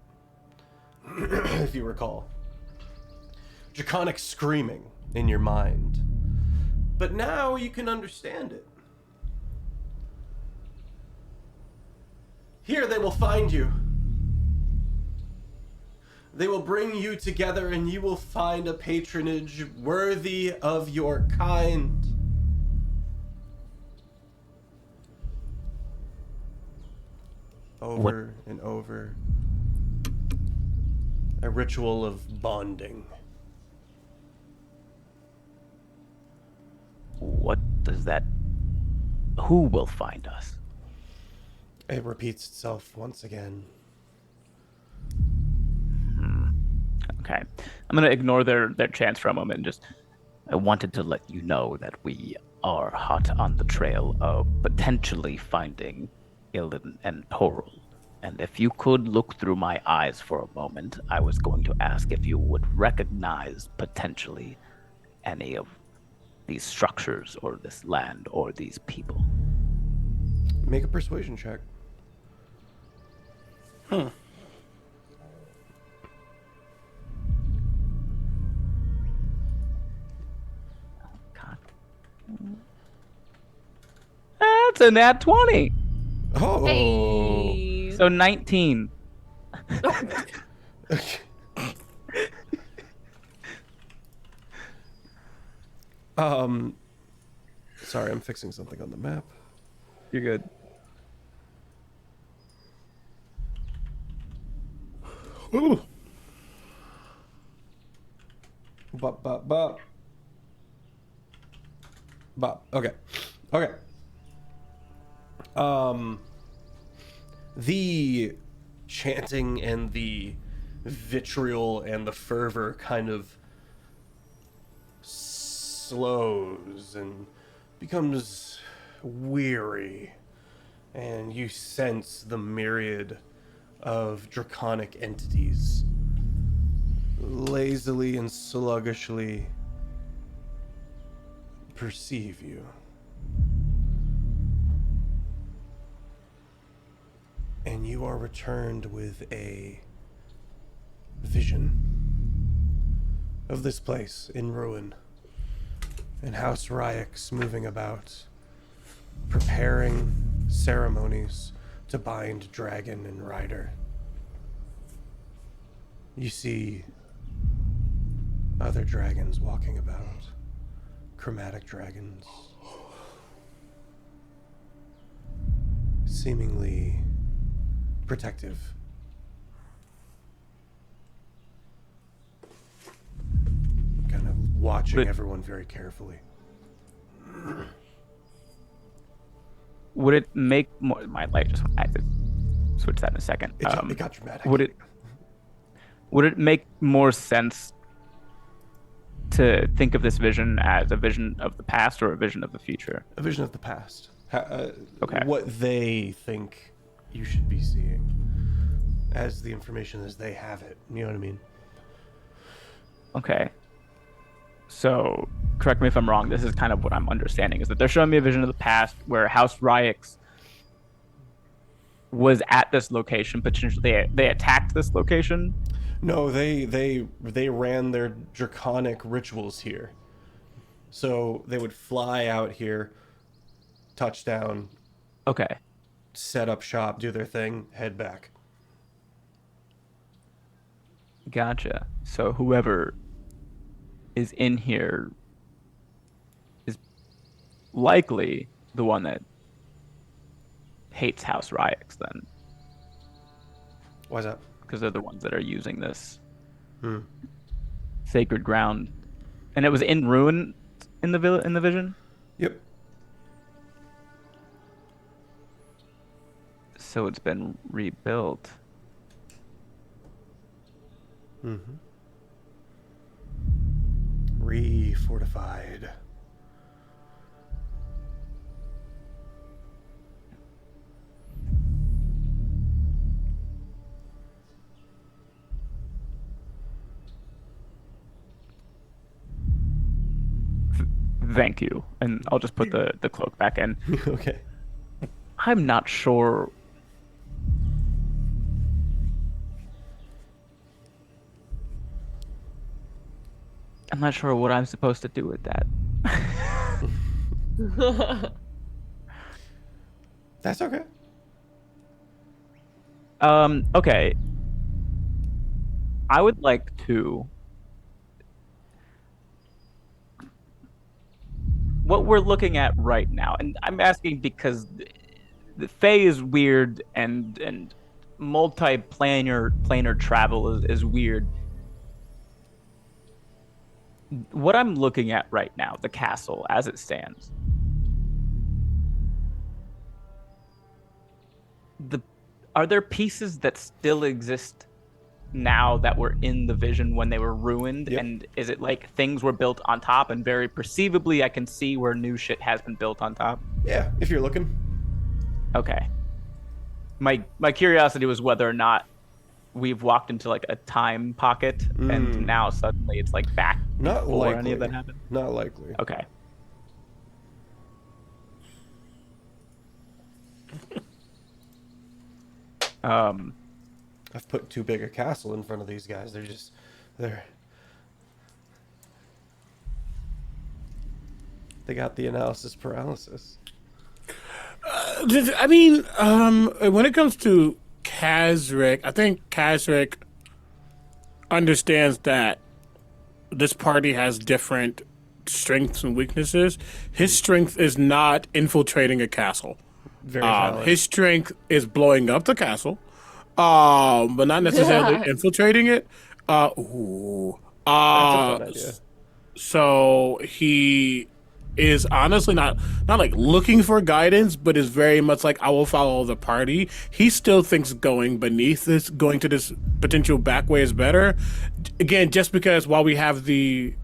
if you recall, draconic screaming in your mind. But now you can understand it. Here they will find you. They will bring you together and you will find a patronage worthy of your kind. Over and over. A ritual of bonding. What does that... Who will find us? It repeats itself once again. Okay. I'm going to ignore their chance for a moment and just... I wanted to let you know that we are hot on the trail of potentially finding Ilin and Toril. And if you could look through my eyes for a moment, I was going to ask if you would recognize potentially any of these structures or this land or these people. Make a persuasion check. God. That's a nat 20. Oh. Hey. So 19. Sorry, I'm fixing something on the map. You're good. ooh. Bop, bop, bop. Bop. Okay. Okay. The chanting and the vitriol and the fervor kind of slows and becomes weary, and you sense the myriad of draconic entities lazily and sluggishly perceive you. And you are returned with a vision of this place in ruin, and House Ryx moving about, preparing ceremonies to bind dragon and rider. You see other dragons walking about, chromatic dragons. seemingly protective. Kind of watching everyone very carefully. Would it make more? My light just acted. Switch that in a second. It got dramatic. Would it make more sense to think of this vision as a vision of the past or a vision of the future? A vision of the past. Okay. What they think you should be seeing as the information as they have it. You know what I mean? Okay. So, correct me if I'm wrong. This is kind of what I'm understanding, is that they're showing me a vision of the past where House Ryix was at this location. Potentially, they attacked this location. No, they ran their draconic rituals here. So they would fly out here, touch down, Okay. set up shop, do their thing, head back. Gotcha. So whoever is in here is likely the one that hates House Ryix then, Why's that? because they're the ones that are using this sacred ground. And it was in ruin in the vision? Yep. So it's been rebuilt. Mm-hmm. Refortified. Thank you. And I'll just put the cloak back in. Okay. I'm not sure. I'm not sure what I'm supposed to do with that. That's okay. Okay. I would like to. What we're looking at right now, and I'm asking because the Fae is weird and multi-planar travel is weird. What I'm looking at right now, the castle as it stands, are there pieces that still exist now that were in the vision when they were ruined? Yep. And is it like things were built on top, and very perceivably I can see where new shit has been built on top? Yeah, if you're looking. Okay. My curiosity was whether or not we've walked into like a time pocket and now suddenly it's like back Not before likely. any of that happened. Not likely. Okay. I've put too big a castle in front of these guys. They got the analysis paralysis. I mean, when it comes to Kazric, I think Kazric understands that this party has different strengths and weaknesses. His strength is not infiltrating a castle. Very valid. His strength is blowing up the castle, but not necessarily infiltrating it. That's a fun idea. So he is honestly not like looking for guidance, but is very much like, I will follow the party. He still thinks going beneath this, going to this potential back way is better. Again, just because while we have the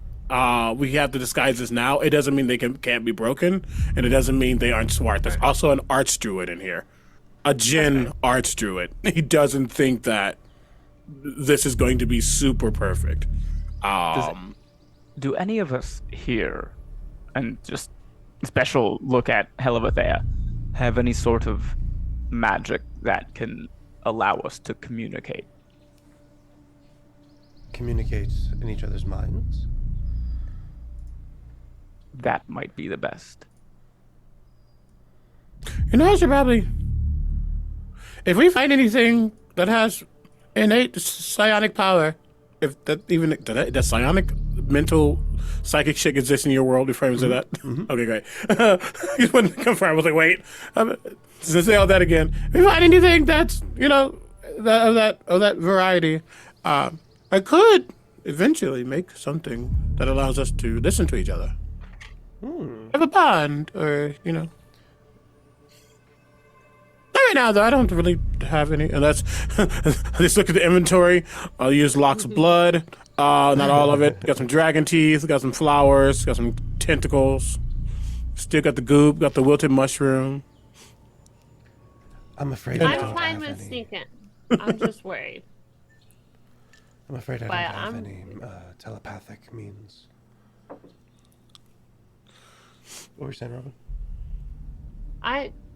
disguises now, it doesn't mean they can't be broken, and it doesn't mean they aren't smart. There's also an arch druid in here, a Jinn arch druid. He doesn't think that this is going to be super perfect. Do any of us here, and just special look at Hellevathea, have any sort of magic that can allow us to communicate? Communicate in each other's minds. That might be the best. You know, I should probably, if we find anything that has innate psionic power, if that even does psionic mental psychic shit exists in your world before I even say that? Okay, great. Just wanted to confirm. I was like, wait, to say all that again. If you find anything that's, of that variety, I could eventually make something that allows us to listen to each other. Have a bond, or, Right now, though, I don't really have any. Unless I just look at the inventory. I'll use Locke's blood. Not all of it. Got some dragon teeth. Got some flowers. Got some tentacles. Still got the goop. Got the wilted mushroom. I'm afraid I I'm don't fine have with any. sneaking. I'm just worried. I'm afraid I But don't have I'm- any telepathic means. What were you saying, Robin?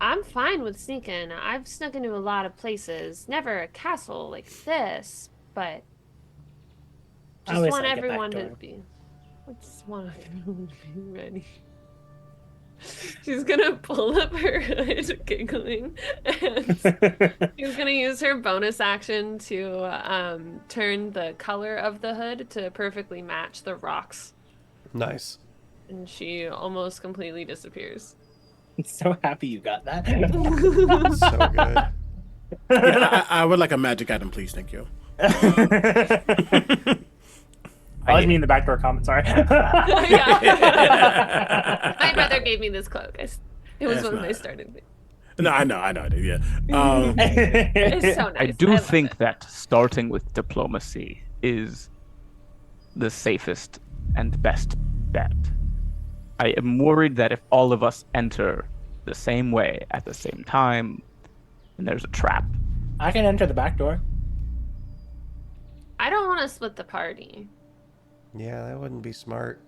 I'm fine with sneaking. I've snuck into a lot of places. Never a castle like this, but I just always want like a everyone to backdoor. be. I just want everyone to be ready. She's gonna pull up her hood, giggling, and she's gonna use her bonus action to turn the color of the hood to perfectly match the rocks, Nice. and she almost completely disappears. I'm so happy you got that. So good. Yeah, I would like a magic item, please. Thank you. I was mean the backdoor comment. Sorry. Yeah. My brother gave me this cloak. It was That's one of my nice. starting things. No, I know. I did. Yeah. It's so nice. I do love think it. that starting with diplomacy is the safest and best bet. I am worried that if all of us enter the same way at the same time, then there's a trap. I can enter the back door. I don't want to split the party. Yeah, that wouldn't be smart.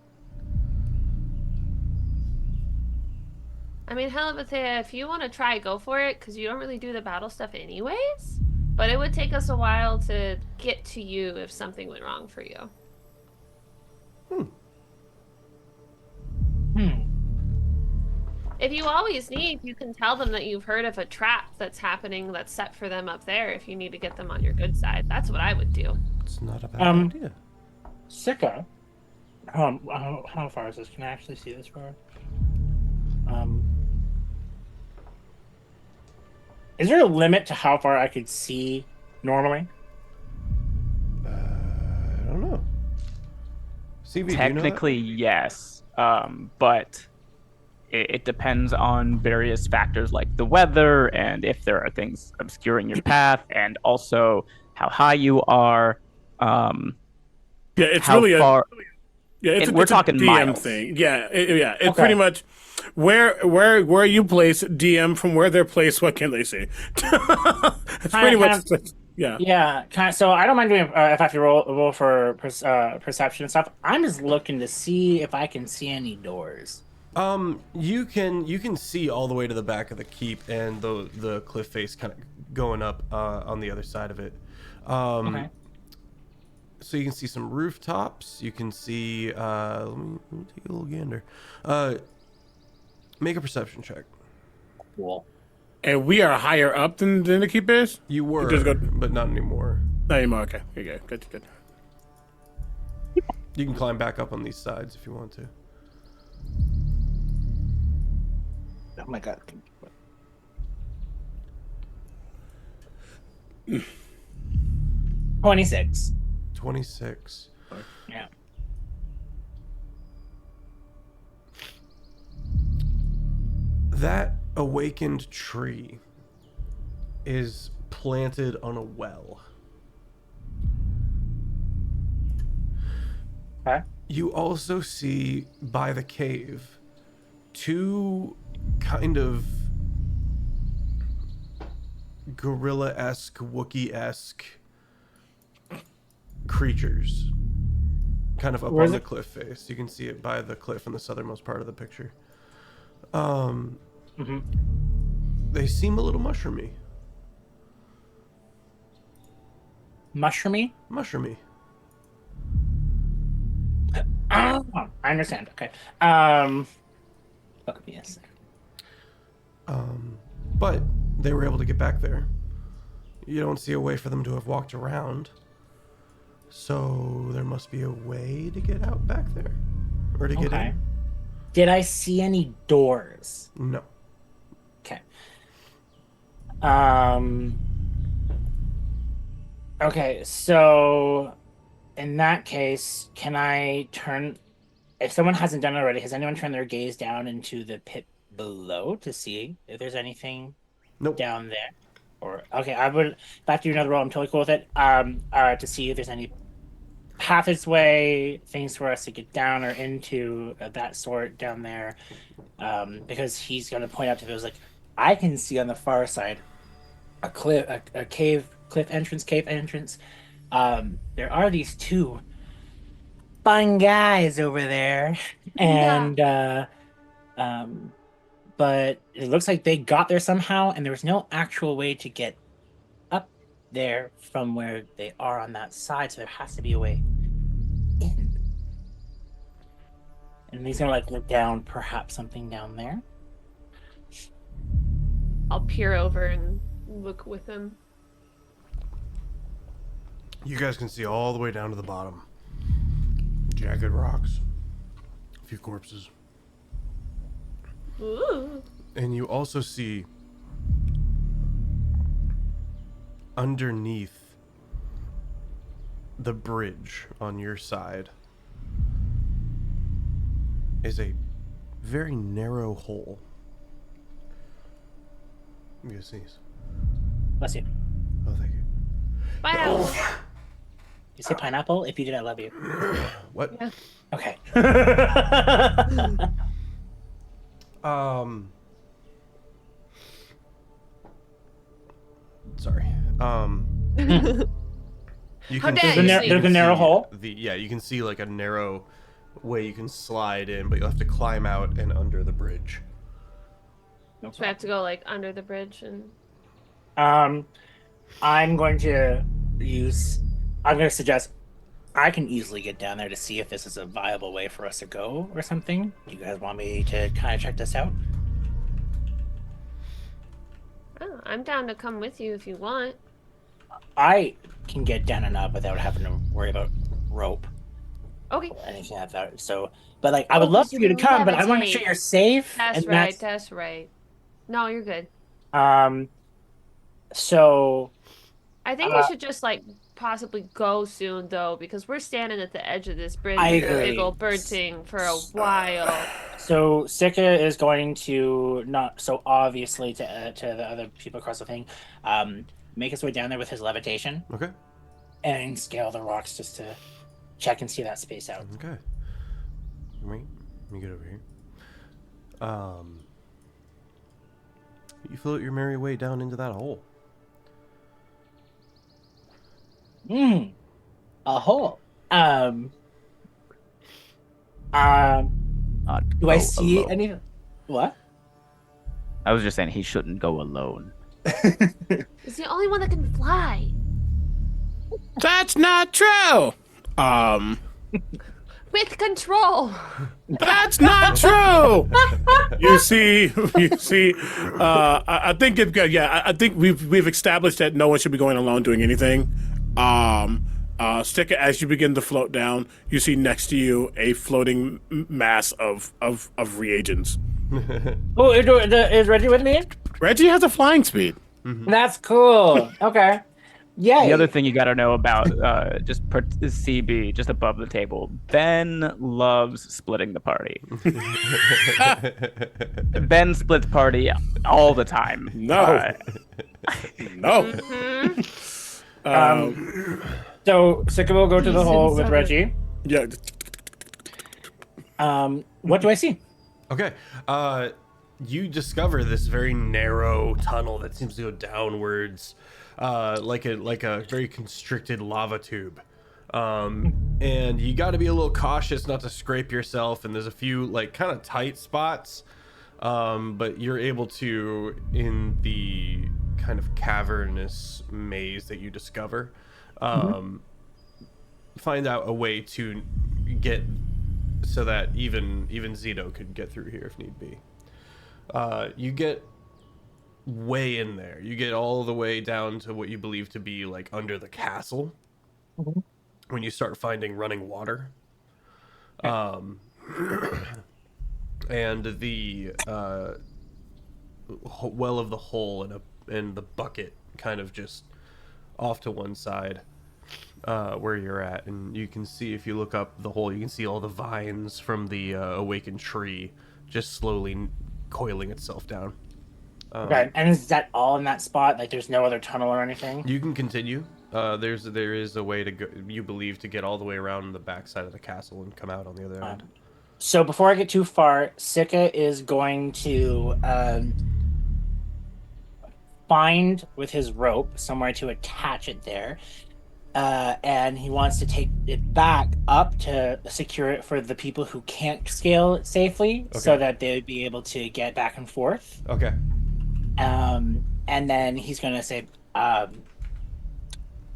I mean, hell, if you want to try, go for it, because you don't really do the battle stuff anyways. But it would take us a while to get to you if something went wrong for you. If you always need, you can tell them that you've heard of a trap that's happening that's set for them up there if you need to get them on your good side. That's what I would do. It's not a bad idea. Sicko. How far is this? Can I actually see this far? Is there a limit to how far I could see normally? I don't know. CV, do you know that? Technically, yes, but it depends on various factors like the weather and if there are things obscuring your path, and also how high you are. Yeah, it's how really far. it's we're it's talking a DM miles. thing. Yeah, it's Okay. pretty much where you place DM from where they're placed. What can they see? It's pretty much yeah. Yeah, so I don't mind doing if I have to roll for perception and stuff. I'm just looking to see if I can see any doors. You can see all the way to the back of the keep and the cliff face kind of going up on the other side of it. Okay. So you can see some rooftops. You can see. Let me take a little gander. Make a perception check. Cool. And we are higher up than the keep is. You were, just go- but not anymore. Not anymore. Okay. Okay. Good. You can climb back up on these sides if you want to. Oh my god. 26. 26. Yeah. That awakened tree is planted on a well. Okay. You also see by the cave two kind of gorilla-esque, Wookiee-esque creatures kind of up Where on is the it? cliff face. You can see it by the cliff in the southernmost part of the picture. They seem a little mushroomy. Mushroomy? Mushroomy. Oh, I understand. Okay. Fuck me a sec. But they were able to get back there. You don't see a way for them to have walked around. So there must be a way to get out back there, or to get Okay. in. Did I see any doors? No. Okay. Okay, so in that case, can I turn? If someone hasn't done it already, has anyone turned their gaze down into the pit below to see if there's anything Nope. down there? Or okay, I would. If I have to do another roll, I'm totally cool with it. To see if there's any passageway, things for us to get down or into that sort down there. Because he's going to point out to those like, I can see on the far side a cliff, a cave entrance. There are these two fun guys over there, and but it looks like they got there somehow, and there was no actual way to get up there from where they are on that side, so there has to be a way in. And he's gonna like look down, perhaps something down there. I'll peer over and look with him. You guys can see all the way down to the bottom. Jagged rocks. A few corpses. Ooh. And you also see underneath the bridge on your side is a very narrow hole. I'm gonna sneeze. Bless you. Oh, thank you. Bye. You say pineapple? If you did, I love you. What? Yeah. Okay. Sorry. You How can dare see- you There's a can narrow see hole? Yeah, you can see like a narrow way you can slide in, but you'll have to climb out and under the bridge. So we have to go like under the bridge and. I'm going to suggest I can easily get down there to see if this is a viable way for us to go or something. Do you guys want me to kind of check this out? Oh, I'm down to come with you if you want. I can get down and up without having to worry about rope Okay. or anything like that. So, but like, I would love for you to because come, but I want to make levitate. sure you're safe. That's and right. That's right. No, you're good. So I think we should just like possibly go soon though, because we're standing at the edge of this bridge I with a agree. big old bird thing for a while. So Sika is going to not so obviously to the other people across the thing, make his way down there with his levitation Okay. and scale the rocks just to check and see that space out. Okay. Wait, let me get over here. You float your merry way down into that hole. A hole. Do I see alone. any? What? I was just saying he shouldn't go alone. He's the only one that can fly. That's not true. With control. That's not true. you see. I think it. Yeah, I think we've established that no one should be going alone doing anything. Sticker, as you begin to float down, you see next to you a floating mass of reagents. Oh, is Reggie with me? Reggie has a flying speed. That's cool. Okay. Yeah. The other thing you got to know about CB, just above the table, Ben loves splitting the party. Ben splits party all the time. No. No. So Sika will go to the hole with Reggie. Yeah. What do I see? Okay. You discover this very narrow tunnel that seems to go downwards, like a very constricted lava tube. And you got to be a little cautious not to scrape yourself. And there's a few like kind of tight spots, but you're able to, in the kind of cavernous maze that you discover, find out a way to get so that even Zito could get through here if need be. You get way in there. You get all the way down to what you believe to be like under the castle. when you start finding running water. And the well of the hole and the bucket kind of just off to one side where you're at, and you can see, if you look up the hole, you can see all the vines from the awakened tree just slowly coiling itself down. Okay, and is that all in that spot? Like, there's no other tunnel or anything? You can continue. There is a way to go, you believe, to get all the way around the backside of the castle and come out on the other end. So before I get too far, Sika is going to find with his rope somewhere to attach it there. And he wants to take it back up to secure it for the people who can't scale it safely, so that they would be able to get back and forth. Okay. And then he's going to say,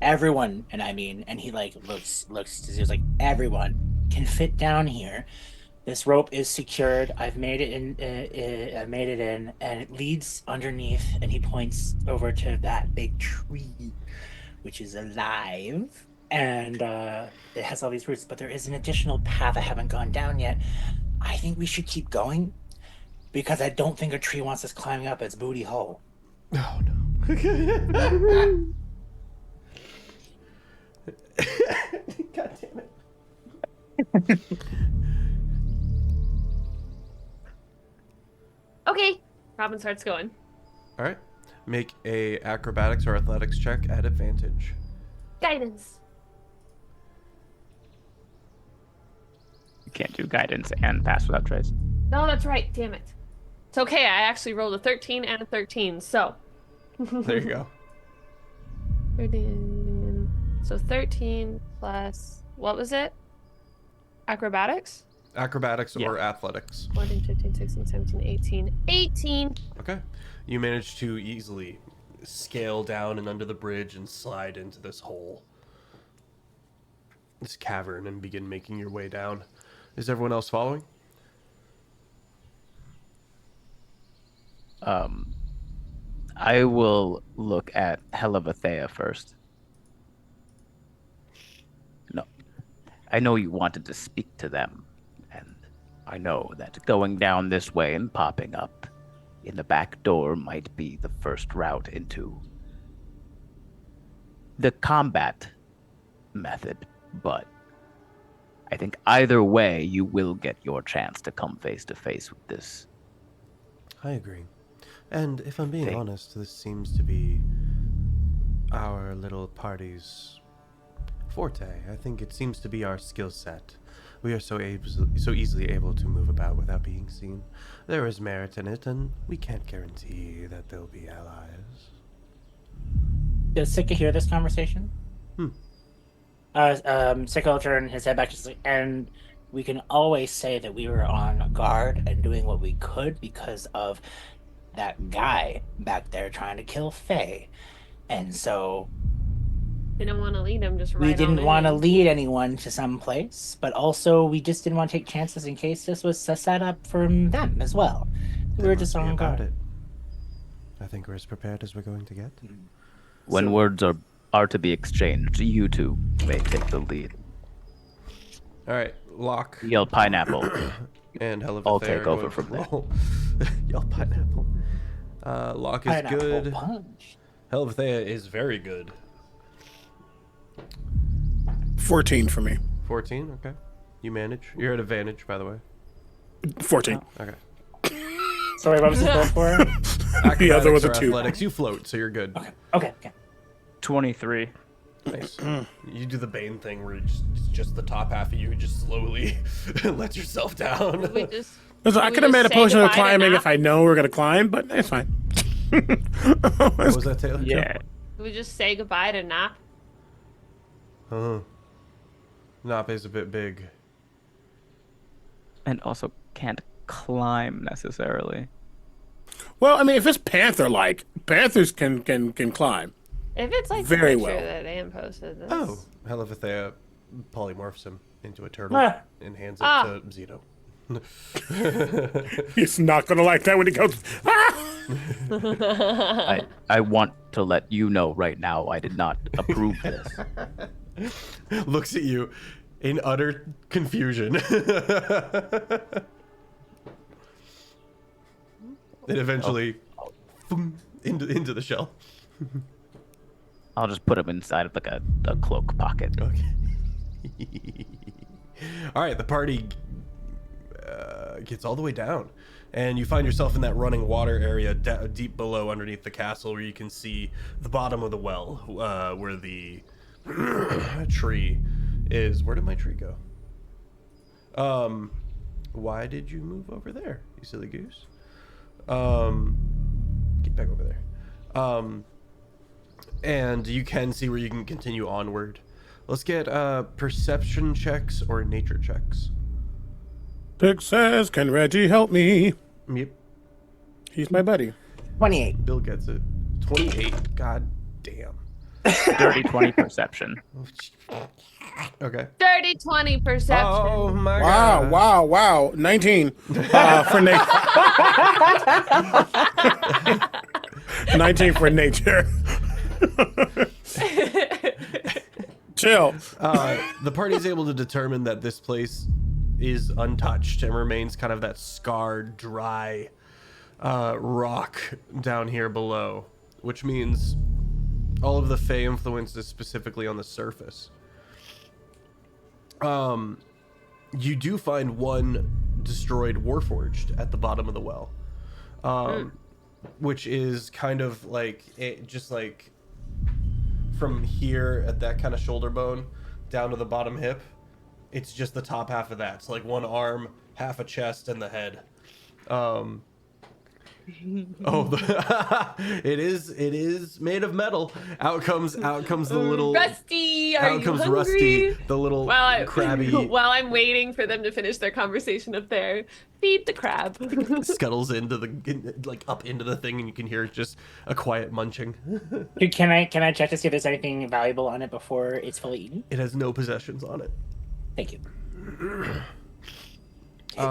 everyone, and I mean, and he like looks, he's like, everyone can fit down here. This rope is secured. I've made it in, and it leads underneath. And he points over to that big tree, which is alive, and it has all these roots. But there is an additional path I haven't gone down yet. I think we should keep going, because I don't think a tree wants us climbing up its booty hole. Oh no. God damn it. Okay. Robin starts going. All right. Make a acrobatics or athletics check at advantage. Guidance. You can't do guidance and pass without trace. No, that's right. Damn it. It's okay. I actually rolled a 13 and a 13, so. There you go. 13. So 13 plus, what was it? Acrobatics? Acrobatics or athletics. 14, 15, 16, 17, 18. 18! Okay. You manage to easily scale down and under the bridge and slide into this hole, this cavern, and begin making your way down. Is everyone else following? I will look at Hellevathea first. No. I know you wanted to speak to them, and I know that going down this way and popping up in the back door might be the first route into the combat method, but I think either way you will get your chance to come face to face with this. I agree. And if I'm being honest, this seems to be our little party's forte. I think it seems to be our skill set. We are so easily able to move about without being seen. There is merit in it, and we can't guarantee that they'll be allies. Does Sika hear this conversation? Sika will turn his head back, just like, and we can always say that we were on guard and doing what we could because of that guy back there trying to kill Faye. And so Didn't want to lead him, just right we on didn't in. want to lead anyone to some place, but also we just didn't want to take chances in case this was a setup for them as well. We were just on guard. It. I think we're as prepared as we're going to get. When words are to be exchanged, you two may take the lead. All right, Locke Yell pineapple. and Hellevathea I'll are take going over to from there. roll. Yell pineapple. Locke is Pineapple good. punch. Hellevathea is very good. 14 for me. 14, okay. You manage. You're at advantage, by the way. 14. Okay. Sorry, what was the score for? The other was a Acrobatics or 2. Athletics, you float, so you're good. Okay. 23. Nice. You do the Bane thing where it's just the top half of you just slowly let yourself down. We just, Listen, I we could have just made a say potion of goodbye to climbing Nap? if I know we're going to climb, but it's fine. What was that, Taylor? Yeah. We just say goodbye to Nap. Nape is a bit big. And also can't climb necessarily. Well, I mean, if it's panther-like, panthers can climb. If it's like Very the picture well. that Anne posted, that's... Oh, Hellevathea polymorphs him into a turtle Ah. and hands it to Zito. He's not going to like that when he goes, ah! I want to let you know right now I did not approve this. looks at you in utter confusion. And eventually into the shell. I'll just put him inside of like a cloak pocket. Okay. All right, the party gets all the way down, and you find yourself in that running water area deep below underneath the castle, where you can see the bottom of the well, where the tree is. Where did my tree go? Why did you move over there, you silly goose? Get back over there. And you can see where you can continue onward. Let's get perception checks or nature checks. Dick says, "Can Reggie help me?" Yep. He's my buddy. 28. Bill gets it. 28. God damn. Dirty 20 perception. Okay. Dirty 20 perception. Oh my god. Wow. 19 for nature. 19 for nature. Chill. The party is able to determine that this place is untouched and remains kind of that scarred, dry rock down here below, which means all of the Fey influence is specifically on the surface. You do find one destroyed Warforged at the bottom of the well, which is kind of like just like from here at that kind of shoulder bone down to the bottom hip. It's just the top half of that. It's like one arm, half a chest, and the head. It is made of metal. Out comes the little Rusty, are out you comes hungry? Rusty, the little crabby While I'm waiting for them to finish their conversation up there, feed the crab. scuttles into up into the thing, and you can hear just a quiet munching. Dude, can I check to see if there's anything valuable on it before it's fully eaten? It has no possessions on it. Thank you.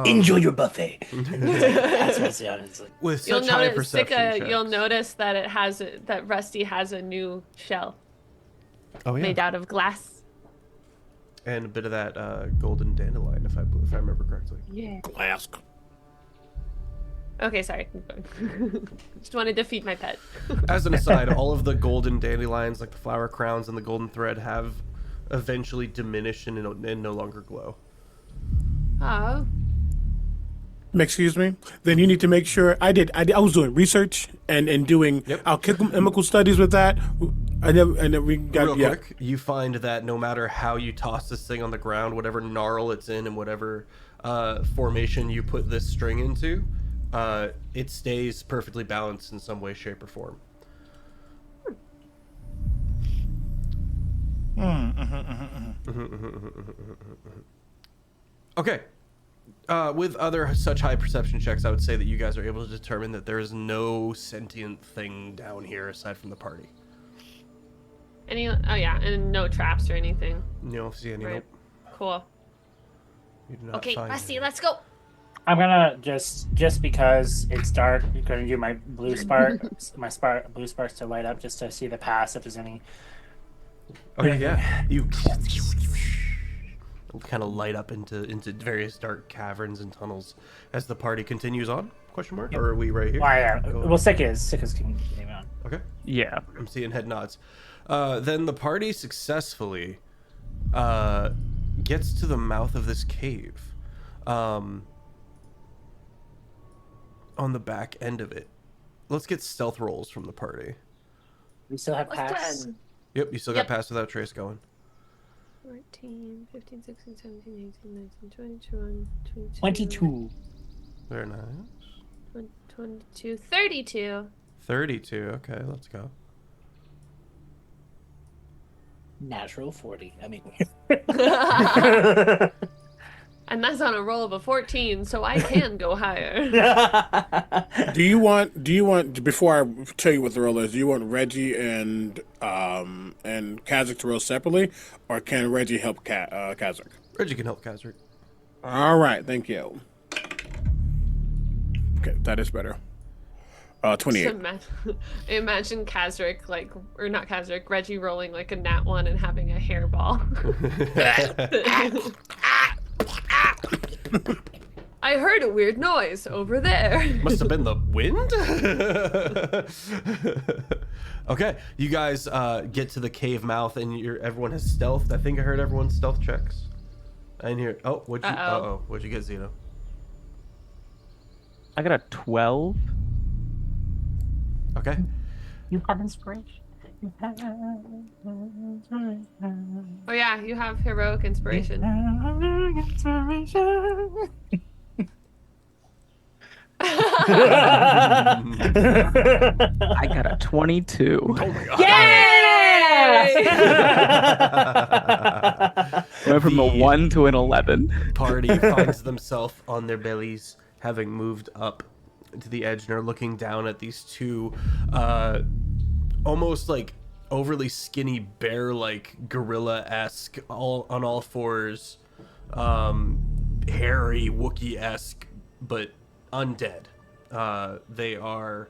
Enjoy your buffet. With such high perception checks. You'll notice that that Rusty has a new shell made out of glass. And a bit of that golden dandelion, if I remember correctly. Yeah. Glass. Okay, sorry. Just wanted to feed my pet. As an aside, all of the golden dandelions, like the flower crowns and the golden thread, have eventually diminished and no longer glow. Oh. Excuse me. Then you need to make sure. I was doing research and doing alchemical studies with that. And then we got real quick. You find that no matter how you toss this thing on the ground, whatever gnarl it's in and whatever formation you put this string into, it stays perfectly balanced in some way, shape, or form. Okay. With other such high perception checks, I would say that you guys are able to determine that there is no sentient thing down here aside from the party. And no traps or anything. You don't see any. Right. Nope. Cool. You do not Okay, find Rusty, any. let's go. I'm gonna just because it's dark, I'm gonna do my blue blue sparks to light up just to see the pass if there's any. Okay, yeah. You kind of light up into various dark caverns and tunnels as the party continues on? Question mark? Or are we right here? Why? Well, Sick is continuing on. Okay. Yeah. I'm seeing head nods. Then the party successfully gets to the mouth of this cave. On the back end of it. Let's get stealth rolls from the party. We still have pass. Yep, you still got pass without Trace going. 14, 15, 16, 17, 18, 19, 20, 21, 22. Very nice. 22, 32. 32. Okay, let's go. Natural 40. I mean. And that's on a roll of a 14, so I can go higher. Do you want before I tell you what the roll is, do you want Reggie and Kazakh to roll separately, or can Reggie help Kazakh? Reggie can help Kazakh. All right, thank you. Okay, that is better. 28. Imagine Kazric, like, or not Kazric, Reggie rolling like a nat 1 and having a hairball. I heard a weird noise over there. Must have been the wind. Okay, you guys get to the cave mouth, and everyone has stealth. I think I heard everyone's stealth checks. I didn't hear. Oh, what'd you get, Zeno? I got a 12. Okay. You have inspiration. Oh yeah, you have heroic inspiration. I got a 22. Oh my god. Yay! Went from a 1 to an 11. Party finds themselves on their bellies, having moved up to the edge, and are looking down at these two almost like overly skinny bear-like gorilla-esque, on all fours, hairy Wookiee-esque, but undead. They are,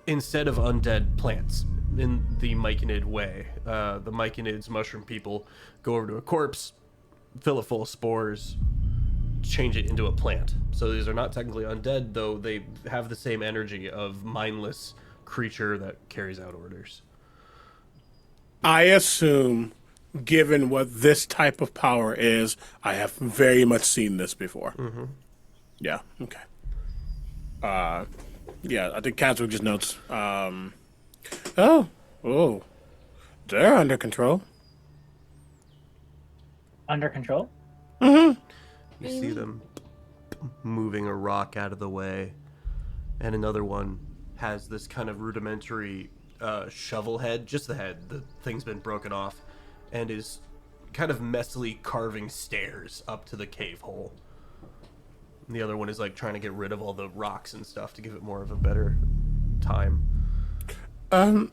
instead of undead, plants in the Myconid way. The Myconids, mushroom people, go over to a corpse, fill it full of spores, change it into a plant. So these are not technically undead, though they have the same energy of mindless creature that carries out orders. I assume, given what this type of power is, I have very much seen this before. Mm-hmm. Yeah, okay. Yeah, I think Kazwick just notes, oh, they're under control. Under control? Mm-hmm. You see them moving a rock out of the way, and another one has this kind of rudimentary shovel head, just the head. The thing's been broken off, and is kind of messily carving stairs up to the cave hole. And the other one is like trying to get rid of all the rocks and stuff to give it more of a better time. My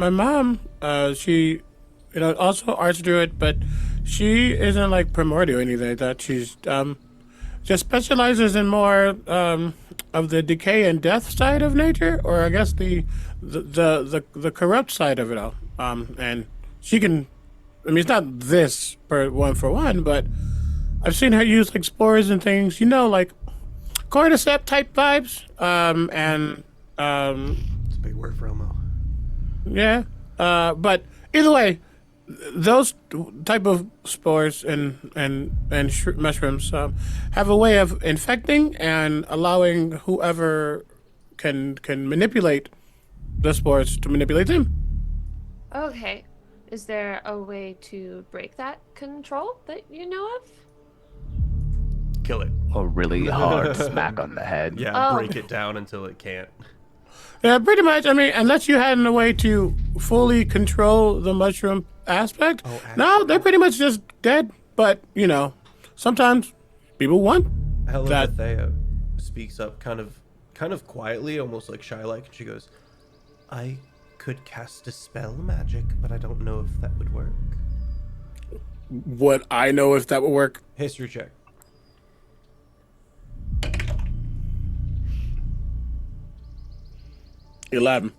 mom, she, also arts druid, but she isn't like primordial or anything like that. She's just specializes in more of the decay and death side of nature, or I guess the corrupt side of it all. And she can, I mean, it's not this for one, but I've seen her use like spores and things, like cordyceps type vibes. It's a big word for Elmo. Yeah, but either way, those type of spores and mushrooms have a way of infecting and allowing whoever can manipulate the spores to manipulate them. Okay. Is there a way to break that control that you know of? Kill it. A really hard smack on the head. Yeah, Oh. break it down until it can't. Yeah, pretty much. I mean, unless you had a way to fully control the mushroom aspect, no, they're pretty much just dead. But, sometimes people want that. Helena speaks up kind of quietly, almost like shy-like, and she goes, I could cast Dispel magic, but I don't know if that would work. Would I know if that would work? History check. 11.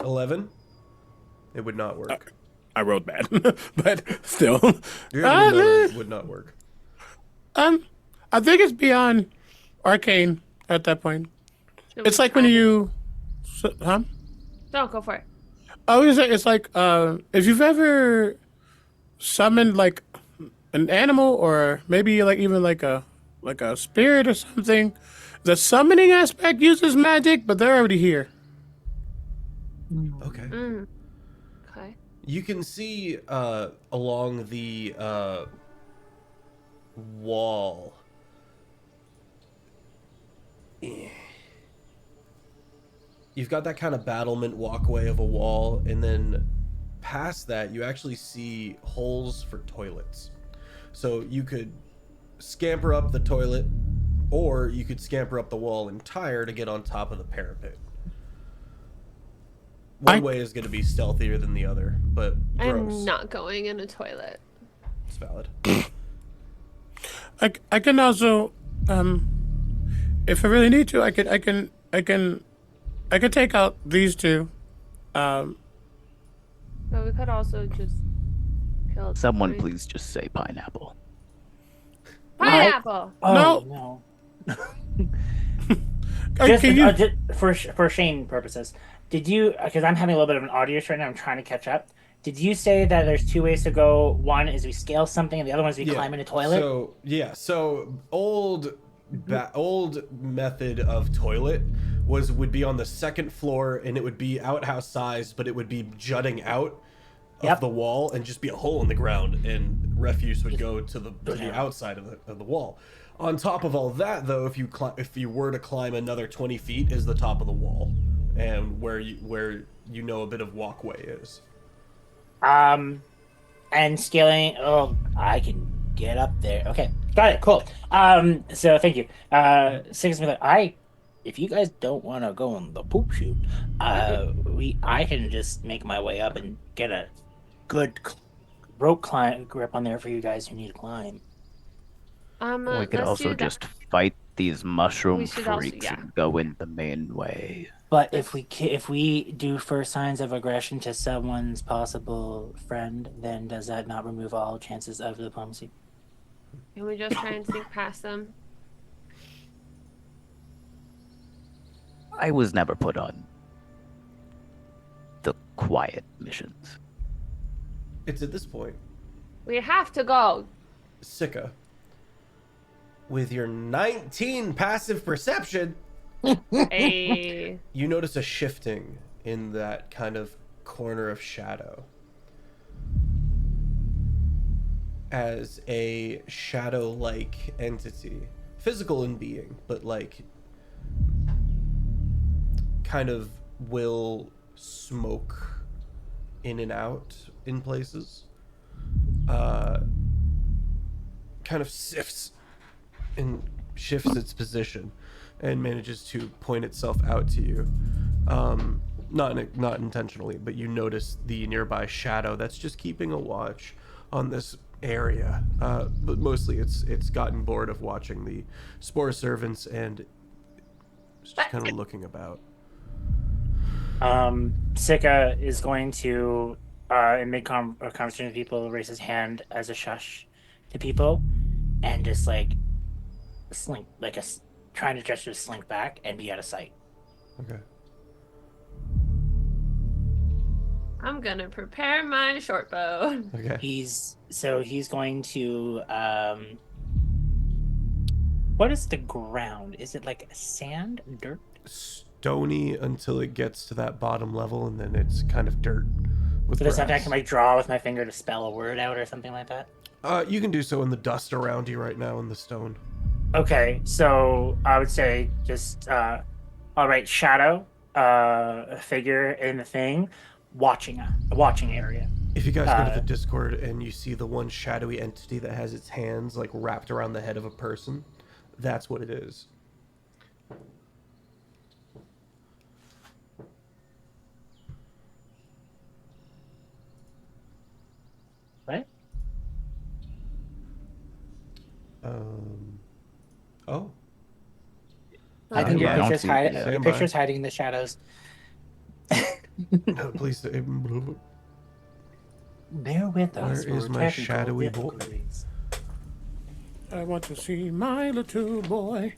11? It would not work. I rolled bad, but still. You're gonna know it would not work. I think it's beyond arcane at that point. Should It's we like when try? you, No, go for it. Oh, it's like if you've ever summoned like an animal or maybe like even like a spirit or something. The summoning aspect uses magic, but they're already here. Okay. Okay. You can see along the wall. You've got that kind of battlement walkway of a wall, and then past that, you actually see holes for toilets. So you could scamper up the toilet, or you could scamper up the wall entire to get on top of the parapet. One way is going to be stealthier than the other, but gross. I'm not going in a toilet. It's valid. I can also if I really need to, I could take out these two. But we could also just kill. Someone three. please just say pineapple. Pineapple. Oh, no. Just for Shane purposes, did you? Because I'm having a little bit of an audio issue right now. I'm trying to catch up. Did you say that there's two ways to go? One is we scale something, and the other one is we climb in a toilet. So old method of toilet would be on the second floor, and it would be outhouse sized, but it would be jutting out of the wall and just be a hole in the ground, and refuse would go to the outside of the wall. On top of all that, though, if you were to climb another 20 feet, is the top of the wall, and where you know a bit of walkway is. And scaling. Oh, I can get up there. Okay, got it. Cool. So thank you. If you guys don't want to go on the poop chute, I can just make my way up and get a good rope grip on there for you guys who need to climb. We could also just fight these mushroom freaks also, and go in the main way. But if we do first signs of aggression to someone's possible friend, then does that not remove all chances of diplomacy? Can we just try and sneak past them? I was never put on the quiet missions. It's at this point, We have to go. Sika, with your 19 passive perception, Hey. you notice a shifting in that kind of corner of shadow as a shadow-like entity, physical in being, but like kind of will smoke in and out in places, kind of shifts its position and manages to point itself out to you. Not intentionally, but you notice the nearby shadow that's just keeping a watch on this area. But mostly it's gotten bored of watching the spore servants and it's just kind of looking about. Sika is going to, in mid-conversation with people, raise his hand as a shush to people and just like slink, trying to gesture to slink back and be out of sight. Okay. I'm gonna prepare my short bow. Okay. He's going to, what is the ground? Is it like sand, dirt? Stony until it gets to that bottom level, and then it's kind of dirt with So there's something I grass. can like draw with my finger to spell a word out or something like that? You can do so in the dust around you right now in the stone. Okay, so I would say just all right, shadow, a figure in the thing, watching area. If you guys go to the Discord and you see the one shadowy entity that has its hands like wrapped around the head of a person, that's what it is. Right? Oh. I think Yeah, I your don't picture's see- hiding. yeah. Your picture's hiding in the shadows. No, please. Bear with us. Where is for my technical shadowy boy? difficulties. I want to see my little boy.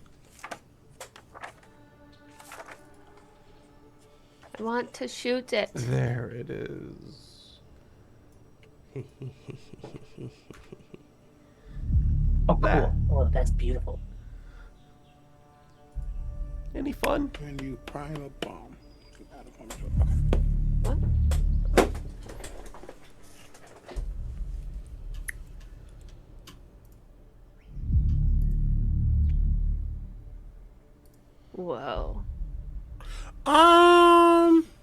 I want to shoot it. There it is. Oh, That. cool. Oh, that's beautiful. Any fun? When you prime a bomb. What? Whoa.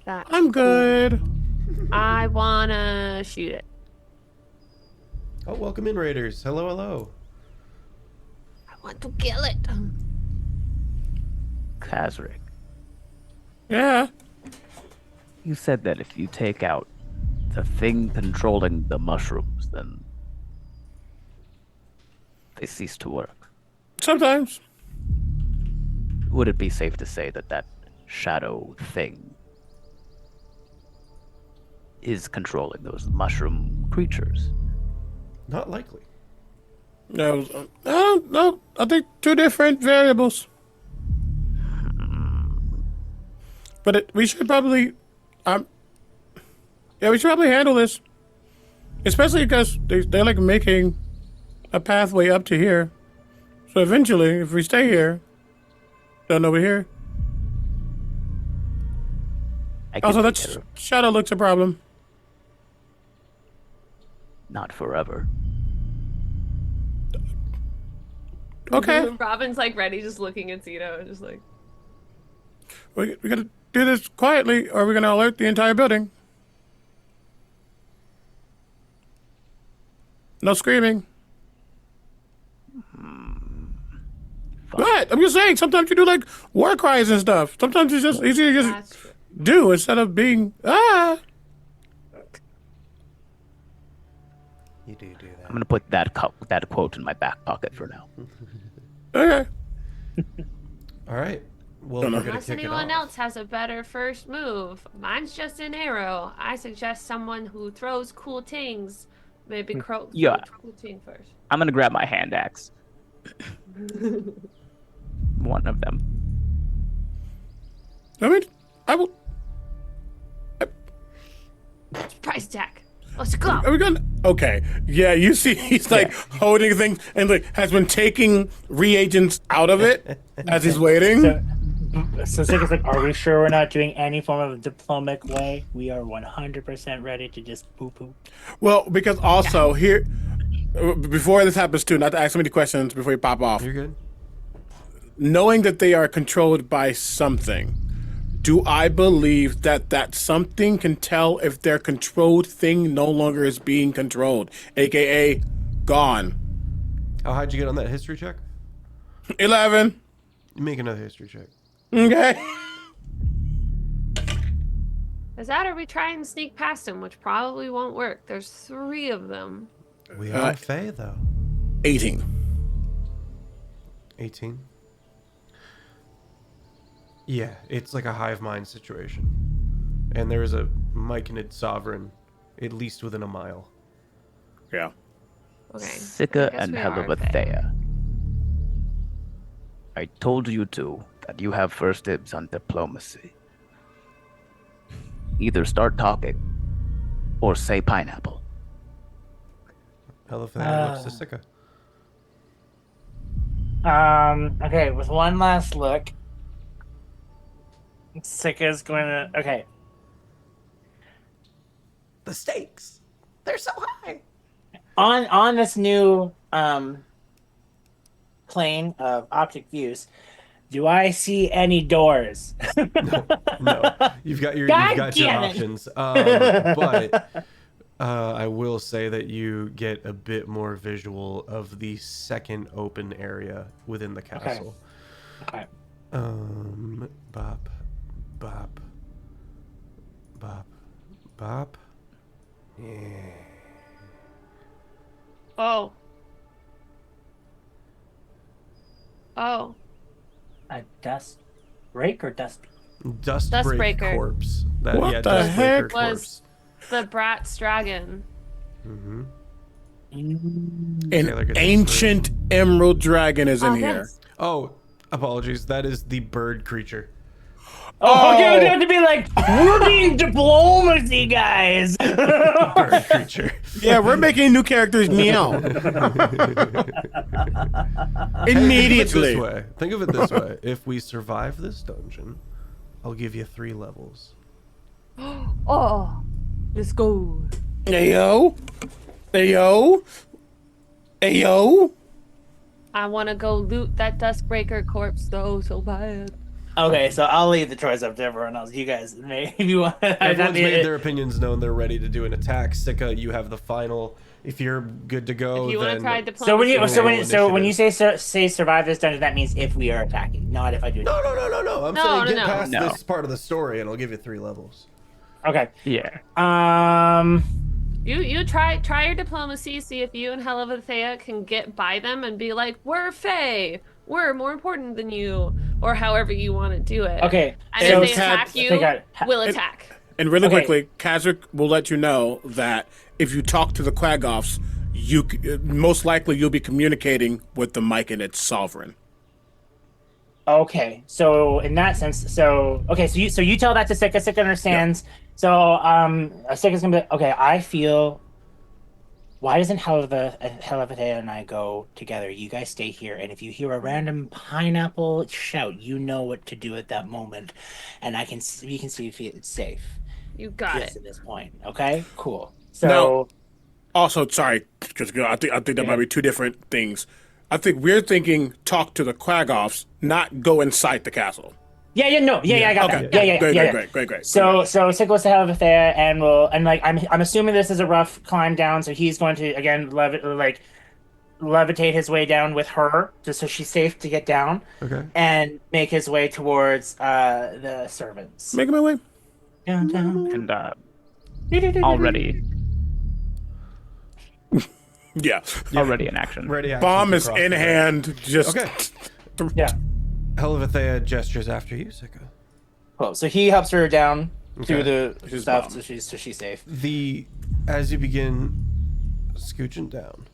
That's I'm good. I wanna shoot it. Oh, welcome in, Raiders. Hello, hello. I want to kill it. Kazric, Yeah. you said that if you take out the thing controlling the mushrooms, then they cease to work. Sometimes. would it be safe to say that that shadow thing is controlling those mushroom creatures? Not likely. No, no. I think two different variables. But we should probably, we should probably handle this, especially because they're like making a pathway up to here. So eventually, if we stay here, done over here. Also, that shadow looks a problem. Not forever. Okay. Robin's like ready, just looking at Zito, just like. We gotta do this quietly, or we're gonna alert the entire building. No screaming. What? I'm just saying, sometimes you do like war cries and stuff. Sometimes it's just easier to just do instead of being, You do that. I'm gonna put that quote in my back pocket for now. Okay. All right. Well, Don't know. we're gonna Unless kick it anyone off. else has a better first move. Mine's just an arrow. I suggest someone who throws cool things. Maybe Yeah. cool thing first. I'm gonna grab my hand axe. One of them. I mean, I will. Price tag. Let's go. Are we gonna? Okay. Yeah, you see, he's like holding things and like has been taking reagents out of it as he's waiting. So Sika's like, are we sure we're not doing any form of diplomatic way? We are 100% ready to just poo-poo. Well, because also here, before this happens too, not to ask so many questions before you pop off. You're good. Knowing that they are controlled by something, do I believe that that something can tell if their controlled thing no longer is being controlled, aka gone? How hig'd you get on that history check? 11. Make another history check. Okay. Is that or we try and sneak past him, which probably won't work. There's 3 of them. We are Faye, though. 18. 18. Yeah, it's like a hive mind situation. And there is a myconid sovereign at least within a mile. Yeah. Okay. Sika I guess and we are Hellovathea. I told you two that you have first dibs on diplomacy. Either start talking or say pineapple. Hellovathea looks to Sika. Okay, with one last look, Sika's going to, okay. The stakes, they're so high. On this new plane of optic views, do I see any doors? No, you've got your God damn it. options. But I will say that you get a bit more visual of the second open area within the castle. Okay. Bop, bop, bop, bop. Yeah. Oh. Oh. A dust break or dust? Dustbreak Dustbreaker. corpse. What the Dustbreaker heck? corpse. Was the Bratz dragon. Mm-hmm. An Taylor gets ancient emerald dragon is in Oh, here. thanks. Oh, apologies. That is the bird creature. Oh, okay, we have to be like, we're being diplomacy, guys. Bird creature. Yeah, we're making new characters meow. Immediately. Think of it this way. If we survive this dungeon, I'll give you 3 levels. Oh. Let's go. Hey yo. Hey yo. Hey yo. I want to go loot that Dustbreaker corpse though so bad. Okay, so I'll leave the choice up to everyone else. You guys, if you want. Everyone's made their opinions known. They're ready to do an attack. Sika, you have the final. If you're good to go, If you want then to try diplomacy. So when you initiative. say survive this dungeon, that means if we are attacking, not if I do it. No. I'm saying get no. past No. this part of the story, and I'll give you 3 levels. Okay. Yeah. You try your diplomacy, see if you and Hellovathea can get by them and be like, we're Fae, we're more important than you. or however you want to do it. Okay. And so if they attack you, we'll attack. And really Okay. quickly, Kazric will let you know that if you talk to the Quagoffs, most likely you'll be communicating with the mic and its sovereign. Okay, so in that sense, so you tell that to Sika. Sika understands. So Sika's gonna be okay. I feel. Why doesn't Helivathea and I go together? You guys stay here, and if you hear a random pineapple shout, you know what to do at that moment, and we can see if it's safe. You got it. At this point, okay, cool. So. Now, also, sorry, because I think that might be two different things. I think we're thinking talk to the Quagoffs, not go inside the castle. I got Okay. that. Great. So Sika goes to Helivathea and I'm assuming this is a rough climb down, so he's going to again levitate his way down with her, just so she's safe to get down. Okay. And make his way towards the servants. Making my way. Downtown. And already Yeah. already in action. Ready. Bomb is in hand. Just Okay. Yeah. Helivathea gestures after you, Sika. Cool. So he helps her down Okay. through the His stuff, mom. so she's safe. As you begin scooching down,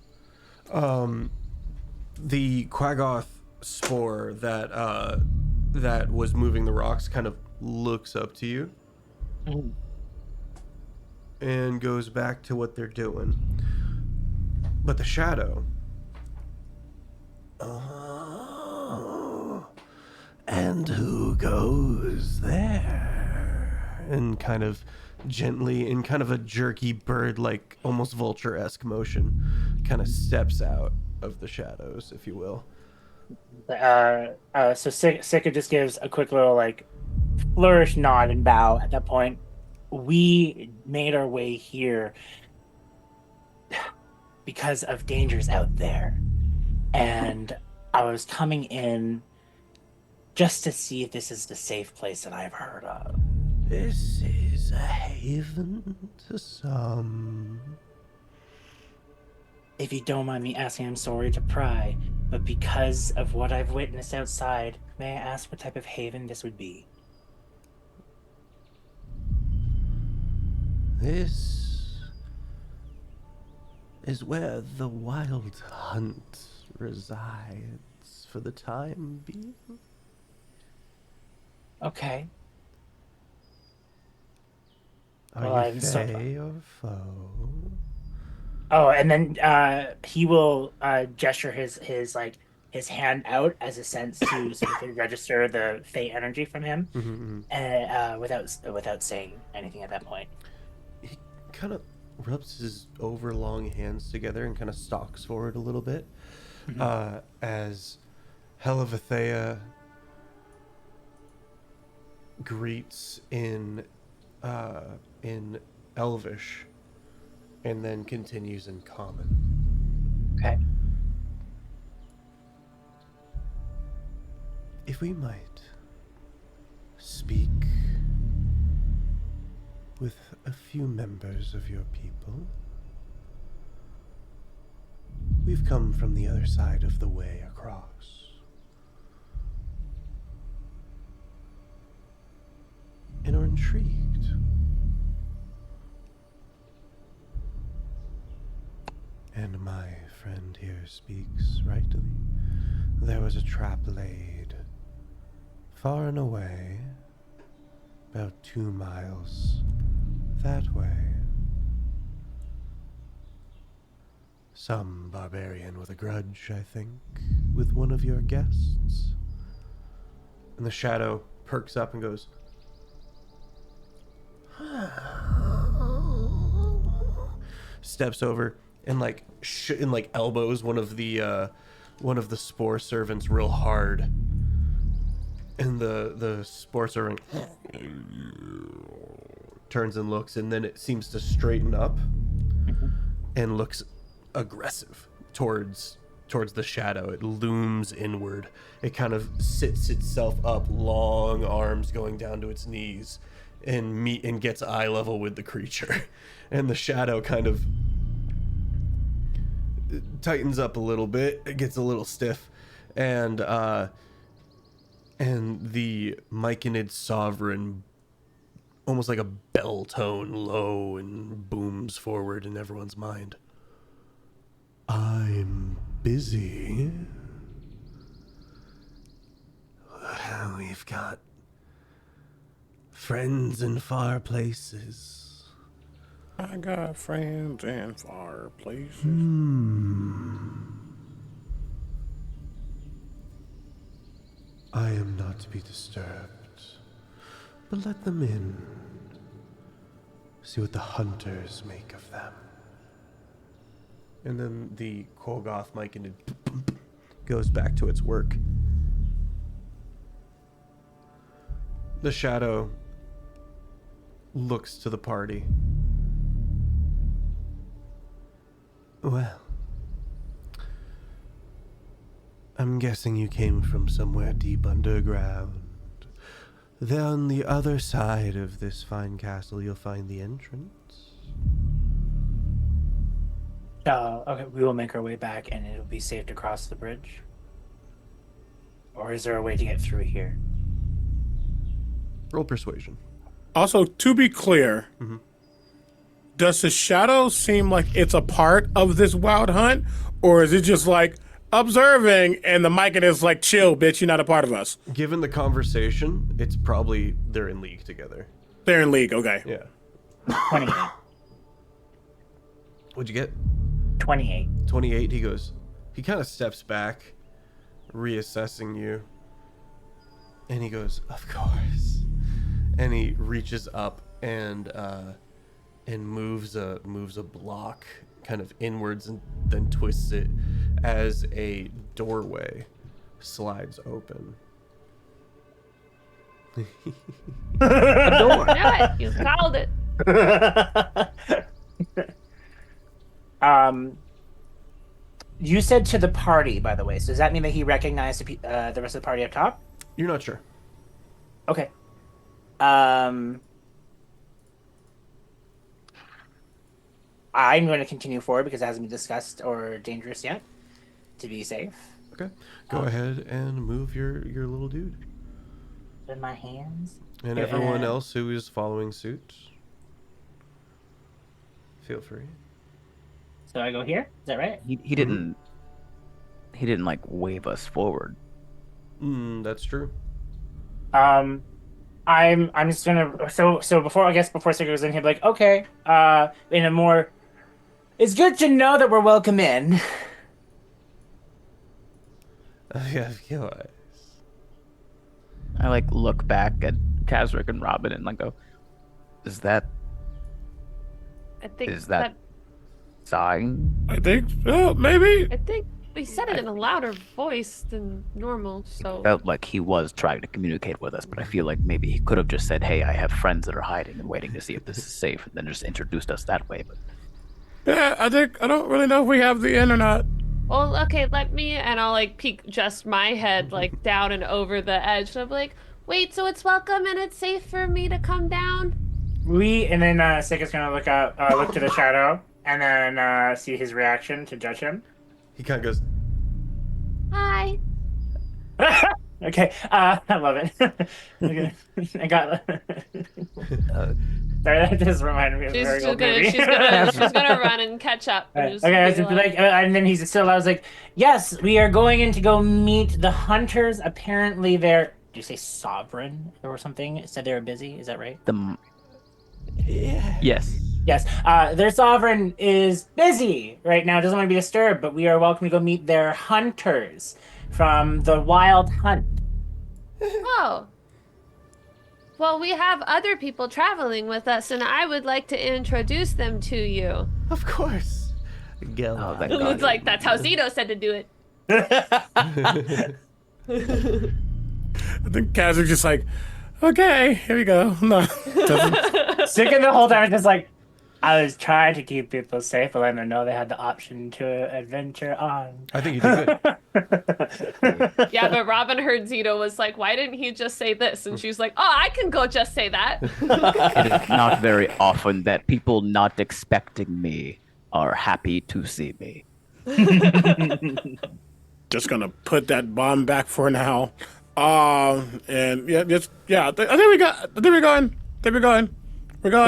the Quagoth spore that was moving the rocks kind of looks up to you and goes back to what they're doing. But the shadow. And who goes there? And kind of gently, in kind of a jerky bird-like, almost vulture-esque motion, kind of steps out of the shadows, if you will. So Sika just gives a quick little flourish, nod, and bow. At that point, we made our way here because of dangers out there, and I was coming in just to see if this is the safe place that I've heard of. This is a haven to some. If you don't mind me asking, I'm sorry to pry, but because of what I've witnessed outside, may I ask what type of haven this would be? This is where the wild hunt resides for the time being. Okay. Are you fey or foe? Oh, and then he will gesture his hand out as a sense to so he can register the fey energy from him, without saying anything at that point. He kind of rubs his overlong hands together and kind of stalks forward a little bit, as Helivathea greets in Elvish, and then continues in Common. Okay. If we might speak with a few members of your people. We've come from the other side of the way across. And are intrigued. And my friend here speaks rightly. There was a trap laid far and away, about 2 miles that way. Some barbarian with a grudge, I think, with one of your guests. And the shadow perks up and goes, steps over and elbows one of the spore servants real hard. And the spore servant turns and looks, and then it seems to straighten up and looks aggressive towards the shadow. It looms inward. It kind of sits itself up, long arms going down to its knees, and gets eye level with the creature. And the shadow kind of tightens up a little bit. It gets a little stiff, and And the Myconid sovereign, almost like a bell tone, low and booms forward in everyone's mind. I'm busy. We've got friends in far places. I got friends in far places. I am not to be disturbed, but let them in. See what the hunters make of them. And then the Kolgoth Myconid goes back to its work. The shadow looks to the party. Well, I'm guessing you came from somewhere deep underground. There on the other side of this fine castle, you'll find the entrance. Okay, we will make our way back, and it'll be safe to cross the bridge. Or is there a way to get through here? Roll persuasion. Also, to be clear, does the shadow seem like it's a part of this wild hunt, or is it just like observing and the Myconid is like, chill, bitch, you're not a part of us? Given the conversation, it's probably they're in league together. They're in league, okay. Yeah. 28. What'd you get? 28. 28. He kind of steps back, reassessing you. And he goes, of course. And he reaches up and moves a block kind of inwards and then twists it as a doorway slides open. Door. You called it. You said to the party, by the way. So does that mean that he recognized the rest of the party up top? You're not sure. Okay. I'm going to continue forward because it hasn't been discussed or dangerous yet, to be safe. Okay. Go ahead and move your little dude. In my hands. And everyone else who is following suit, feel free. So I go here? Is that right? He didn't like wave us forward. That's true. I'm just gonna so before Sigurd goes in, he'll be like, okay, in a more, it's good to know that we're welcome in. Yeah, of course. I like look back at Kazric and Robin and like go, is that sign? I think so, maybe. I think he said it in a louder voice than normal, so... Felt like he was trying to communicate with us, but I feel like maybe he could have just said, hey, I have friends that are hiding and waiting to see if this is safe, and then just introduced us that way. But Yeah, I don't really know if we have the in or not. Well, okay, let me, and I'll like peek just my head like down and over the edge, and I'm like, wait, so it's welcome and it's safe for me to come down? And then Sigurd's gonna look to the shadow, and then see his reaction to judge him. He kind of goes, Hi. Okay, I love it. Okay. I got. Sorry, that just reminded me of a very old movie. She's gonna run and catch up. And just Okay, be so and then he's still. I was like, yes, we are going in to go meet the hunters. Apparently, they're. Did you say sovereign or something? It said they were busy. Is that right? Yes. Yes. Their sovereign is busy right now. Doesn't want to be disturbed, but we are welcome to go meet their hunters from the Wild Hunt. Oh. Well, we have other people traveling with us, and I would like to introduce them to you. of course. Go Oh, on. thank It God. looks like that's how Zito said to do it. I think Kaz's just like, okay, here we go. No, Sick the whole time is just like, I was trying to keep people safe, but letting them know they had the option to adventure on. I think you did good. Yeah, but Robin heard Zito was like, why didn't he just say this? And she's like, oh, I can go just say that. It is not very often that people not expecting me are happy to see me. just gonna put that bomb back for now. And yeah, just I think we got. I think we're going. We're going.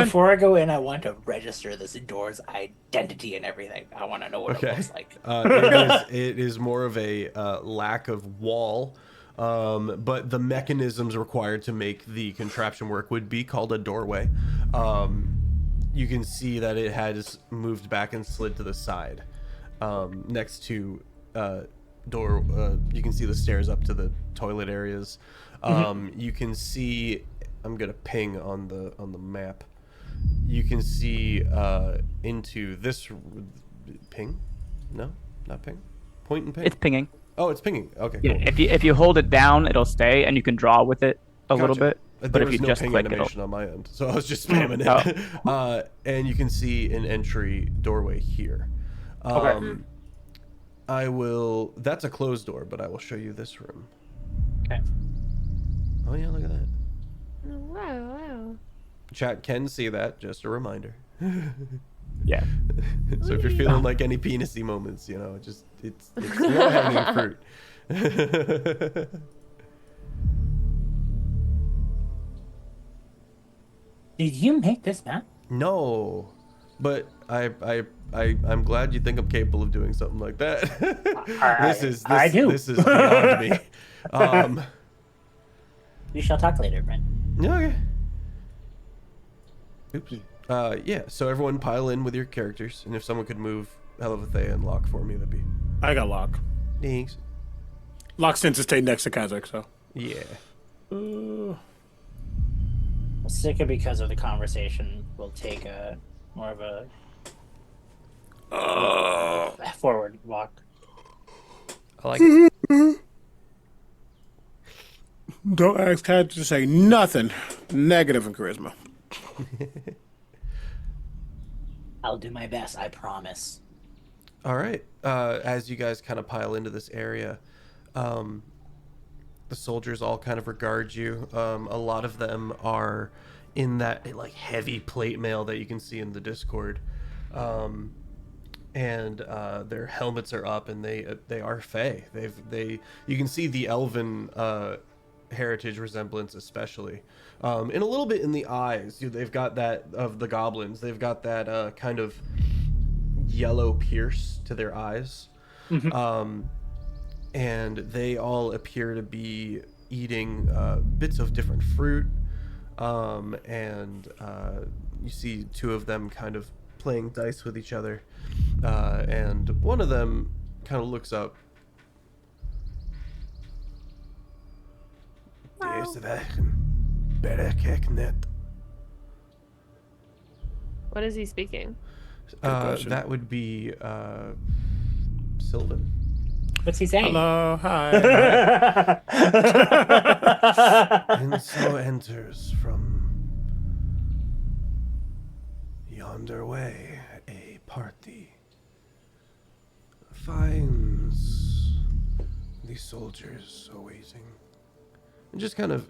Before I go in, I want to register this door's identity and everything. I want to know what it looks like. It is more of a lack of wall, but the mechanisms required to make the contraption work would be called a doorway. You can see that it has moved back and slid to the side. Next to door, you can see the stairs up to the toilet areas. You can see. I'm gonna ping on the map. You can see into this ping. No, not ping. Point and ping. It's pinging. Oh, it's pinging. Okay, Yeah, cool. if you hold it down, it'll stay, and you can draw with it a little Gotcha. bit. There But if was you no just ping click, animation it'll. on my end, so I was just spamming it. And you can see an entry doorway here. I will. That's a closed door, but I will show you this room. Okay. Oh yeah, look at that. Wow. Chat can see that. Just a reminder. Yeah. So if you're feeling like any penisy moments, you know, just it's low hanging fruit. Did you make this map? No, but I'm glad you think I'm capable of doing something like that. I do. This is beyond me. We shall talk later, Brent. Yeah, okay. Oops. Yeah. So everyone pile in with your characters, and if someone could move Hellevathe and Locke for me, that'd be. I got Locke. Thanks. Locke tends to stay next to Kazakh, so. Yeah. Sika, because of the conversation, will take a more of a forward walk. I like it. Don't ask Kazakh to say nothing negative in charisma. I'll do my best, I promise. All right. As you guys kind of pile into this area, the soldiers all kind of regard you. A lot of them are in that like heavy plate mail that you can see in the Discord, and their helmets are up, and they are Fae. You can see the elven heritage resemblance, especially, and a little bit in the eyes. They've got that of the goblins. They've got that kind of yellow pierce to their eyes. And they all appear to be eating bits of different fruit, and you see two of them kind of playing dice with each other, and one of them kind of looks up. What is he speaking? That would be Sylvan. What's he saying? Hello, hi. And so enters from yonder way a party, finds the soldiers awaiting, and just kind of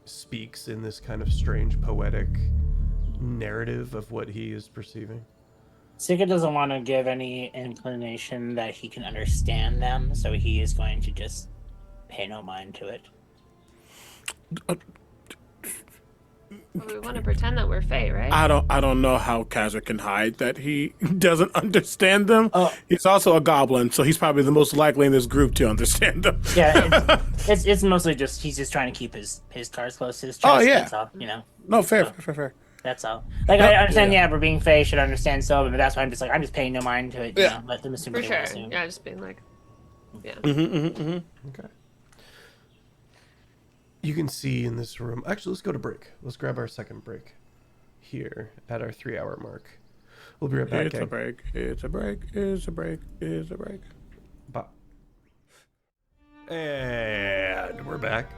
speaks in this kind of strange poetic narrative of what he is perceiving. Sika doesn't want to give any inclination that he can understand them, so he is going to just pay no mind to it. We want to pretend that we're Fae, right? I don't know how Kazakh can hide that he doesn't understand them. He's also a goblin, so he's probably the most likely in this group to understand them. Yeah, it's mostly just he's just trying to keep his cards close to his chest. Oh, yeah. That's all, you know. No, fair. That's all. Like, I understand, yeah, we're being Fae, should understand so, but that's why I'm just paying no mind to it. You know, let them assume For what they sure. want to assume. Yeah, just being like, yeah. Okay. You can see in this room. Actually, let's go to break. Let's grab our second break here at our 3-hour mark. We'll be right back. It's a break. It's a break. It's a break. It's a break. Bye. And we're back.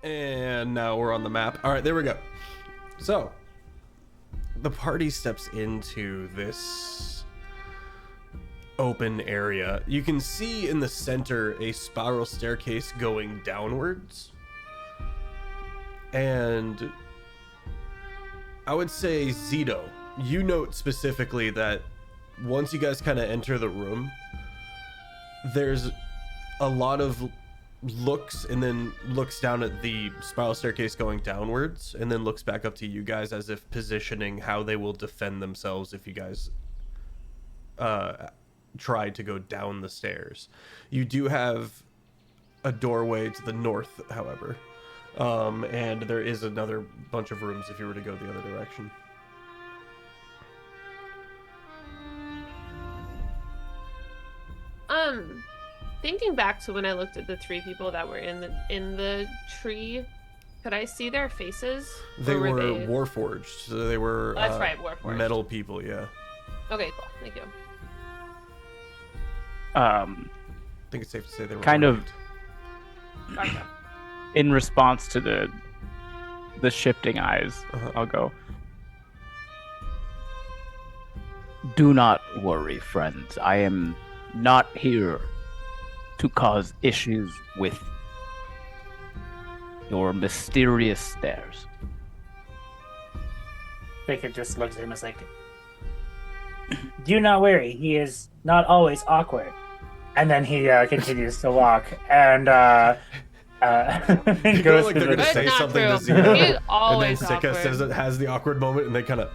And now we're on the map. All right, there we go. So, the party steps into this open area. You can see in the center a spiral staircase going downwards. And I would say, Zito, you note specifically that once you guys kind of enter the room, there's a lot of looks and then looks down at the spiral staircase going downwards and then looks back up to you guys as if positioning how they will defend themselves if you guys try to go down the stairs. You do have a doorway to the north, however, and there is another bunch of rooms if you were to go the other direction. Thinking back to when I looked at the 3 people that were in the tree, could I see their faces? They Or were they... warforged, so they were That's right, warforged. metal people, yeah. Okay, cool. Thank you. I think it's safe to say they were Kind of- ornate. Gotcha. In response to the shifting eyes, I'll go. Do not worry, friends. I am not here to cause issues with your mysterious stairs. Baker just looks at him and is like, do not worry, he is not always awkward. And then he continues to walk and They go goes like through they're the gonna say That's not something to true. Zeno, He's and then always Sika awkward. says it has the awkward moment, and they kind of.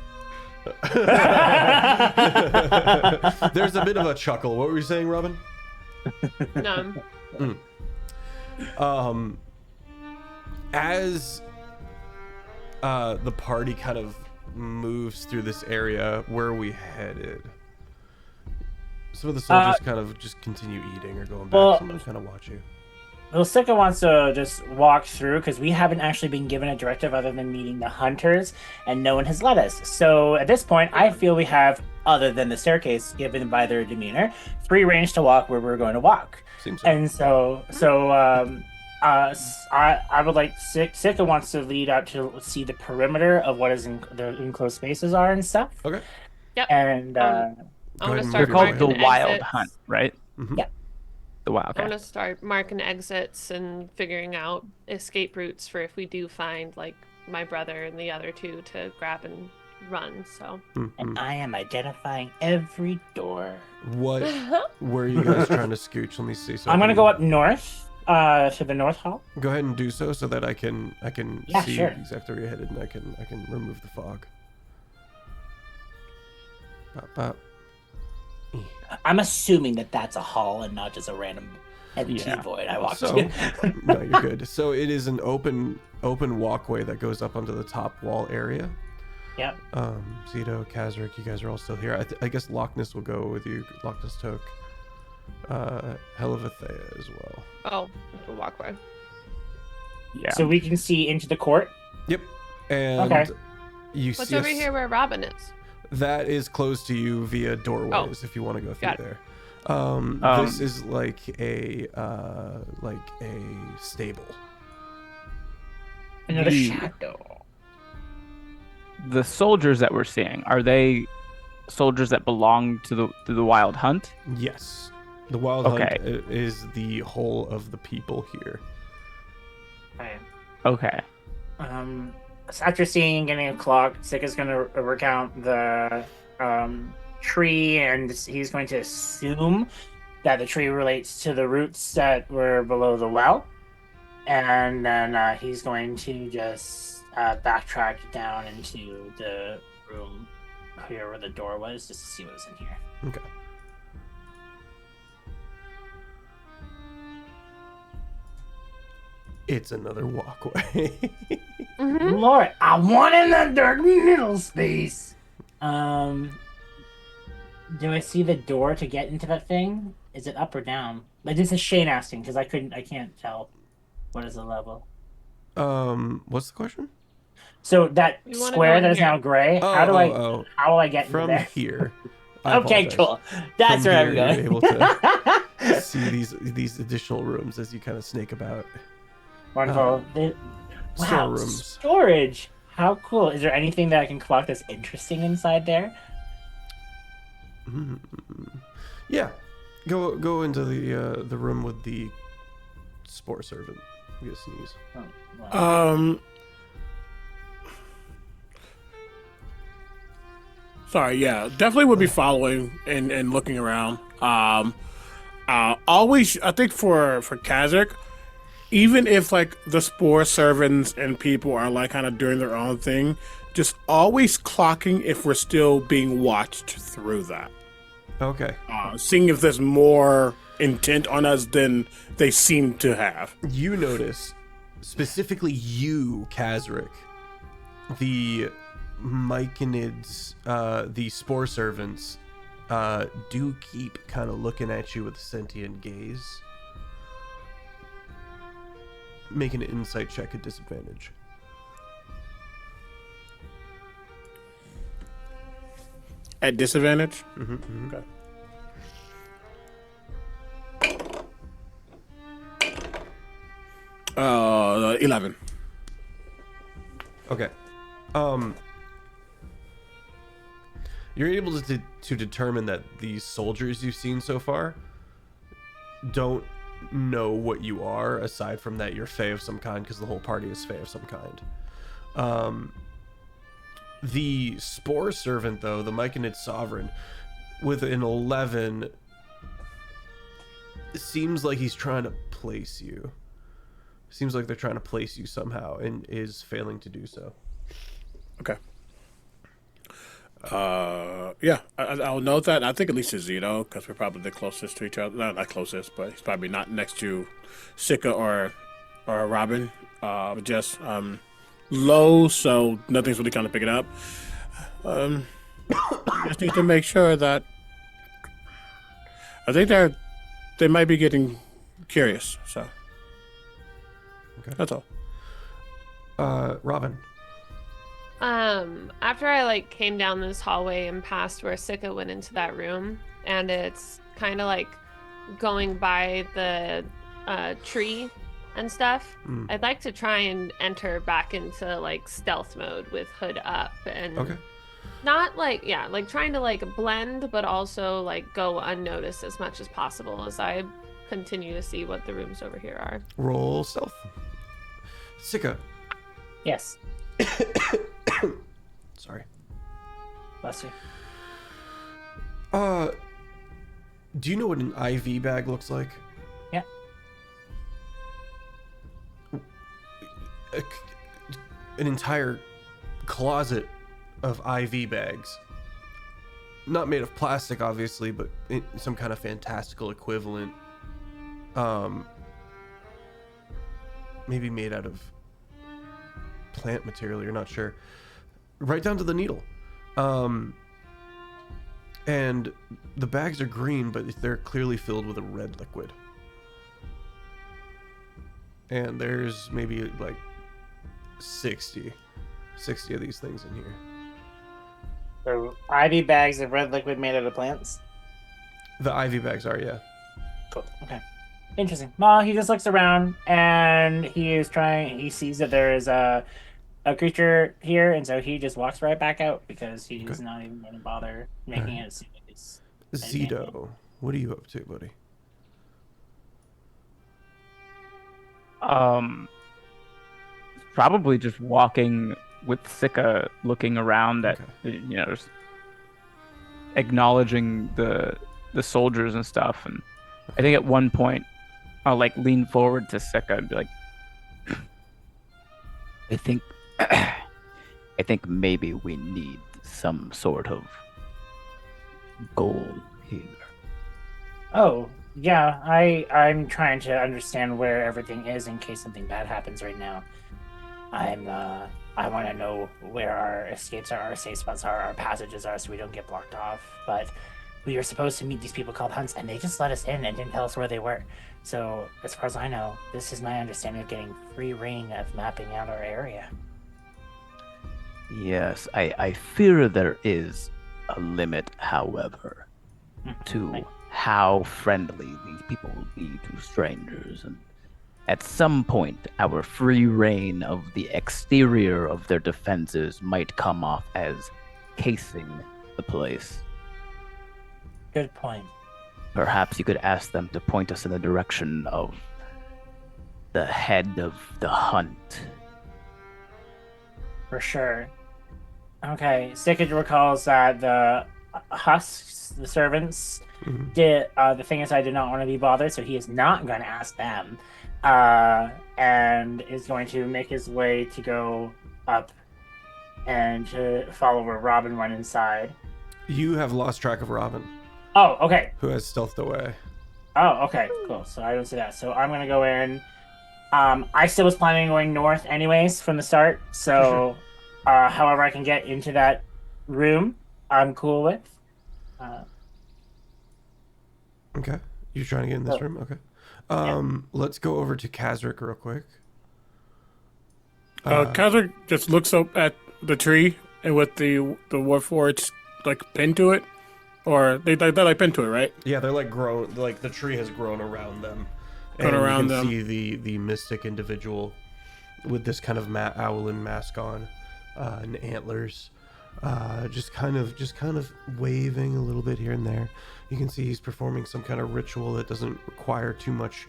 There's a bit of a chuckle. What were you saying, Robin? No. As the party kind of moves through this area, where are we headed? Some of the soldiers kind of just continue eating or going back. well- Some of them kind of watch you. Well, Sika wants to just walk through because we haven't actually been given a directive other than meeting the hunters, and no one has led us. So at this point, I feel we have, other than the staircase given by their demeanor, free range to walk where we're going to walk. Seems so. And I would like Sika wants to lead out to see the perimeter of what is in the enclosed spaces are and stuff. Okay. Yep. And Go I ahead want to and start They're move your called the way. marking Wild exits. Hunt, right? Mhm. Yeah. The Wild. I Okay. want to start marking exits and figuring out escape routes for if we do find like my brother and the other 2 to grab and run. So and I am identifying every door. What? Where are you guys trying to scooch? Let me see. So I'm I gonna can- go up north, to the north hall. Go ahead and do so that I can Yeah, see sure. exactly where you're headed, and I can remove the fog. Bop, bop. I'm assuming that that's a hall and not just a random empty Yeah. void I walked So to. no, you're good. So it is an open walkway that goes up onto the top wall area. Yep. Zito, Kazric, you guys are all still here. I guess Loch Ness will go with you. Loch Ness took Hellevathea as well. oh, the walkway. Yeah. So we can see into the court. Yep. And Okay. you What's see over here where Robin is? that is closed to you via doorways if you want to go through Got there. This is like a stable. Another The- shadow. The soldiers that we're seeing, are they soldiers that belong to the Wild Hunt? Yes. The Wild Okay. Hunt is the whole of the people here. Okay. So after seeing and getting a clock, Sika's going to recount the tree, and he's going to assume that the tree relates to the roots that were below the well. And then he's going to just backtrack down into the room here where the door was, just to see what was in here. Okay. It's another walkway. Lord, I want in the dark middle space. Do I see the door to get into that thing? Is it up or down? Like, this is Shane asking because I can't tell. What is the level? What's the question? So that We wanna square go in that is here. now gray. How do I get into From there? here. I Okay, apologize. cool. That's From where I'm here, going. you're able to see these additional rooms as you kind of snake about. Wonderful. Wow, Storerooms. storage. How cool! Is there anything that I can collect that's interesting inside there? Yeah, go into the room with the spore servant. You get a sneeze. Oh, wow. Sorry, yeah, definitely would be following and looking around. I Always, I think for Kazakh, even if like the spore servants and people are like kind of doing their own thing, just always clocking if we're still being watched through that. Okay. Seeing if there's more intent on us than they seem to have. You notice, specifically you, Kazric, the Myconids, the spore servants, do keep kind of looking at you with a sentient gaze. Make an insight check at disadvantage. At disadvantage? Okay. Okay. 11. Okay. You're able to determine that these soldiers you've seen so far don't know what you are, aside from that you're Fae of some kind, because the whole party is Fae of some kind. The Spore Servant, though, the Myconid Sovereign, with an 11, seems like he's trying to place you. Seems like they're trying to place you somehow, and is failing to do so. Okay. Yeah, I'll note that. I think at least it's Zito, because we're probably the closest to each other. Not closest, but he's probably not next to Sika or Robin. Just low, so nothing's really kind of picking up. Just need to make sure that I think they might be getting curious. So Okay. that's all. Robin. After I came down this hallway and past where Sika went into that room, and it's kind of going by the tree and stuff, I'd like to try and enter back into stealth mode with hood up and Okay. not trying to blend, but also go unnoticed as much as possible as I continue to see what the rooms over here are. Roll stealth. Sika. Yes. Sorry. Bless you. Do you know what an IV bag looks like? Yeah. An entire closet of IV bags. Not made of plastic, obviously, but some kind of fantastical equivalent. Maybe made out of plant material, you're not sure. Right down to the needle. And the bags are green, but they're clearly filled with a red liquid. And there's maybe 60 of these things in here. So IV bags of red liquid made out of plants? The IV bags are, yeah. Cool. Okay. Interesting. Well, he just looks around and he sees that there is a creature here, and so he just walks right back out because he's not even going to bother making it seem like it's Zito, what are you up to, buddy? Probably just walking with Sika, looking around at just acknowledging the soldiers and stuff. And I think at one point I'll lean forward to Sika and be like, I think maybe we need some sort of goal here. Oh, yeah. I'm trying to understand where everything is in case something bad happens right now. I want to know where our escapes are, our safe spots are, our passages are, so we don't get blocked off. But we were supposed to meet these people called Hunts, and they just let us in and didn't tell us where they were. So, as far as I know, this is my understanding of getting free reign of mapping out our area. Yes, I fear there is a limit, however, to how friendly these people will be to strangers. And at some point, our free reign of the exterior of their defenses might come off as casing the place. Good point. Perhaps you could ask them to point us in the direction of the head of the hunt. For sure. Okay, Sika recalls that the husks, the servants. Mhm. The thing is, I did not want to be bothered, so he is not going to ask them, and is going to make his way to go up and to follow where Robin went inside. You have lost track of Robin, Oh, okay. who has stealthed away. Oh, okay. Cool. So I don't see that. So I'm going to go in. I still was planning on going north anyways from the start. So however I can get into that room, I'm cool with. Okay. You're trying to get in this room? Okay. Let's go over to Kazric real quick. Kazric just looks up at the tree and with the warforged like pinned to it, or they're like pinned to it, right? Yeah, they're like grown, like the tree has grown around them. Grown and around you can them. see the mystic individual with this kind of owlin mask on, and antlers, just kind of waving a little bit here and there. You can see he's performing some kind of ritual that doesn't require too much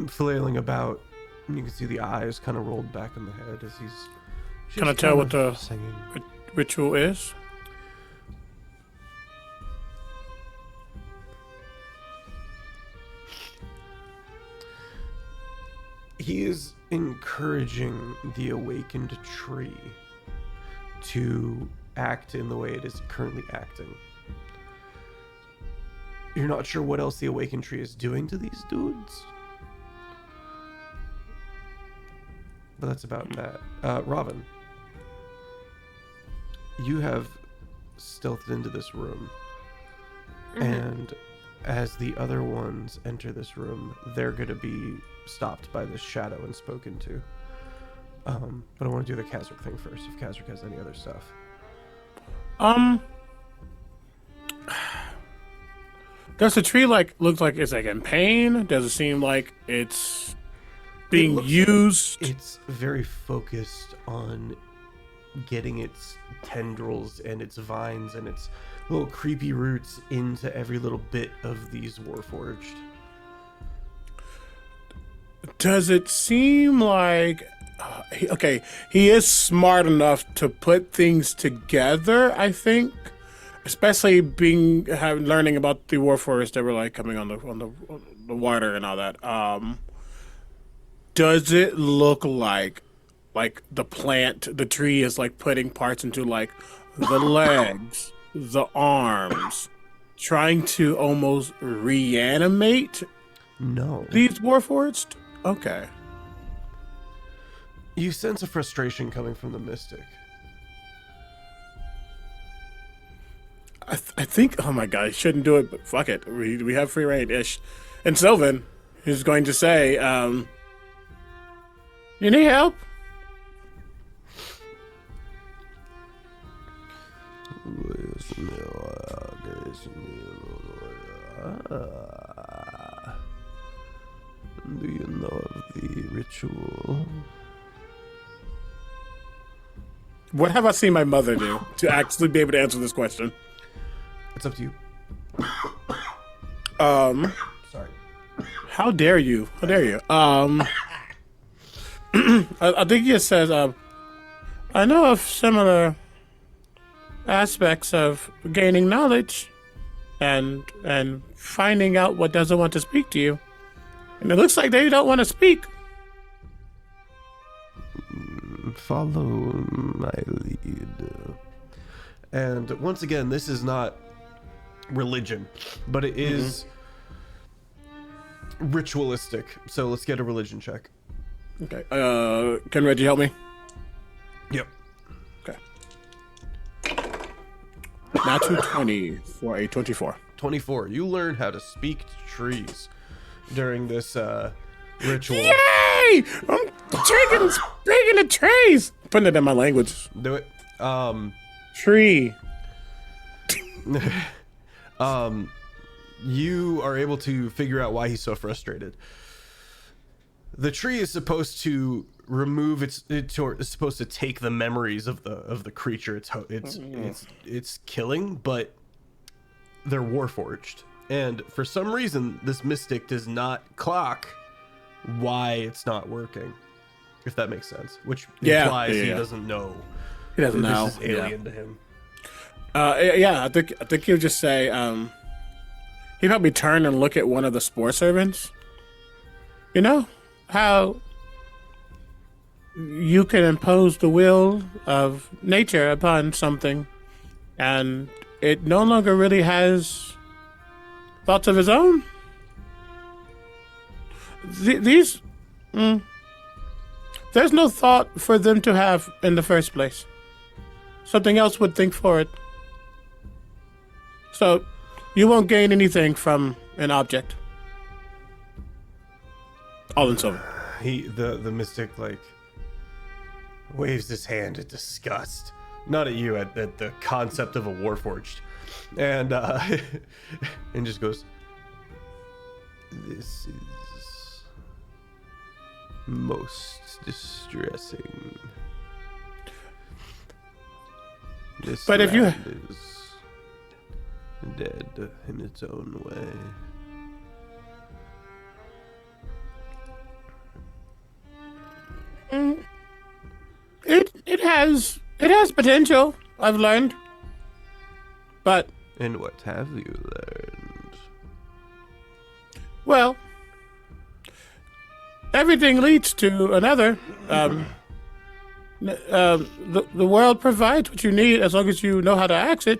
flailing about. And you can see the eyes kind of rolled back in the head as he's just Can I tell what kind of the singing. ritual is? He is encouraging the awakened tree to act in the way it is currently acting. You're not sure what else the awakened tree is doing to these dudes? But that's about that. Robin, you have stealthed into this room. And as the other ones enter this room, they're going to be stopped by this shadow and spoken to. But I want to do the Kazric thing first, if Kazric has any other stuff. Does the tree look like it's like in pain? Does it seem like it's being looks used? It's very focused on getting its tendrils and its vines and its little creepy roots into every little bit of these warforged. Does it seem like he is smart enough to put things together, I think, especially learning about the warforged that were like coming on the water and all that. Does it look like the tree is like putting parts into like the legs, the arms, trying to almost reanimate No. these warforged? Okay. You sense a frustration coming from the mystic. I think, oh my god, I shouldn't do it, but fuck it. We have free reign ish. And Sylvan is going to say, you need help? Do you know of the ritual? What have I seen my mother do to actually be able to answer this question? It's up to you. Sorry. How dare you? How dare you? I think it says, I know of similar aspects of gaining knowledge and finding out what doesn't want to speak to you. And it looks like they don't want to speak. Follow my lead. And once again, this is not religion, but it is ritualistic. So let's get a religion check. Okay. Can Reggie help me? Yep. Okay. Natural 20 for a 24. 24. You learn how to speak to trees during this ritual. Yay! I'm speaking to trees. Putting it in my language. Do it. Tree. You are able to figure out why he's so frustrated. The tree is supposed to remove it's supposed to take the memories of the creature it's killing, but they're warforged. And for some reason, this mystic does not clock why it's not working, if that makes sense. Which implies he doesn't know. He doesn't know. This is alien to him. Yeah, I think he'll just say, he'll probably turn and look at one of the spore servants. You know how you can impose the will of nature upon something, and it no longer really has thoughts of its own? There's no thought for them to have in the first place. Something else would think for it. So, you won't gain anything from an object. All in silver. The mystic like waves his hand in disgust, not at you, at the concept of a warforged, and and just goes, "This is most distressing. This But if you land is dead in its own way." it has potential, I've learned. But And what have you learned? well, everything leads to another. The world provides what you need as long as you know how to ask it.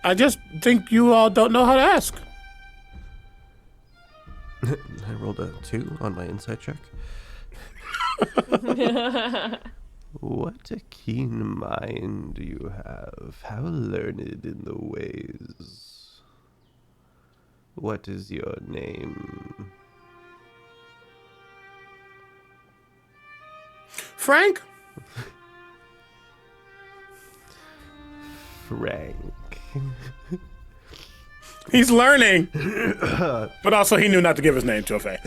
I just think you all don't know how to ask. I rolled a 2 on my insight check. What a keen mind you have. How learned in the ways. What is your name? Frank? Frank. He's learning. But also he knew not to give his name to a Fae.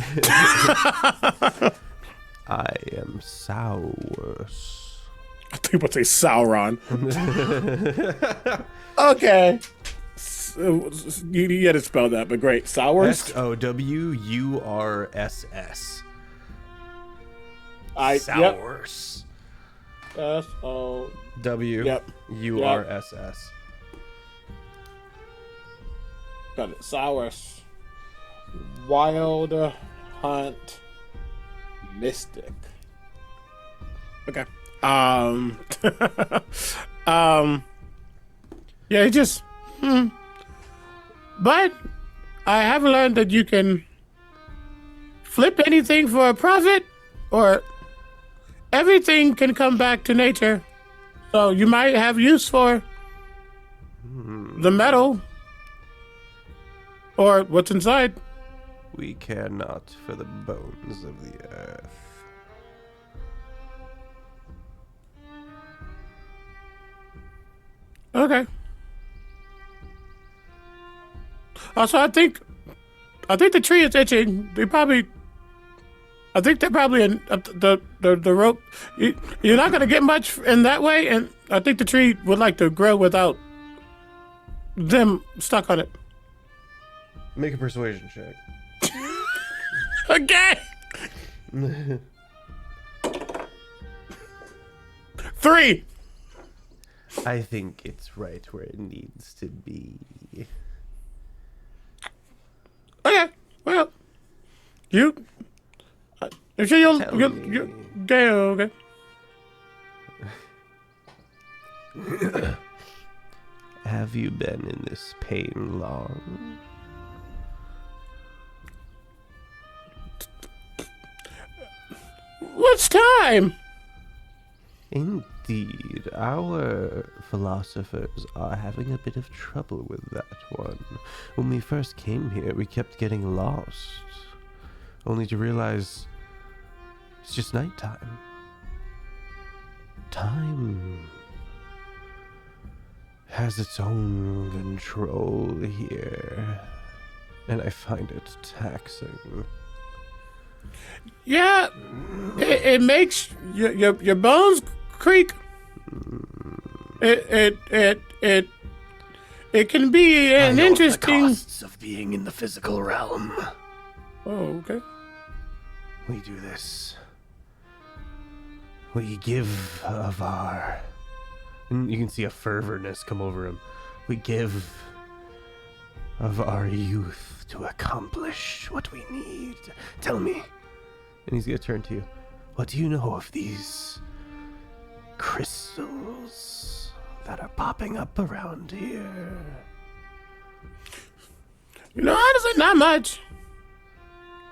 I am Sours. I think we'll say Sauron. Okay. You had to spell that, but great. Sours? Sowurss. Sours. Sours. S-O... W-U-R-S-S. Got it. Sours. Wild Hunt Mystic. Okay. Yeah, it just but I have learned that you can flip anything for a profit, or everything can come back to nature. So you might have use for the metal or what's inside. We care not for the bones of the earth. Okay. Also, I think the tree is itching. I think they're probably in the rope. You're not gonna get much in that way, and I think the tree would like to grow without them stuck on it. Make a persuasion check. Okay. 3. I think it's right where it needs to be. Okay. Well, I'm sure you'll okay. Have you been in this pain long? What's time? Indeed, our philosophers are having a bit of trouble with that one. When we first came here, we kept getting lost, only to realize it's just nighttime. Time has its own control here, and I find it taxing. Yeah, it makes your bones creak. It can be an interesting. The costs of being in the physical realm. Oh, okay. We do this. We give of our And you can see a fervorness come over him. We give of our youth to accomplish what we need. Tell me. And he's going to turn to you. What do you know of these crystals that are popping up around here? Honestly, not much.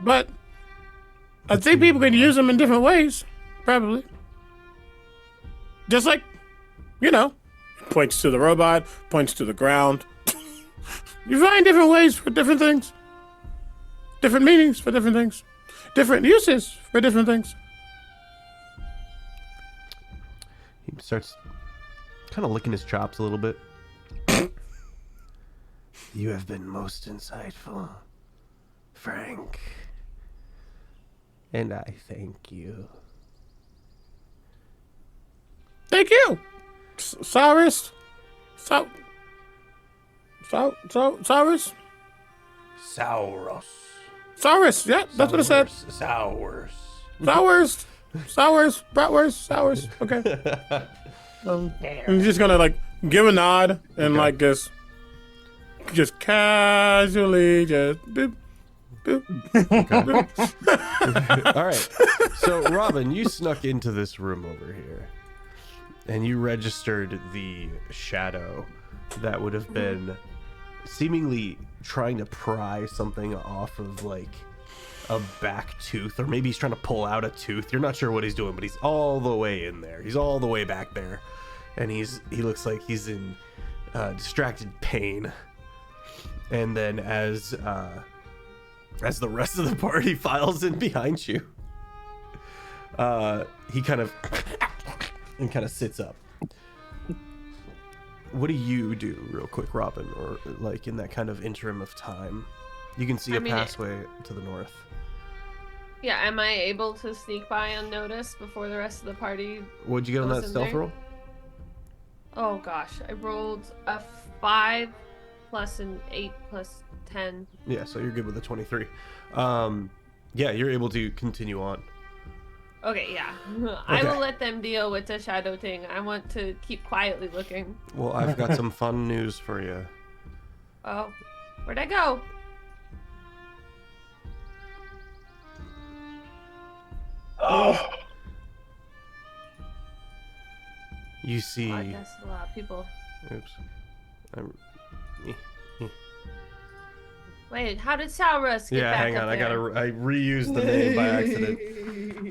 But I think people can use them in different ways, probably. Just like, points to the robot, points to the ground. You find different ways for different things. Different meanings for different things. Different uses for different things. He starts kind of licking his chops a little bit. You have been most insightful, Frank. And I thank you. Thank you, Cyrus. Cyrus. Cyrus. Yeah, that's what I said. Sours. Bratwurst. Okay. I'm just gonna give a nod and just casually just boop. All right. So, Robin, you snuck into this room over here, and you registered the shadow that would have been seemingly trying to pry something off of a back tooth, or maybe he's trying to pull out a tooth. You're not sure what he's doing, but he's all the way in there. He's all the way back there, and he looks like he's in distracted pain. And then as the rest of the party files in behind you, he kind of sits up. What do you do real quick, Robin, or in that kind of interim of time? You can see a pathway to the north. Yeah, am I able to sneak by unnoticed before the rest of the party? What'd you get on that stealth roll? Oh gosh, I rolled a 5 plus an 8 plus 10. Yeah, so you're good with a 23. Yeah, you're able to continue on. Okay, yeah. I will let them deal with the shadow thing. I want to keep quietly looking. Well, I've got some fun news for you. Oh, where'd I go? Oh. You see. Oh, I guess a lot of people. Oops. Wait, how did Saurus get back hang up on. there? I reused the name by accident.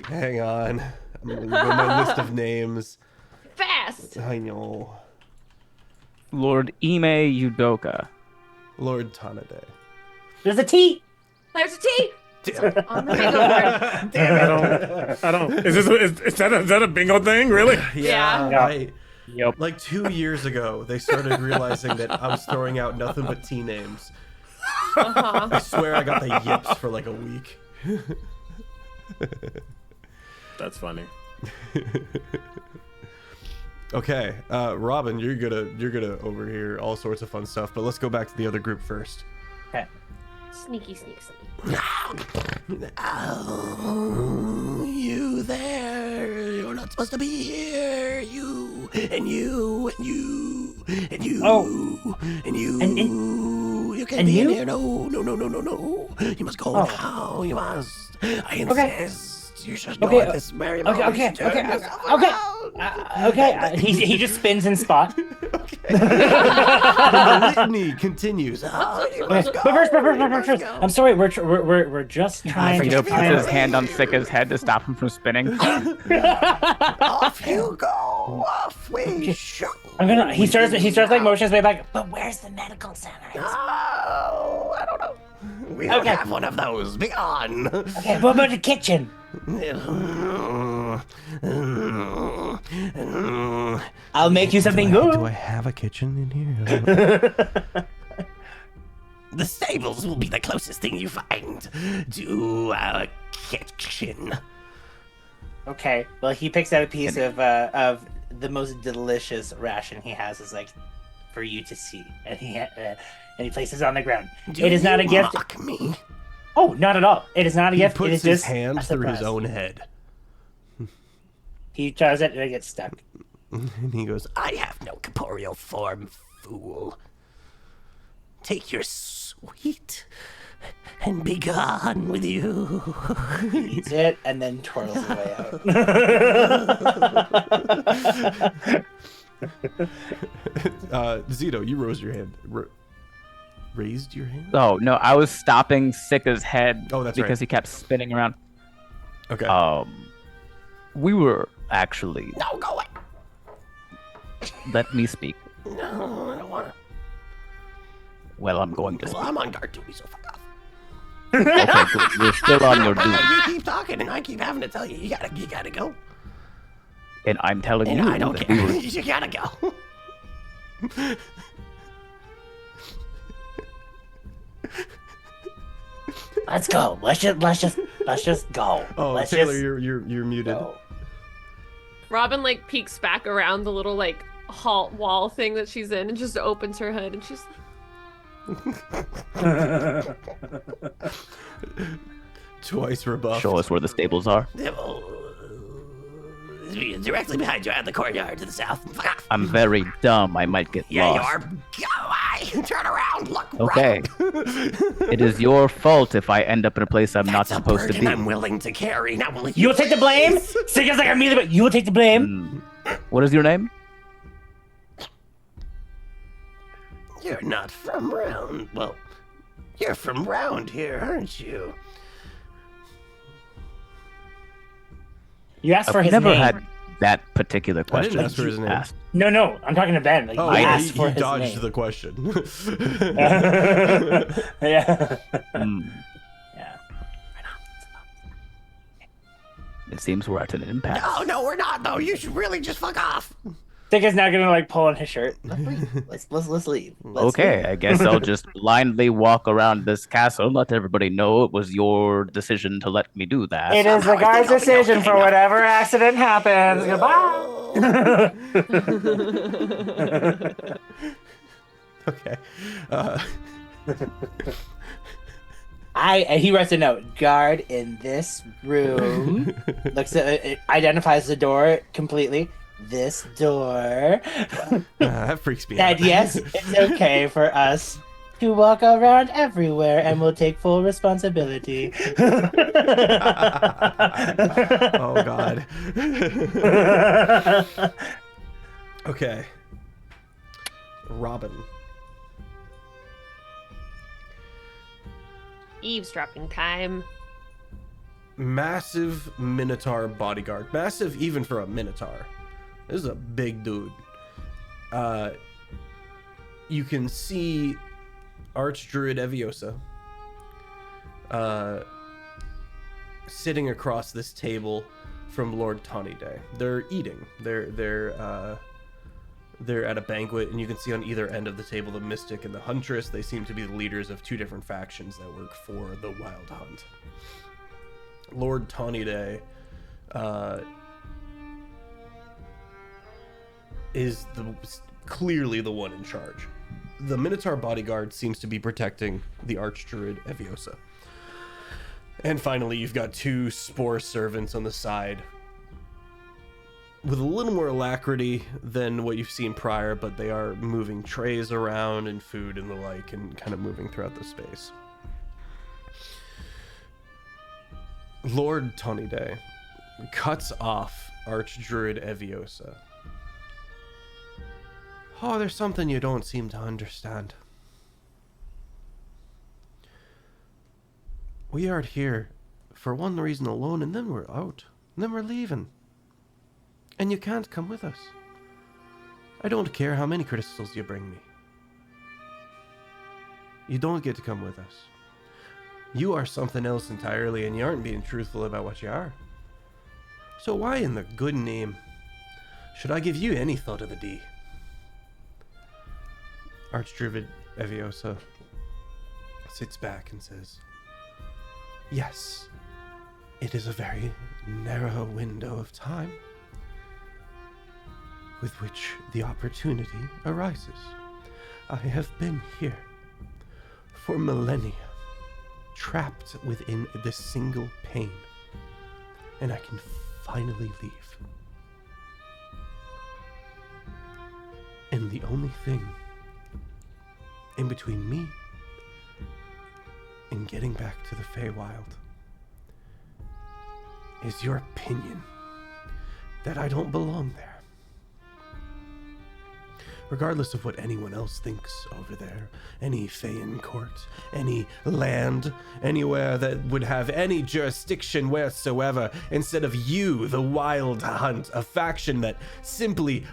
Hang on. I'm gonna go my list of names. Fast! I know. Lord Ime Udoka. Lord Tanade. There's a T. There's a T! On the bingo board. I don't. Is that a bingo thing? Really? Yeah. Yep. Like 2 years ago, they started realizing that I was throwing out nothing but T names. Uh-huh. I swear I got the yips for like a week. That's funny. Okay, Robin, you're gonna overhear all sorts of fun stuff, but let's go back to the other group first. Okay. Sneaky. Oh, you there? You're not supposed to be here. You and you and you and you and you. You can't be in here. No. You must go now. You must. I insist. You should go at this very moment. Okay. He just spins in spot. The litany continues. You must go. But first, I'm sorry. We're just trying Frito to. puts his hand on Sika's head to stop him from spinning. Off you go. Off we show. He starts motions way back. But where's the medical center? Oh, I don't know. We don't have one of those. Be on. Okay, what about the kitchen? I'll make you something good. Do I have a kitchen in here? The stables will be the closest thing you find to our kitchen. Okay, well, he picks out a piece of the most delicious ration he has, is for you to see, and he places it on the ground. It is not a gift. Mock me. Oh, not at all. It is not a gift. He It puts is his just hand a through his surprise. own head. He tries it and it gets stuck. And he goes, I have no corporeal form, fool. Take your sweet and be gone with you. Eats it and then twirls his way out. Zito, you raised your hand. Raised your hand? Oh no, I was stopping Sika's head. Oh, that's because right. he kept spinning around. Okay. We were actually. No, go away. Let me speak. No, I don't want to. Well, I'm going to Well, speak. I'm on guard duty, so fuck off. Okay, good. You're still on your duty. You keep talking, and I keep having to tell you, you gotta go. And I'm telling And you I don't that care. we were You gotta go. Let's go. Let's just go. Oh, Let's Taylor, just you're muted. go. Robin like peeks back around the little like halt wall thing that she's in and just opens her hood and she's Twice rebuffed. show us where the stables are. Directly behind you out in the courtyard to the south. Fuck off. I'm very dumb. I might get Yeah, lost. you are. Go away. Turn around. Look. Okay. It is your fault if I end up in a place I'm not That's a supposed to burden be. I'm willing to carry. Now will You will take the blame. Sika's like immediately. You will take the blame. What is your name? You're not from round. Well, you're from round here, aren't you? You asked for I've his never name. had that particular I question. didn't ask for his name. asked. No, I'm talking to Ben. Like, Oh, you yeah, asked for he his dodged name. the question. Yeah. Hmm. Yeah. It seems we're at an impasse. No, we're not though. You should really just fuck off. Sika's now gonna like pull on his shirt. Let's leave. Let's Okay, leave. I guess I'll just blindly walk around this castle, let everybody know it was your decision to let me do that. It is the guard's decision for whatever accident happens. Goodbye. Okay. He writes a note. Guard in this room. Looks at identifies the door completely. This door. That freaks me out. That yes, it's okay for us to walk around everywhere, and we'll take full responsibility. Oh God. Okay. Robin. eavesdropping time. Massive Minotaur bodyguard. Massive even for a Minotaur. This is a big dude. You can see Archdruid Eviosa sitting across this table from Lord Tawnyday. They're eating. They're at a banquet, and you can see on either end of the table the Mystic and the Huntress. They seem to be the leaders of two different factions that work for the Wild Hunt. Lord Tawnyday is clearly the one in charge. The Minotaur bodyguard seems to be protecting the Archdruid Eviosa. And finally, you've got two Spore servants on the side with a little more alacrity than what you've seen prior, but they are moving trays around and food and the like, and kind of moving throughout the space. Lord Tawnyday cuts off Archdruid Eviosa. Oh, there's something you don't seem to understand. We are here for one reason alone, and then we're out. And then we're leaving. And you can't come with us. I don't care how many crystals you bring me. You don't get to come with us. You are something else entirely, and you aren't being truthful about what you are. So why in the good name should I give you any thought of the D? Archdruid Eviosa sits back and says, yes, it is a very narrow window of time with which the opportunity arises. I have been here for millennia, trapped within this single pain, and I can finally leave. And the only thing in between me and getting back to the Feywild is your opinion that I don't belong there. Regardless of what anyone else thinks over there, any Feyan court, any land, anywhere that would have any jurisdiction whatsoever, instead of you, the Wild Hunt, a faction that simply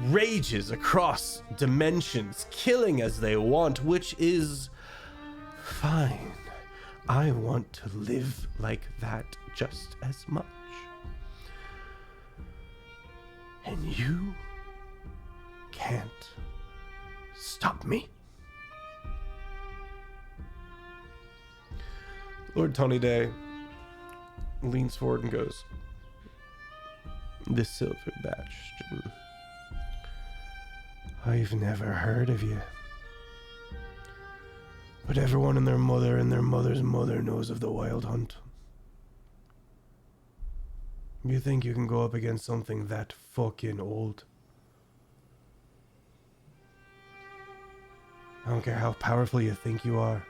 rages across dimensions, killing as they want, which is fine. I want to live like that just as much. And you can't stop me. Lord Tony Day leans forward and goes, "This silver bastion, I've never heard of you. But everyone and their mother's mother knows of the Wild Hunt. You think you can go up against something that fucking old? I don't care how powerful you think you are,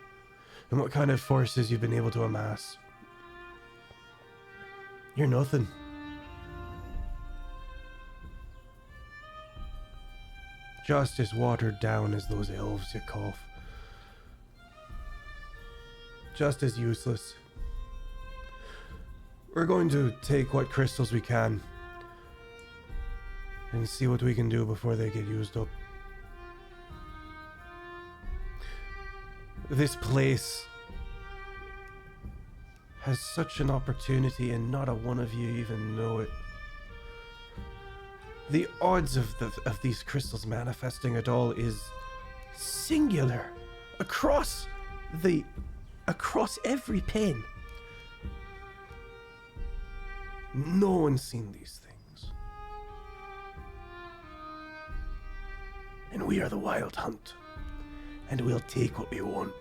and what kind of forces you've been able to amass. You're nothing. Just as watered down as those elves you cough. Just as useless. We're going to take what crystals we can and see what we can do before they get used up. This place has such an opportunity and not a one of you even know it. The odds of these crystals manifesting at all is singular across every pane. No one's seen these things. And we are the Wild Hunt. And we'll take what we want.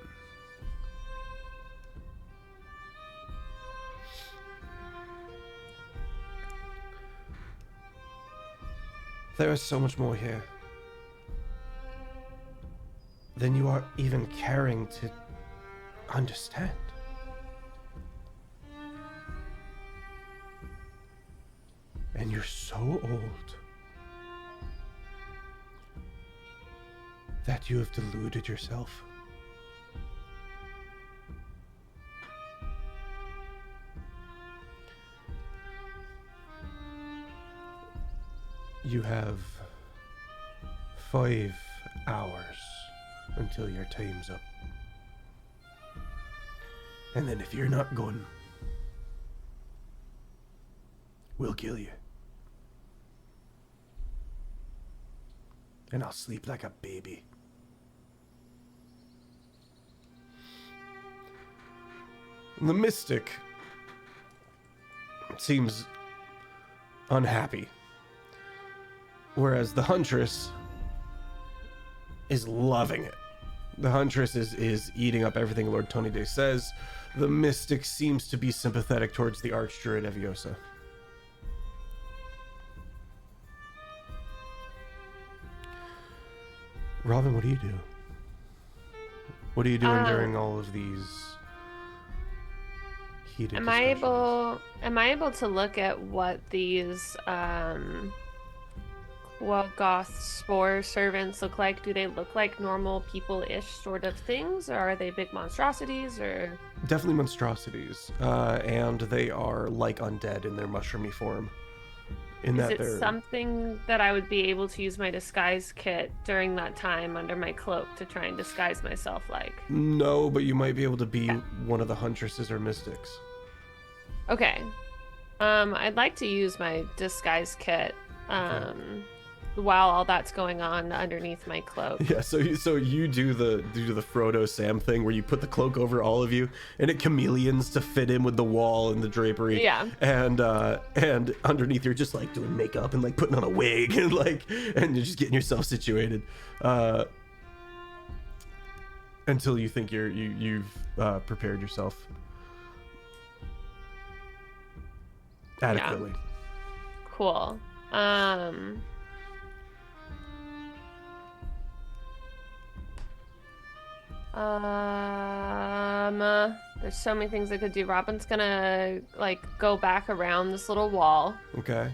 There is so much more here than you are even caring to understand. And you're so old that you have deluded yourself. You have 5 hours until your time's up. And then if you're not gone, we'll kill you. And I'll sleep like a baby. The mystic seems unhappy, whereas the huntress is loving it. The huntress is eating up everything Lord Tony Day says. The mystic seems to be sympathetic towards the Archdruid Eviosa. Robin, what do you do? What are you doing during all of these heated discussions? Am I able to look at what these Quaggoth spore servants look like? Do they look like normal people-ish sort of things, or are they big monstrosities, or? Definitely monstrosities, and they are like undead in their mushroomy form. Is it something that I would be able to use my disguise kit during that time under my cloak to try and disguise myself like? No, but you might be able to be one of the huntresses or mystics. Okay. I'd like to use my disguise kit while all that's going on underneath my cloak. Yeah, so you do the Frodo Sam thing where you put the cloak over all of you and it chameleons to fit in with the wall and the drapery. Yeah. And underneath you're just like doing makeup and like putting on a wig and you're just getting yourself situated. Until you think you've prepared yourself adequately. Yeah. Cool. There's so many things I could do. Robin's gonna like go back around this little wall. Okay.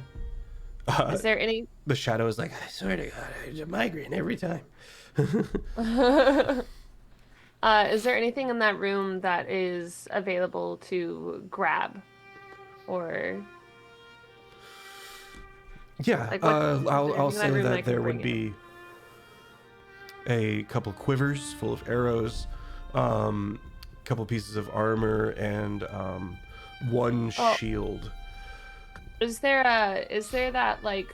Is there any? The shadow is like, I swear to God, I get a migraine every time. Is there anything in that room that is available to grab, or? Yeah, Like, I'll in that say room I that can there bring would be a couple quivers full of arrows, couple pieces of armor, and one shield. Is there that like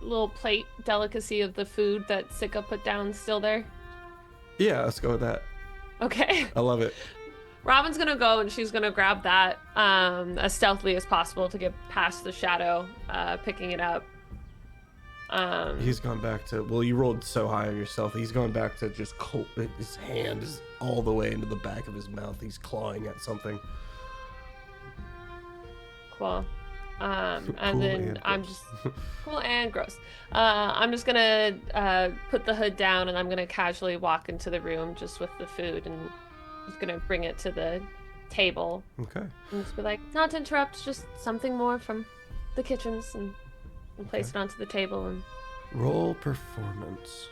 little plate delicacy of the food that Sika put down still there? Yeah, let's go with that. Okay. I love it. Robin's gonna go and she's gonna grab that as stealthily as possible to get past the shadow, picking it up. He's gone back to, well, you rolled so high on yourself. He's gone back to just his hand is all the way into the back of his mouth. He's clawing at something. Cool. And Cool then and I'm gross. just cool and gross. I'm just gonna put the hood down and I'm gonna casually walk into the room just with the food and just gonna bring it to the table Okay. and just be like, not to interrupt, just something more from the kitchens and place it onto the table and Roll performance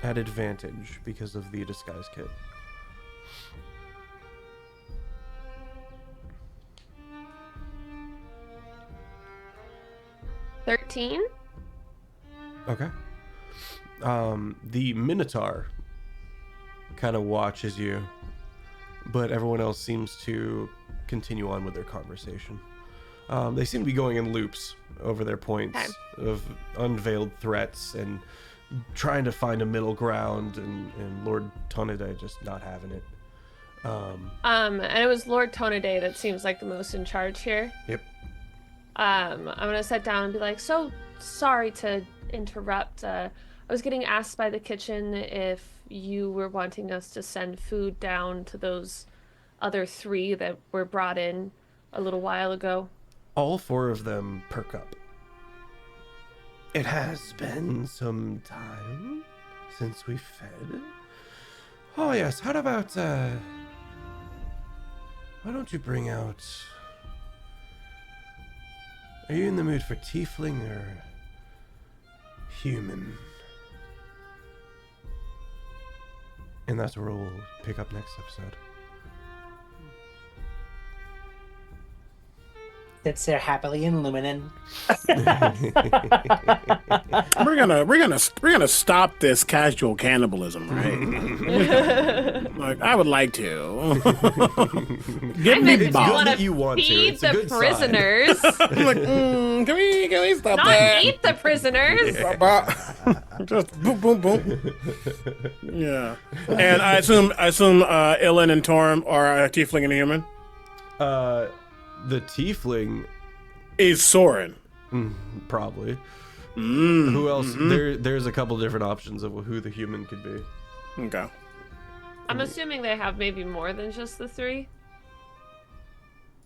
at advantage because of the disguise kit. $13. Okay. The Minotaur kind of watches you, but everyone else seems to continue on with their conversation. They seem to be going in loops over their points of unveiled threats and trying to find a middle ground, and Lord Tonade just not having it. And it was Lord Tonade that seems like the most in charge here. Yep. I'm gonna sit down and be like, so sorry to interrupt. I was getting asked by the kitchen if you were wanting us to send food down to those other 3 that were brought in a little while ago. All 4 of them perk up. It has been some time since we fed. Oh yes, how about why don't you bring out, are you in the mood for tiefling or human? And that's where we'll pick up next episode. Sits there happily in Luminen. We're gonna stop this casual cannibalism, right? Like, I would like to. Give I me meant Bob. that you want to. feed It's a the good sign. prisoners, I'm like, can we stop not that? eat the prisoners. Just boom, boom, boom. Yeah. And I assume Ilan and Torm are a tiefling and a human. The tiefling Is Soren. probably. Who else? There's a couple different options of who the human could be. Okay. I'm assuming they have maybe more than just the 3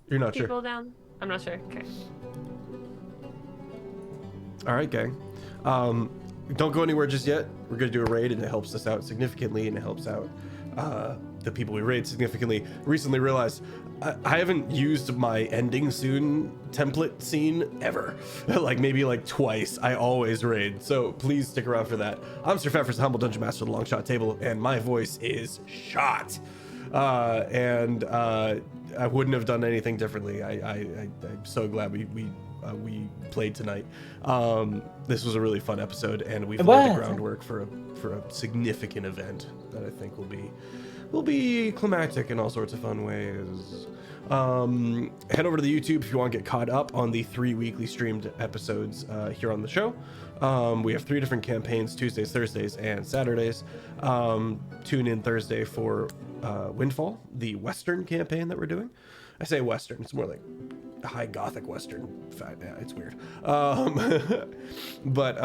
You're not people sure. down. I'm not sure. Okay. All right, gang. Don't go anywhere just yet. We're gonna do a raid, and it helps us out significantly, and it helps out the people we raid significantly. Recently realized I haven't used my ending soon template scene ever. Like maybe like twice. I always raid, so please stick around for that. I'm Sir Feffers, the humble dungeon master of the Longshot table, and my voice is shot. And I wouldn't have done anything differently. I'm so glad we played tonight. This was a really fun episode, and we've laid the groundwork for a significant event that I think will be climactic in all sorts of fun ways. Head over to the YouTube if you want to get caught up on the 3 weekly streamed episodes here on the show. We have 3 different campaigns: Tuesdays, Thursdays, and Saturdays. Tune in Thursday for Windfall, the Western campaign that we're doing. I say Western, it's more like high Gothic Western. In fact, yeah, it's weird. But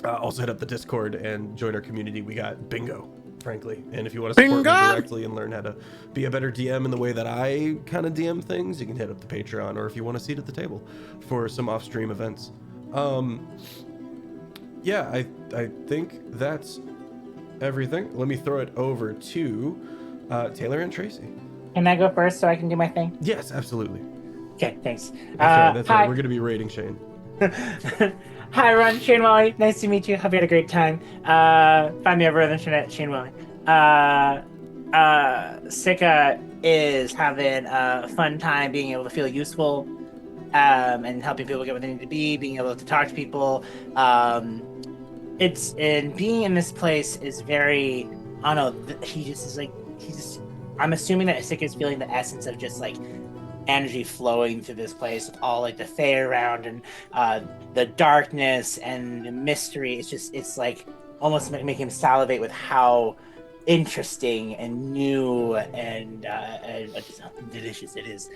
also hit up the Discord and join our community. We got bingo, frankly. And if you want to support me directly and learn how to be a better DM in the way that I kind of DM things, you can hit up the Patreon, or if you want a seat at the table for some off-stream events. Yeah, I think that's everything. Let me throw it over to Taylor and Tracy. Can I go first so I can do my thing? Yes, absolutely. Okay, thanks. That's hi. right. We're going to be rating Shane. Hi, everyone. Shane Whalley. Nice to meet you. Hope you had a great time. Find me over on the internet, Shane Whalley. Sika is having a fun time being able to feel useful and helping people get where they need to be, being able to talk to people. Being in this place is very, I don't know, I'm assuming that Sika is feeling the essence of just like energy flowing through this place with all like the fae around and the darkness and the mystery. It's like almost making him salivate with how interesting and new and just how delicious it is.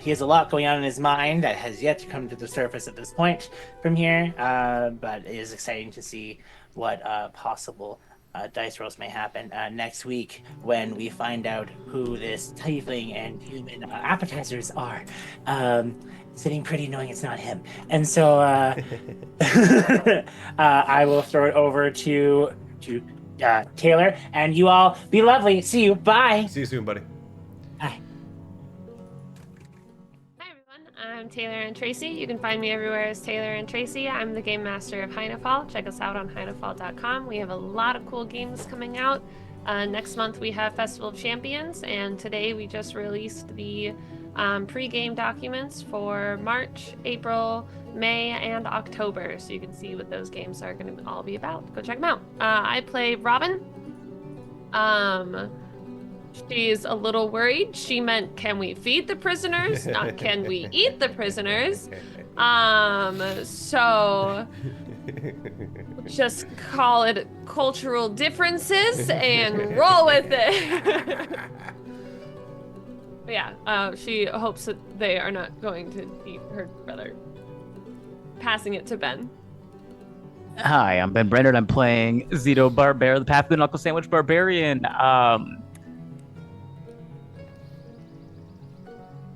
He has a lot going on in his mind that has yet to come to the surface at this point from here, but it is exciting to see what possible dice rolls may happen next week when we find out who this tiefling and human appetizers are. Sitting pretty knowing it's not him. And so I will throw it over to Taylor, and you all be lovely. See you. Bye. See you soon, buddy. Bye. Hi everyone, I'm Taylor and Tracy. You can find me everywhere as Taylor and Tracy. I'm the Game Master of Heinefall. Check us out on heinefall.com. We have a lot of cool games coming out. Next month we have Festival of Champions, and today we just released the pre-game documents for March, April, May, and October, so you can see what those games are going to all be about. Go check them out. I play Robin. She's a little worried. She meant, can we feed the prisoners? Not can we eat the prisoners? So just call it cultural differences and roll with it. But yeah, she hopes that they are not going to eat her brother. Passing it to Ben. Hi, I'm Ben Brainard. I'm playing Zito Barbear, the Path of the Knuckle Sandwich Barbarian.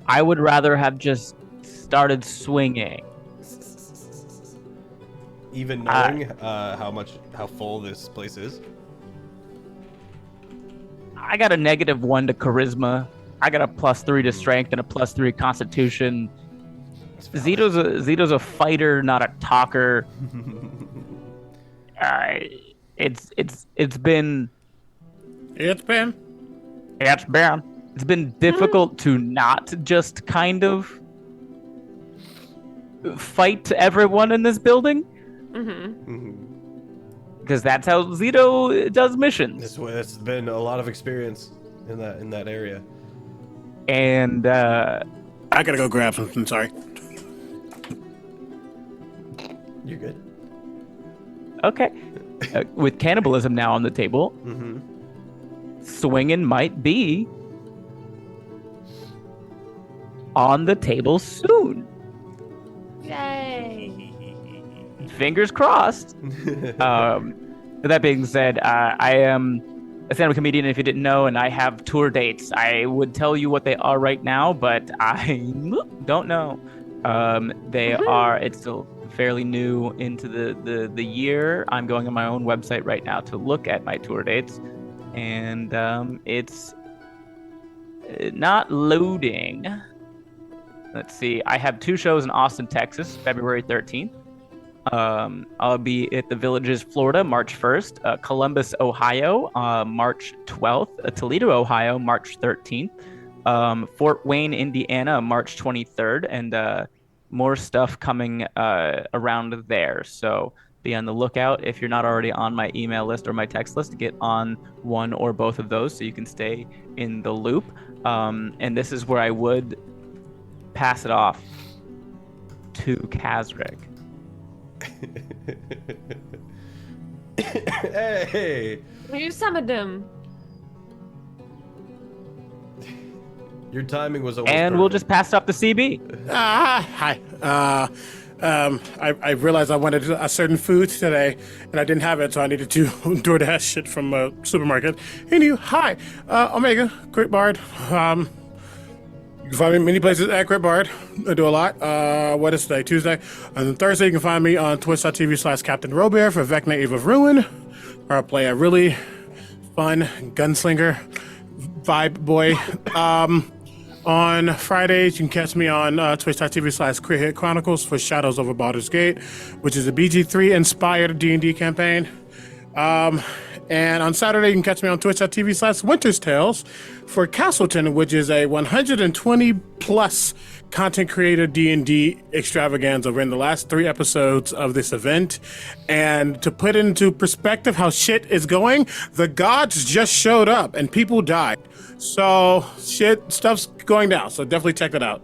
I would rather have just started swinging. Even knowing how full this place is. I got a -1 to charisma. I got a +3 to strength and a +3 constitution. Zito's a fighter, not a talker. It's been difficult to not just kind of fight everyone in this building. Because that's how Zito does missions. It's been a lot of experience in that area. And I gotta go grab something. Sorry. You're good. Okay. With cannibalism now on the table, swinging might be on the table soon. Yay! Fingers crossed. With that being said, I am a stand-up comedian, if you didn't know, and I have tour dates. I would tell you what they are right now, but I don't know. They are, it's still fairly new into the year. I'm going on my own website right now to look at my tour dates, and it's not loading. Let's see. I have 2 shows in Austin, Texas, February 13th. I'll be at the Villages, Florida, March 1st, Columbus, Ohio, March 12th, Toledo, Ohio, March 13th, Fort Wayne, Indiana, March 23rd, and more stuff coming around there. So be on the lookout. If you're not already on my email list or my text list, get on one or both of those so you can stay in the loop. And this is where I would pass it off to Kazric. Hey! You summoned him. Your timing was almost And perfect. we'll just pass it off to CB. Hi. I realized I wanted a certain food today, and I didn't have it, so I needed to DoorDash shit from a supermarket. Anywho, hi. Omega, CritBard. You can find me in many places at CritBard. I do a lot. What is today? Tuesday. On Thursday, you can find me on twitch.tv/Captain Robert for Vecna Eve of Ruin. where I play a really fun gunslinger vibe boy. On Fridays, you can catch me on twitch.tv/CritHit Chronicles for Shadows Over Baldur's Gate, which is a BG3 inspired D&D campaign. And on Saturday, you can catch me on twitch.tv/Winter's Tales for Castleton, which is a 120 plus content creator D&D extravaganza. We're in the last 3 episodes of this event. And to put into perspective how shit is going, the gods just showed up and people died. So stuff's going down. So definitely check that out.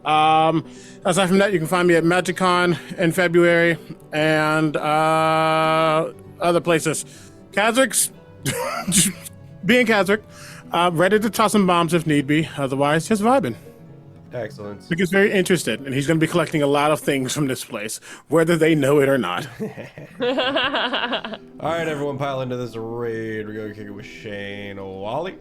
Aside from that, you can find me at MagicCon in February and other places. Kazrick's being Kazrick, ready to toss some bombs if need be. Otherwise, just vibing. Excellent. He's very interested, and he's going to be collecting a lot of things from this place, whether they know it or not. All right, everyone, pile into this raid. We're going to kick it with Shane Whalley.